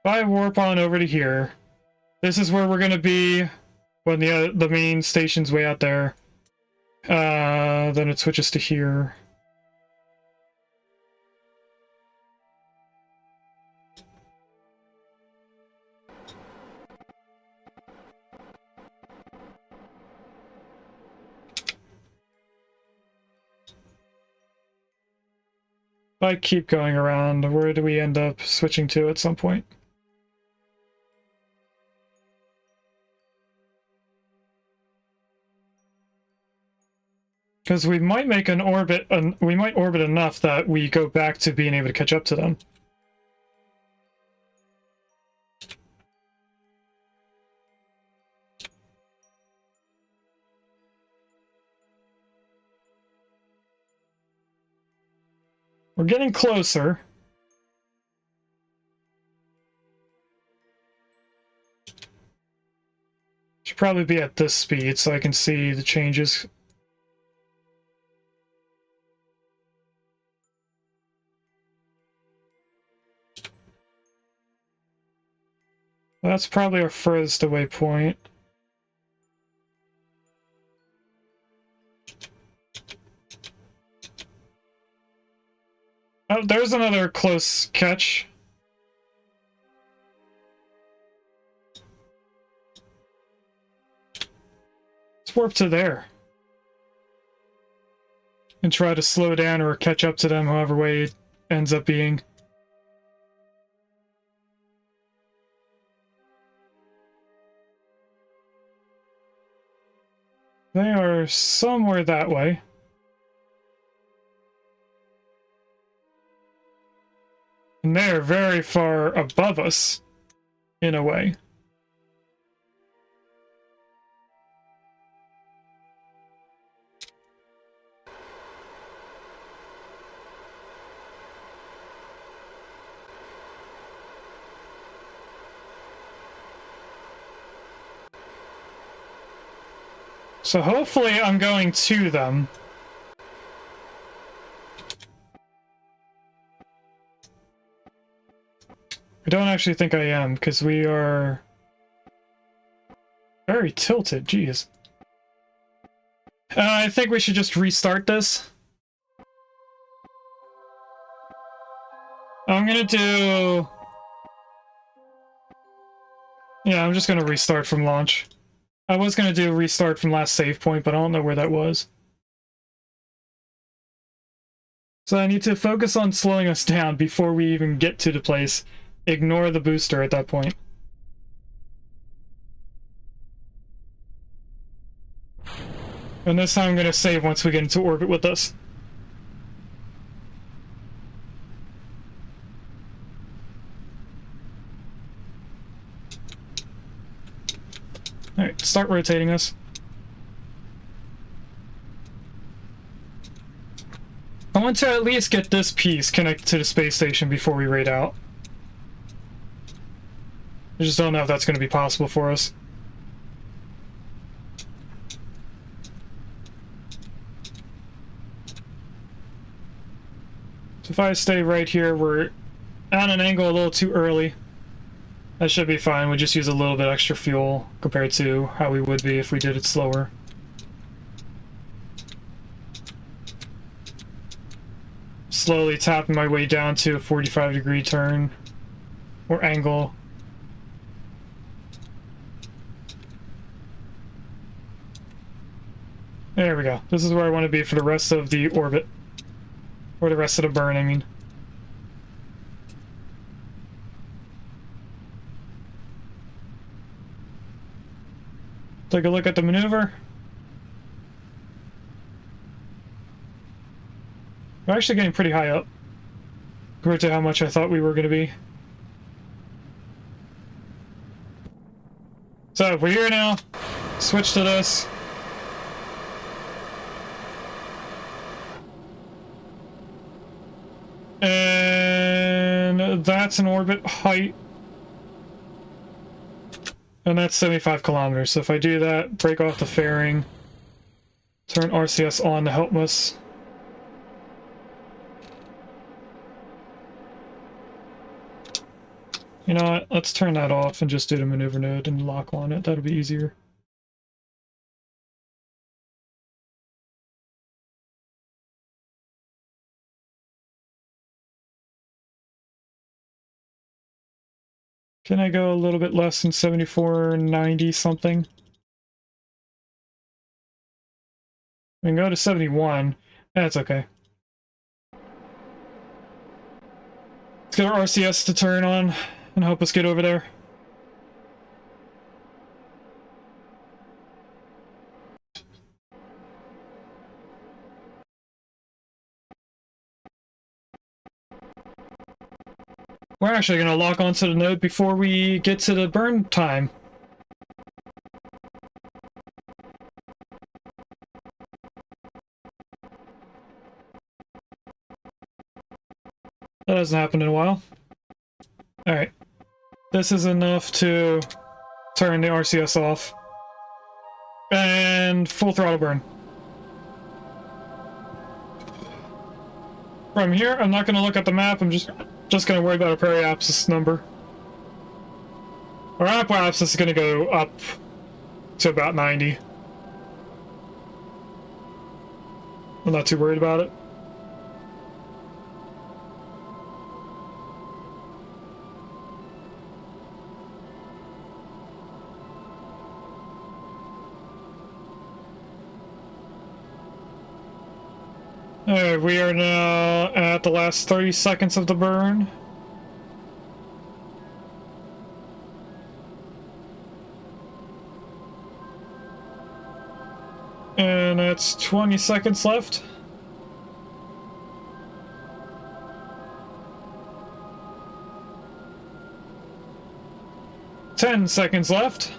If I warp on over to here, this is where we're going to be when the main station's way out there. Then it switches to here. If I keep going around, where do we end up switching to at some point? Because we might make an orbit, we might orbit enough that we go back to being able to catch up to them. We're getting closer. Should probably be at this speed so I can see the changes. That's probably our furthest away point. Oh, there's another close catch. Let's warp to there. And try to slow down or catch up to them however way it ends up being. They are somewhere that way. And they're very far above us, in a way. So hopefully I'm going to them. I don't actually think I am, because we are very tilted, jeez. I think we should just restart this. I'm gonna do... Yeah, I'm just gonna restart from launch. I was gonna do restart from last save point, but I don't know where that was. So I need to focus on slowing us down before we even get to the place. Ignore the booster at that point. And this time I'm gonna save once we get into orbit with us. Alright, start rotating us. I want to at least get this piece connected to the space station before we raid out. I just don't know if that's going to be possible for us. So if I stay right here, we're at an angle a little too early. That should be fine. We just use a little bit extra fuel compared to how we would be if we did it slower. Slowly tapping my way down to a 45-degree turn or angle. There we go. This is where I want to be for the rest of the orbit. Or the rest of the burn, I mean. Take a look at the maneuver. We're actually getting pretty high up compared to how much I thought we were going to be. So we're here now. Switch to this. And that's an orbit height. And that's 75 kilometers. So if I do that, break off the fairing, turn RCS on to help us. You know what? Let's turn that off and just do the maneuver node and lock on it. That'll be easier. Can I go a little bit less than 74.90 something? I can go to 71. That's okay. Let's get our RCS to turn on and help us get over there. We're actually going to lock onto the node before we get to the burn time. That hasn't happened in a while. Alright. This is enough to turn the RCS off. And full throttle burn. From here, I'm not going to look at the map, I'm just going to worry about our periapsis number. Our apoapsis is going to go up to about 90. I'm not too worried about it. Alright, we are now at the last 30 seconds of the burn. And that's 20 seconds left. Ten seconds left.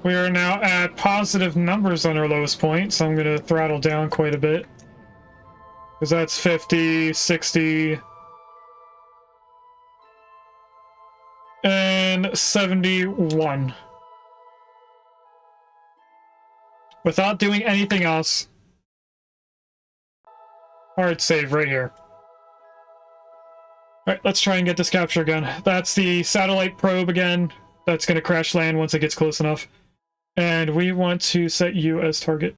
We are now at positive numbers on our lowest point, so I'm going to throttle down quite a bit. Because that's 50, 60, and 71. Without doing anything else. Hard save right here. Alright, let's try and get this capture again. That's the satellite probe again. That's going to crash land once it gets close enough. And we want to set you as target.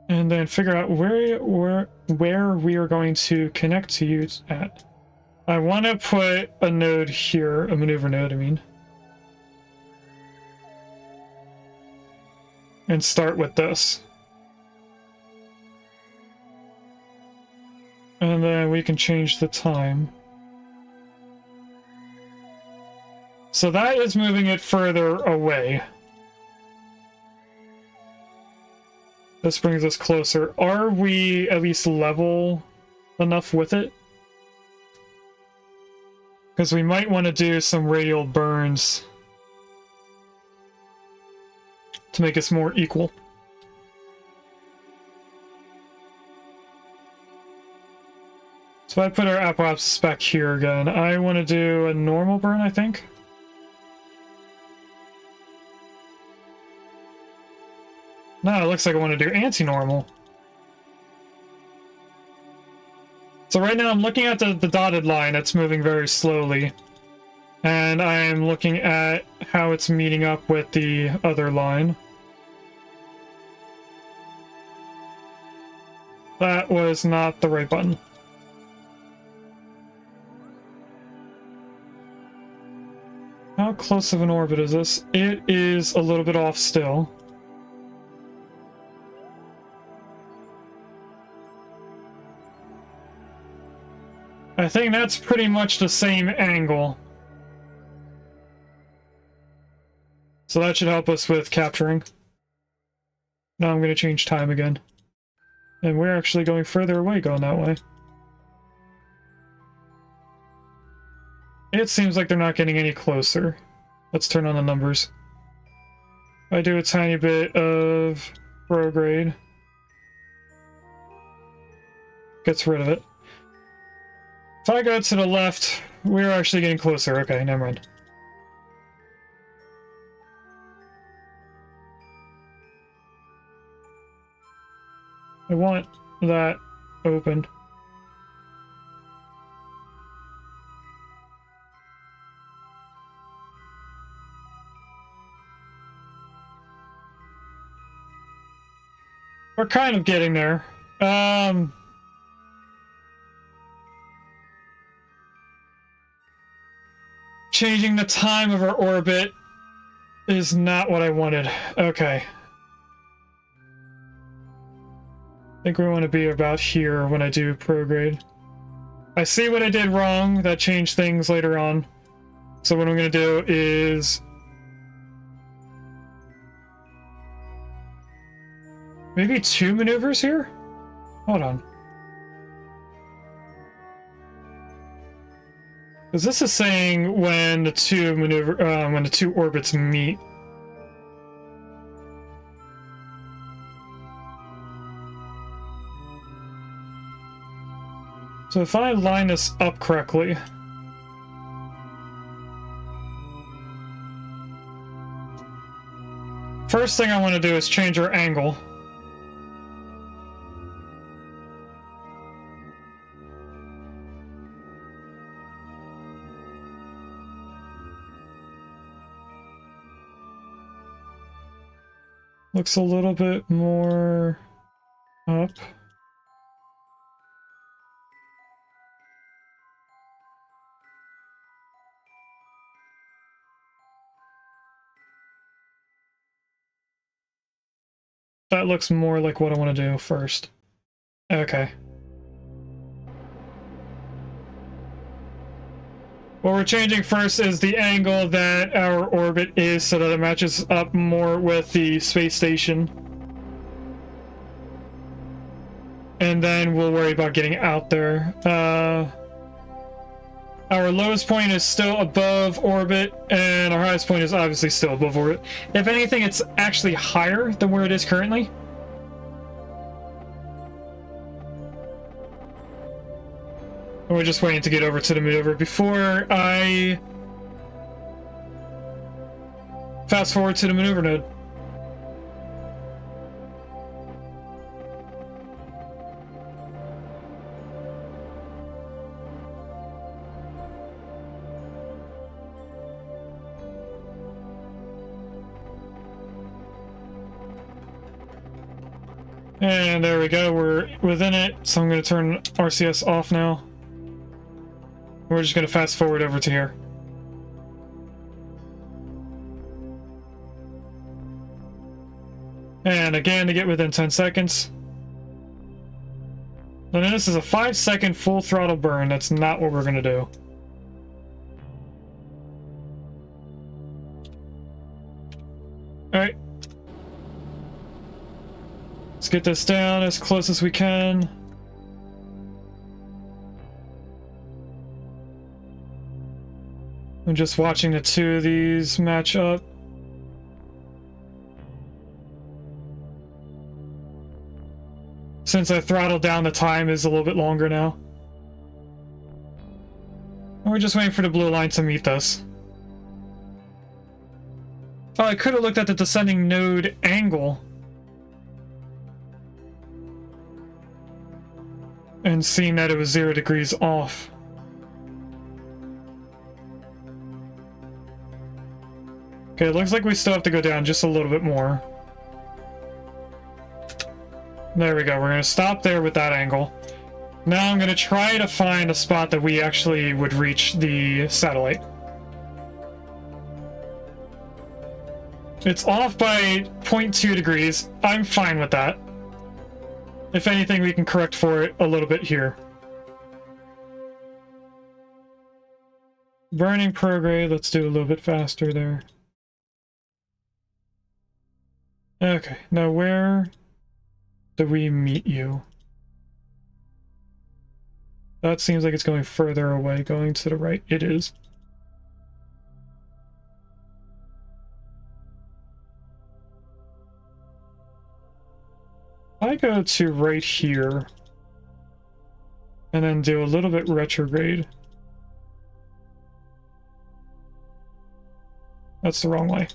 And then figure out where we are going to connect to you at. I want to put a node here, a maneuver node, I mean. And start with this. And then we can change the time. So that is moving it further away. This brings us closer. Are we at least level enough with it? Because we might want to do some radial burns to make us more equal. So I put our apoapsis back here again. I want to do a normal burn, I think. No, it looks like I want to do anti-normal. So right now I'm looking at the dotted line that's moving very slowly. And I am looking at how it's meeting up with the other line. That was not the right button. How close of an orbit is this? It is a little bit off still. I think that's pretty much the same angle. So that should help us with capturing. Now I'm going to change time again. And we're actually going further away going that way. It seems like they're not getting any closer. Let's turn on the numbers. I do a tiny bit of prograde. Gets rid of it. If I go to the left, we're actually getting closer. Okay, never mind. I want that open. We're kind of getting there. Changing the time of our orbit is not what I wanted. Okay. I think we want to be about here when I do prograde. I see what I did wrong. That changed things later on. So what I'm going to do is... maybe 2 maneuvers here? Hold on. Because this is saying when the two orbits meet. So if I line this up correctly, first thing I want to do is change our angle. Looks a little bit more up. That looks more like what I want to do first. Okay. What we're changing first is the angle that our orbit is so that it matches up more with the space station. And then we'll worry about getting out there. Our lowest point is still above orbit, and our highest point is obviously still above orbit. If anything, it's actually higher than where it is currently. And we're just waiting to get over to the maneuver before I fast forward to the maneuver node. And there we go, we're within it, so I'm going to turn RCS off now. We're just going to fast forward over to here. And again, to get within 10 seconds. Now this is a 5-second full throttle burn. That's not what we're going to do. Alright. Let's get this down as close as we can. I'm just watching the two of these match up. Since I throttled down, the time is a little bit longer now. And we're just waiting for the blue line to meet this. Oh, I could have looked at the descending node angle and seen that it was 0 degrees off. Okay, it looks like we still have to go down just a little bit more. There we go, we're going to stop there with that angle. Now I'm going to try to find a spot that we actually would reach the satellite. It's off by 0.2 degrees. I'm fine with that. If anything, we can correct for it a little bit here. Burning prograde, let's do a little bit faster there. Okay, now where do we meet you? That seems like it's going further away, going to the right. It is. I go to right here and then do a little bit retrograde. That's the wrong way.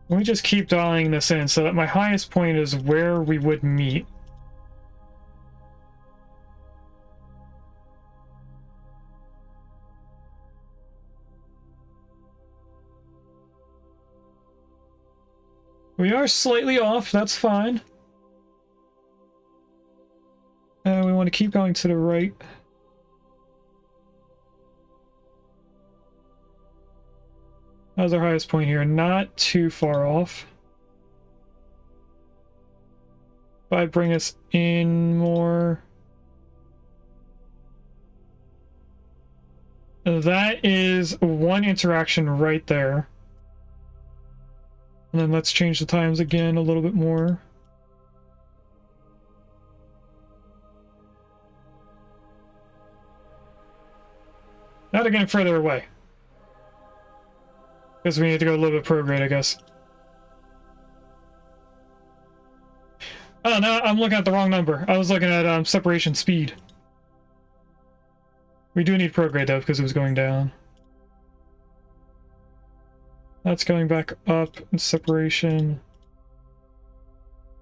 Let me just keep dialing this in so that my highest point is where we would meet. We are slightly off, that's fine. And we want to keep going to the right. How's our highest point here? Not too far off. If I bring us in more... That is one interaction right there. And then let's change the times again a little bit more. Now they're getting further away. Because we need to go a little bit prograde, I guess. Oh, no, I'm looking at the wrong number. I was looking at separation speed. We do need prograde, though, because it was going down. That's going back up in separation.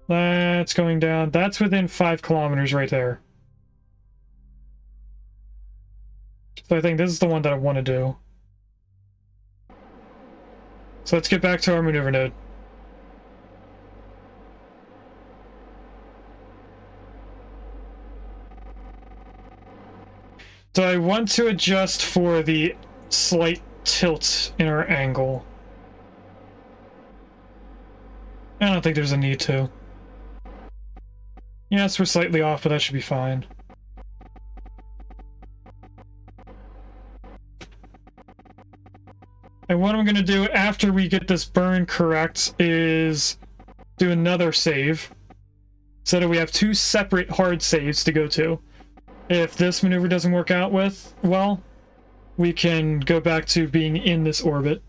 That's going down. That's within 5 kilometers right there. So I think this is the one that I want to do. So let's get back to our maneuver node. So I want to adjust for the slight tilt in our angle. I don't think there's a need to. Yes, we're slightly off, but that should be fine. And what I'm going to do after we get this burn correct is do another save, so that we have two separate hard saves to go to. If this maneuver doesn't work out well, we can go back to being in this orbit.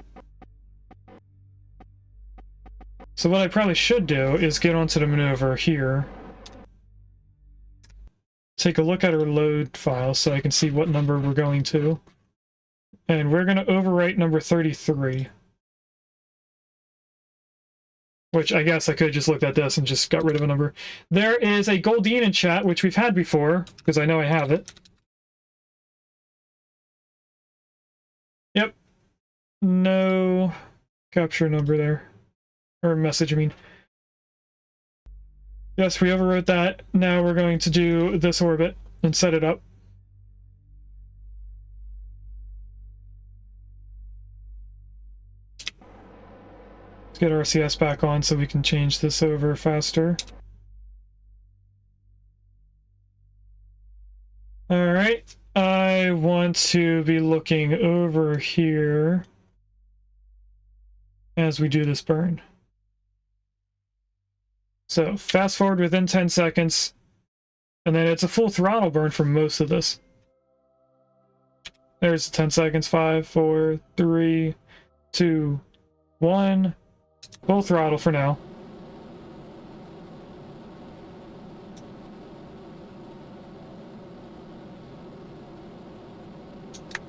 So what I probably should do is get onto the maneuver here. Take a look at our load file so I can see what number we're going to. And we're going to overwrite number 33. Which I guess I could have just looked at this and just got rid of a number. There is a Goldine in chat, which we've had before, because I know I have it. Yep. No capture number there. Or message, I mean. Yes, we overwrote that. Now we're going to do this orbit and set it up. Let's get RCS back on so we can change this over faster. Alright, I want to be looking over here as we do this burn. So, fast forward within 10 seconds, and then it's a full throttle burn for most of this. There's 10 seconds, 5, 4, 3, 2, 1. Full throttle for now.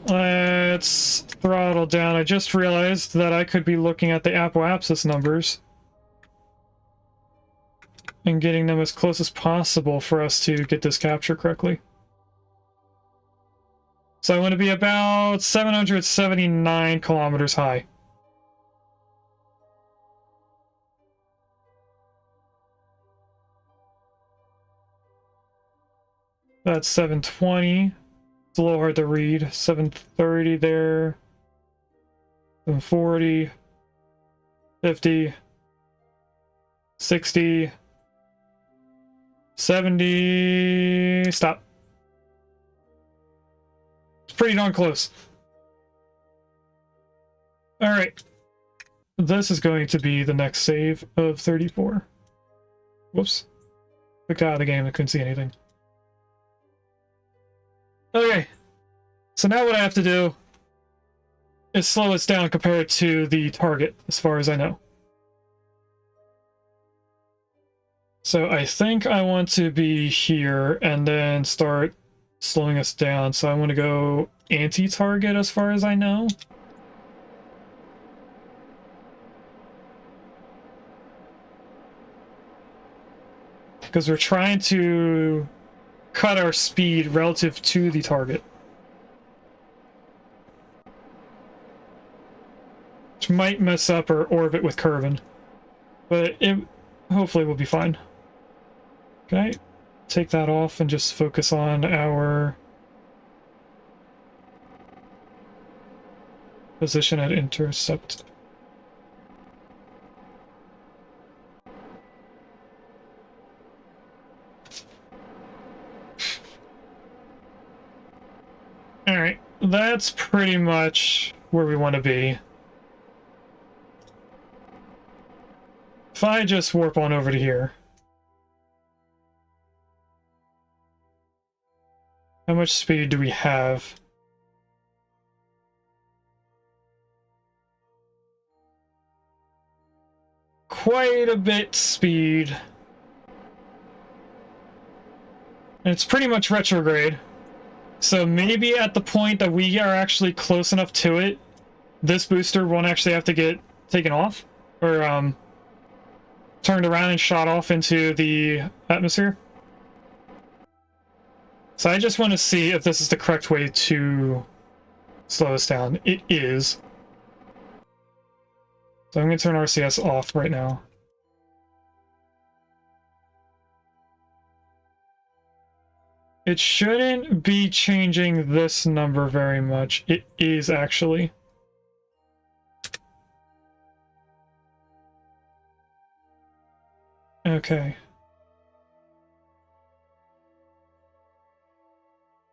Let's throttle down. I just realized that I could be looking at the apoapsis numbers and getting them as close as possible for us to get this capture correctly. So I want to be about 779 kilometers high. That's 720. It's a little hard to read. 730 there. 740. 50. 60. 70. Stop. It's pretty darn close. Alright. This is going to be the next save of 34. Whoops. Clicked out of the game, I couldn't see anything. Okay. So now what I have to do is slow us down compared to the target, as far as I know. So I think I want to be here and then start slowing us down. So I want to go anti-target as far as I know. Because we're trying to cut our speed relative to the target. Which might mess up our orbit with Kerbin. But it hopefully will be fine. Okay, take that off and just focus on our position at intercept. Alright, that's pretty much where we want to be. If I just warp on over to here. How much speed do we have? Quite a bit speed. And it's pretty much retrograde. So maybe at the point that we are actually close enough to it, this booster won't actually have to get taken off or turned around and shot off into the atmosphere. So I just want to see if this is the correct way to slow us down. It is. So I'm going to turn RCS off right now. It shouldn't be changing this number very much. It is actually. Okay.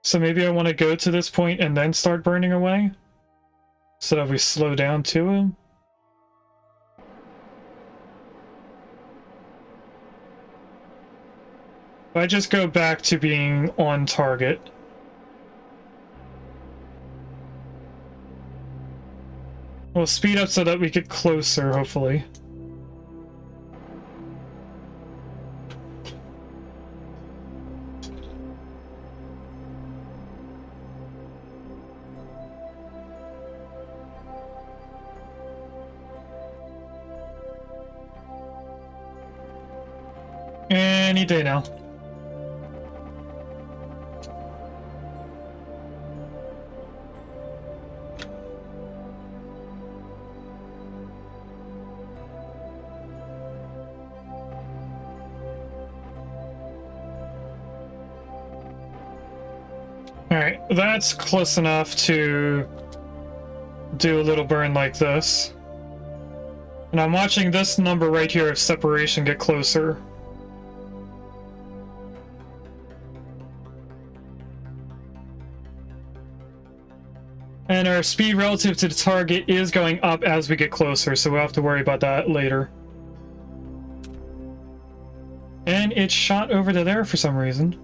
So maybe I want to go to this point and then start burning away? so that we slow down to him. If I just go back to being on target. We'll speed up so that we get closer, hopefully. Any day now. Alright, that's close enough to do a little burn like this. And I'm watching this number right here of separation get closer. And our speed relative to the target is going up as we get closer, so we'll have to worry about that later. And it shot over to there for some reason.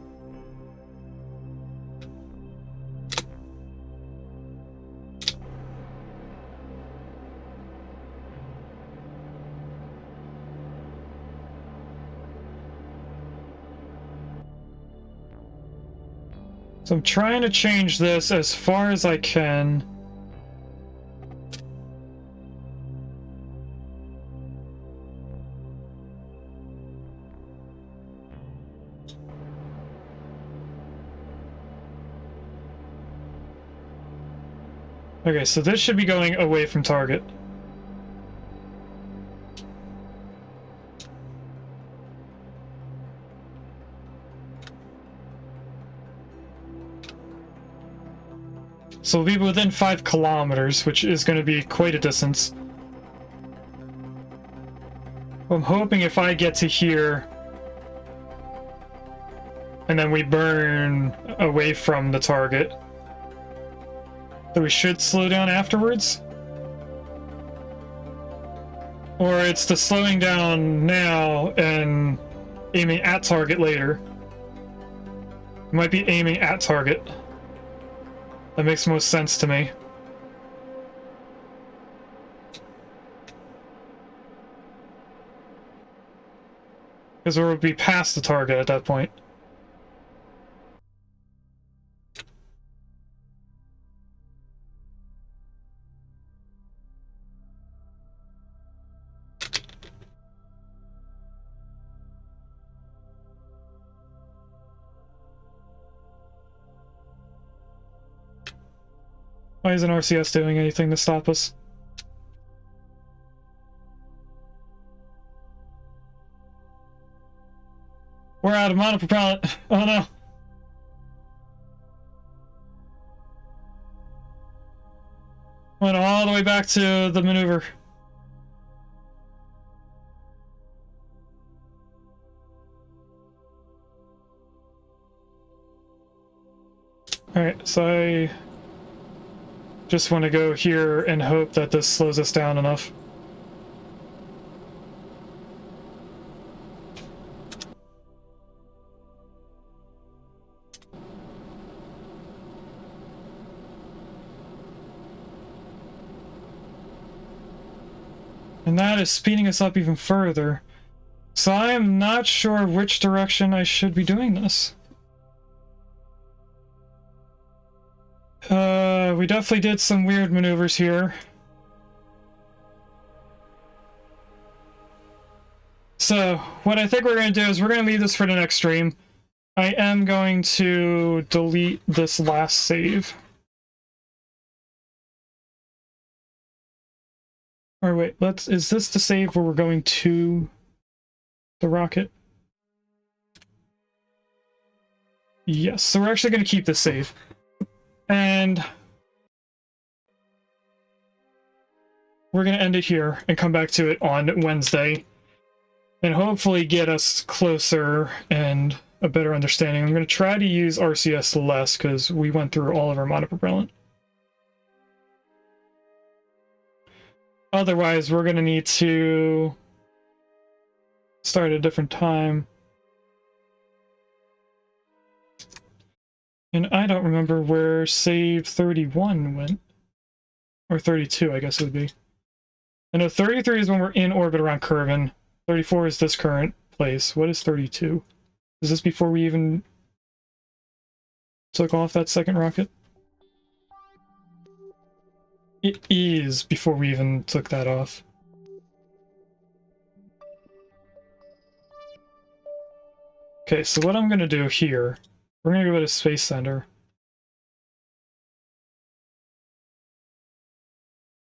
So I'm trying to change this as far as I can. Okay, so this should be going away from target. So we'll be within 5 kilometers, which is going to be quite a distance. I'm hoping if I get to here, and then we burn away from the target, that we should slow down afterwards? Or it's the slowing down now and aiming at target later. Might be aiming at target. That makes most sense to me. Because we'll be past the target at that point. Why isn't RCS doing anything to stop us? We're out of monopropellant. Oh no. Went all the way back to the maneuver. Alright, so I just want to go here and hope that this slows us down enough. And that is speeding us up even further. So I am not sure which direction I should be doing this. We definitely did some weird maneuvers here. So, what I think we're going to do is we're going to leave this for the next stream. I am going to delete this last save. Or wait, is this the save where we're going to the rocket? Yes, so we're actually going to keep this save. And we're going to end it here and come back to it on Wednesday. And hopefully get us closer and a better understanding. I'm going to try to use RCS less because we went through all of our monopropellant. Otherwise, we're going to need to start at a different time. And I don't remember where save 31 went. Or 32, I guess it would be. I know 33 is when we're in orbit around Kerbin. 34 is this current place. What is 32? Is this before we even took off that second rocket? It is before we even took that off. Okay, so what I'm going to do here, we're going to go to Space Center.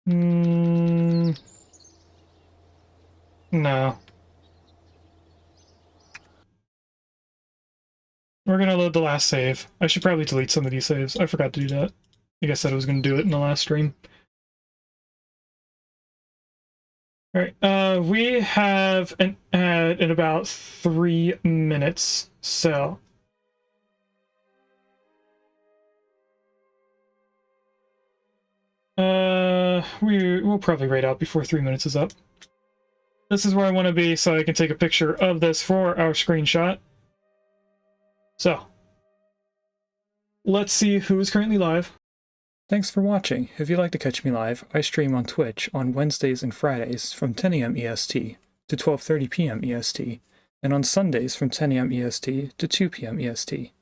No. We're going to load the last save. I should probably delete some of these saves. I forgot to do that. I think I said I was going to do it in the last stream. Alright, we have an ad in about 3 minutes, so... we'll probably raid out before 3 minutes is up. This is where I want to be so I can take a picture of this for our screenshot. So, let's see who is currently live. Thanks for watching. If you'd like to catch me live, I stream on Twitch on Wednesdays and Fridays from 10 AM EST to 12:30 PM EST, and on Sundays from 10 AM EST to 2 PM EST.